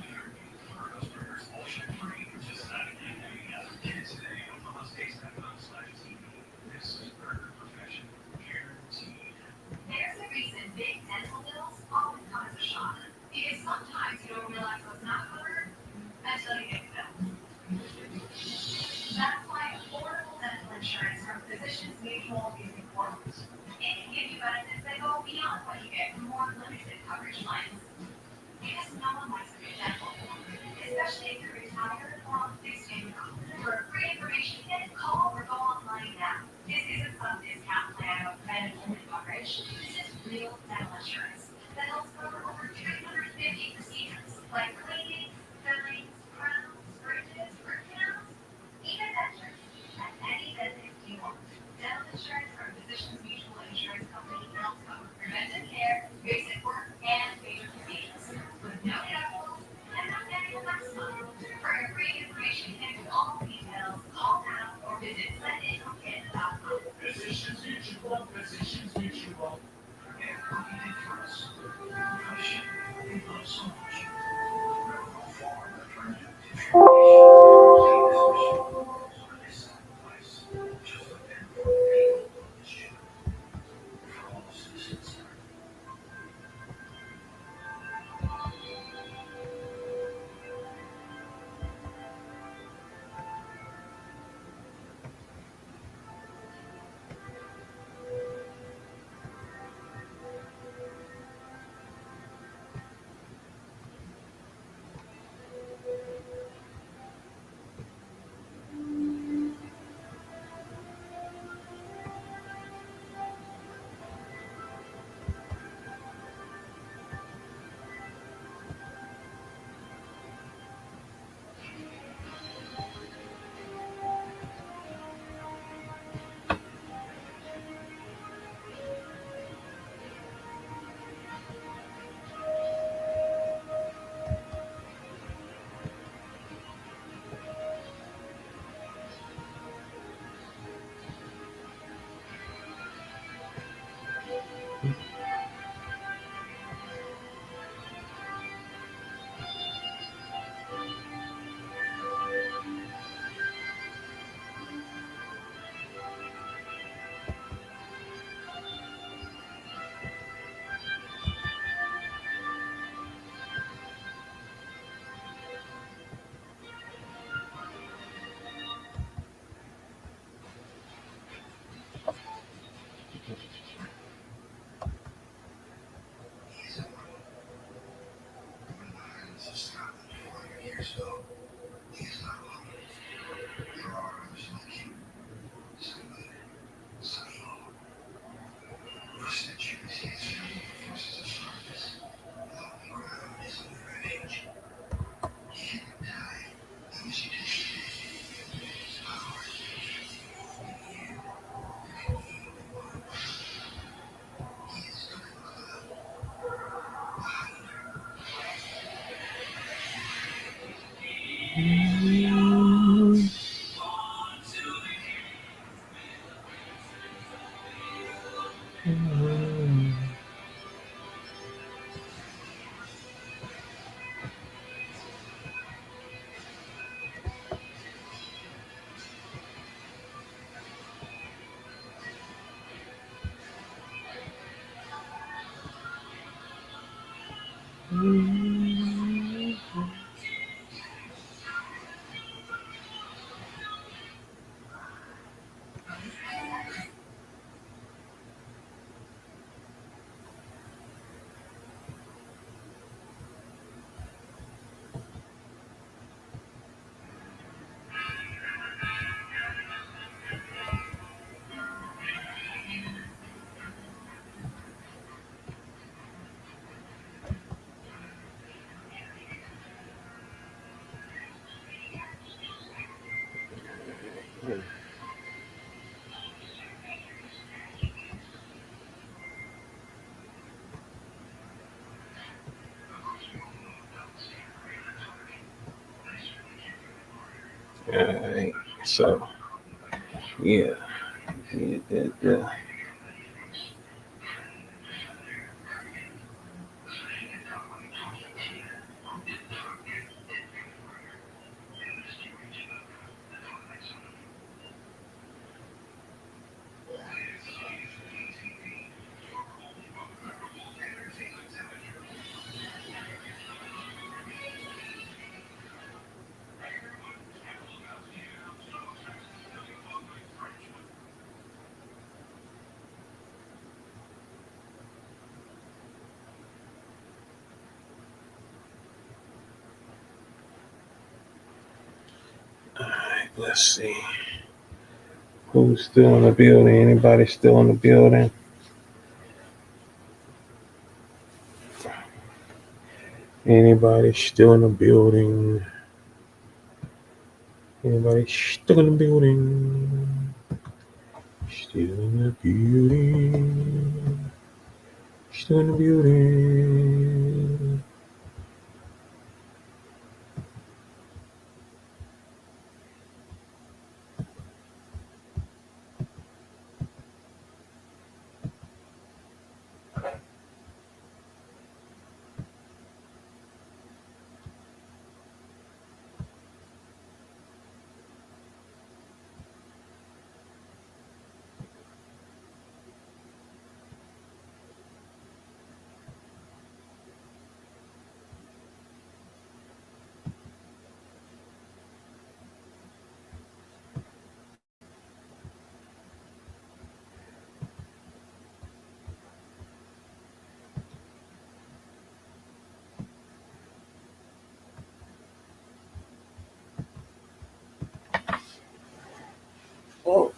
All right. So, yeah. Yeah. All right. Let's see. Who's still in the building? Anybody still in the building? Anybody still in the building? Anybody still in the building? Still in the building. Still in the building. Oh.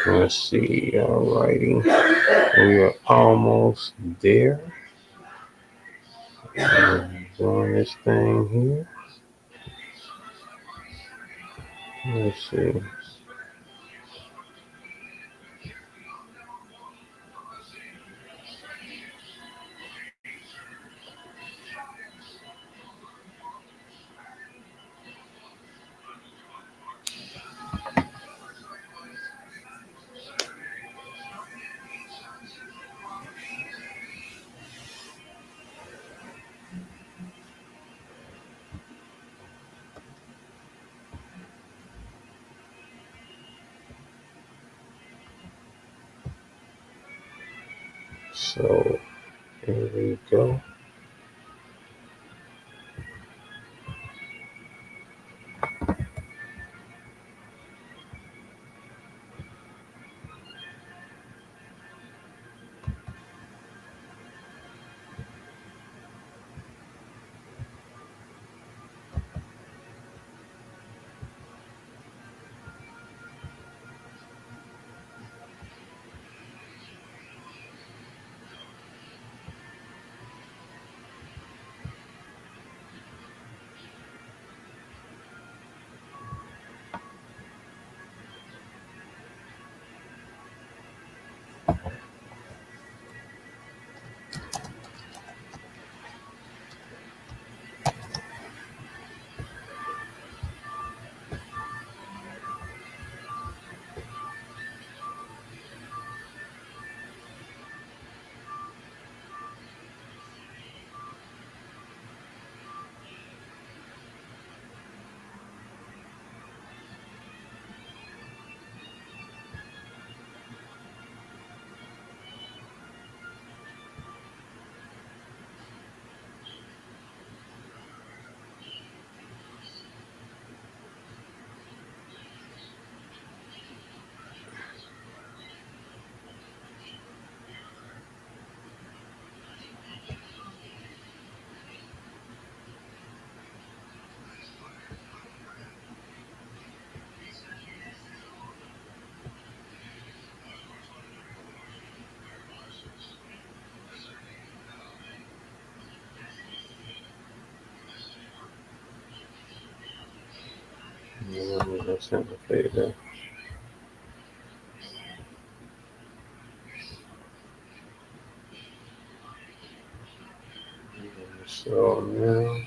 Let's see. Alrighty. We are almost there. Doing this thing here. Let's see. So here we go. That's in the fader. So now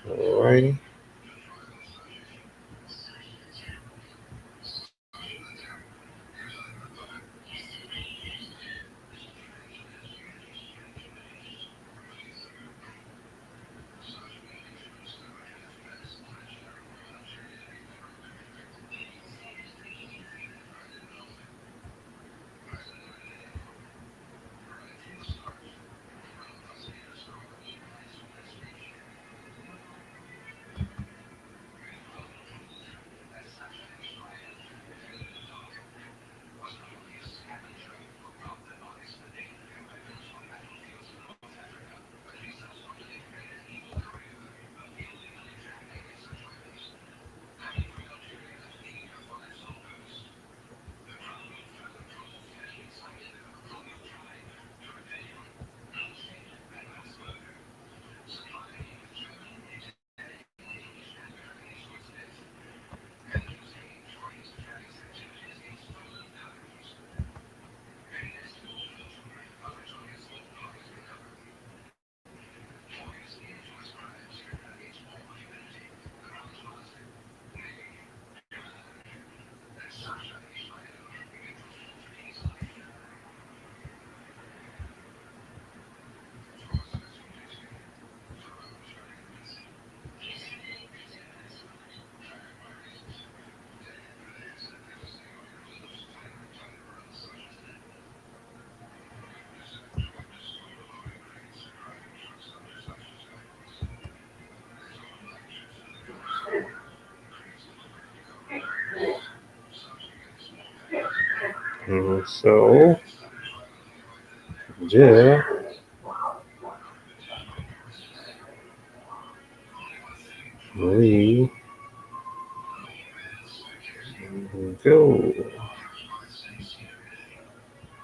alrighty. So yeah, we go.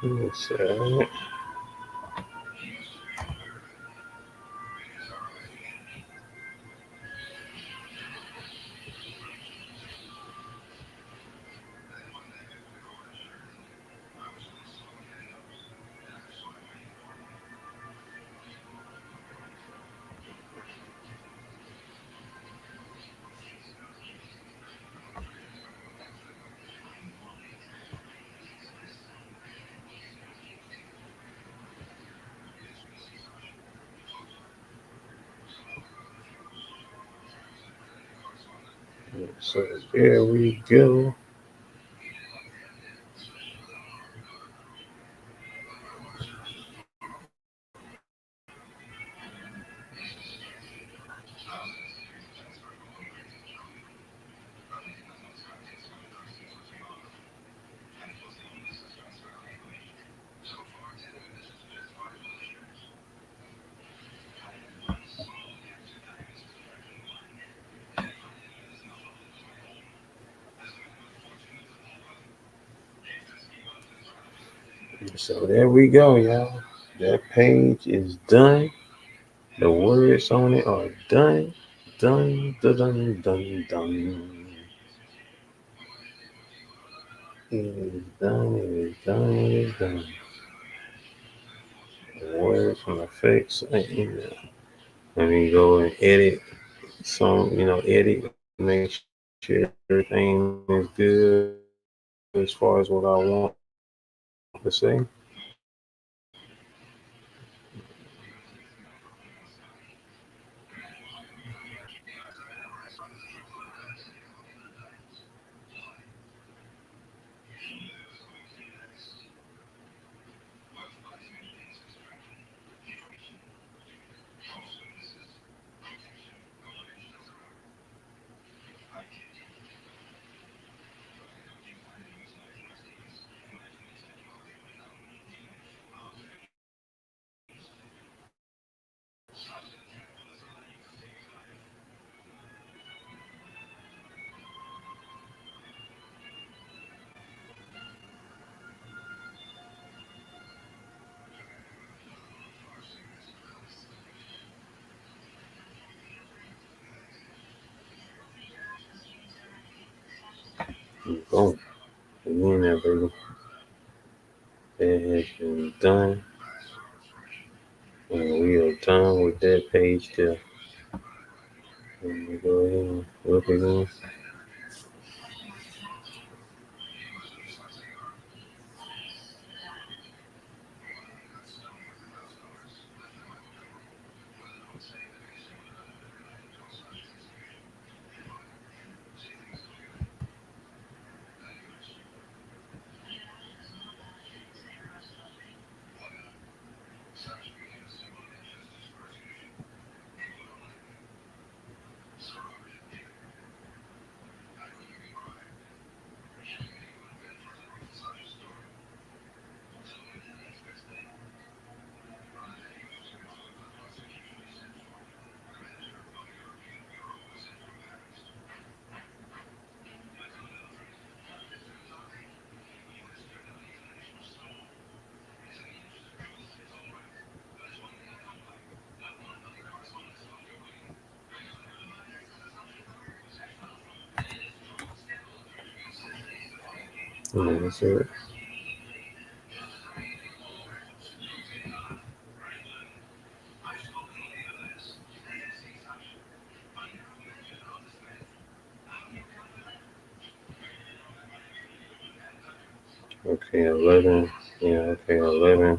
What's that? So there we go. So there we go, y'all. That page is done. The words on it are done. Done, done, done, done, done. It is done, it is done, it is done. The words and effects are in there. Let me go and edit some, edit, make sure everything is good as far as what I want to say. Boom. Again, there, baby. That has been done. And we are done with that page there. Let me go ahead and look again. And that's it. Okay, 11. Yeah, okay, 11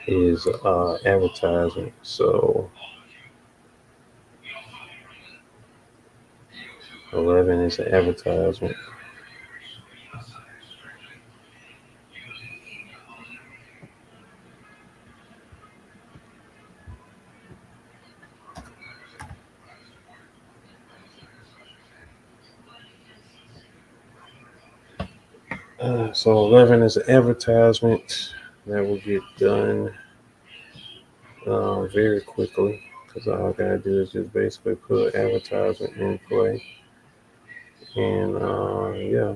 is advertising. So 11 is an advertisement. So 11 is an advertisement that will get done very quickly because all I gotta do is just basically put advertisement in play. And yeah.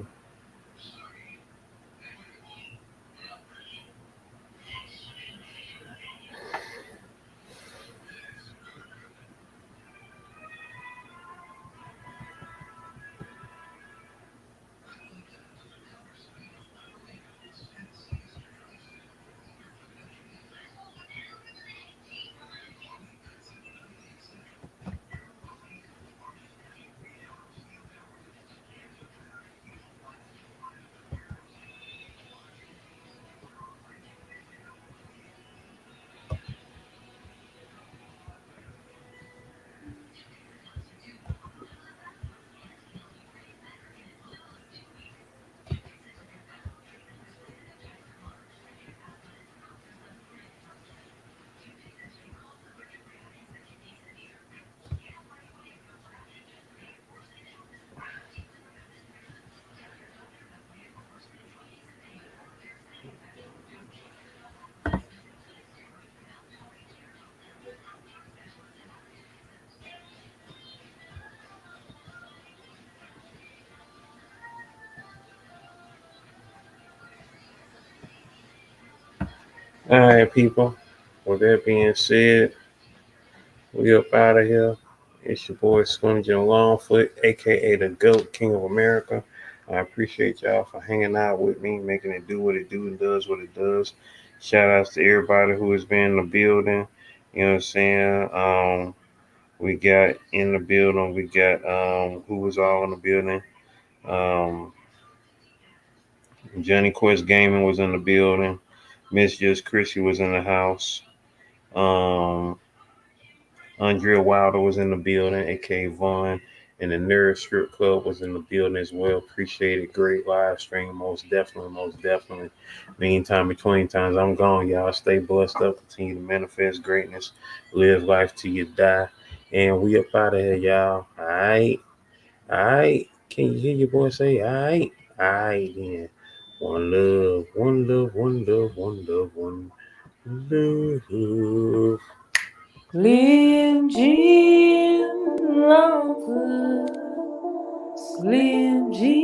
All right, people. With that being said, we up out of here. It's your boy Slim Jim Longfoot, aka the GOAT King of America. I appreciate y'all for hanging out with me, making it do what it do and does what it does. Shout outs to everybody who has been in the building. You know what I'm saying? We got in the building. We got who was all in the building. Um, Johnny Quest Gaming was in the building. Miss Just Chrissy was in the house. Um, Andrea Wilder was in the building, aka Vaughn, and the Nerd Strip Club was in the building as well. Appreciate it. Great live stream. Most definitely, most definitely. Meantime, between times I'm gone, y'all. Stay blessed up. Continue to manifest greatness. Live life till you die. And we up out of here, y'all. All right. All right. Can you hear your boy say, all right? All right, then. One love, one love, one love, one love, one love. Slim Jim Longfoot, Slim Jim.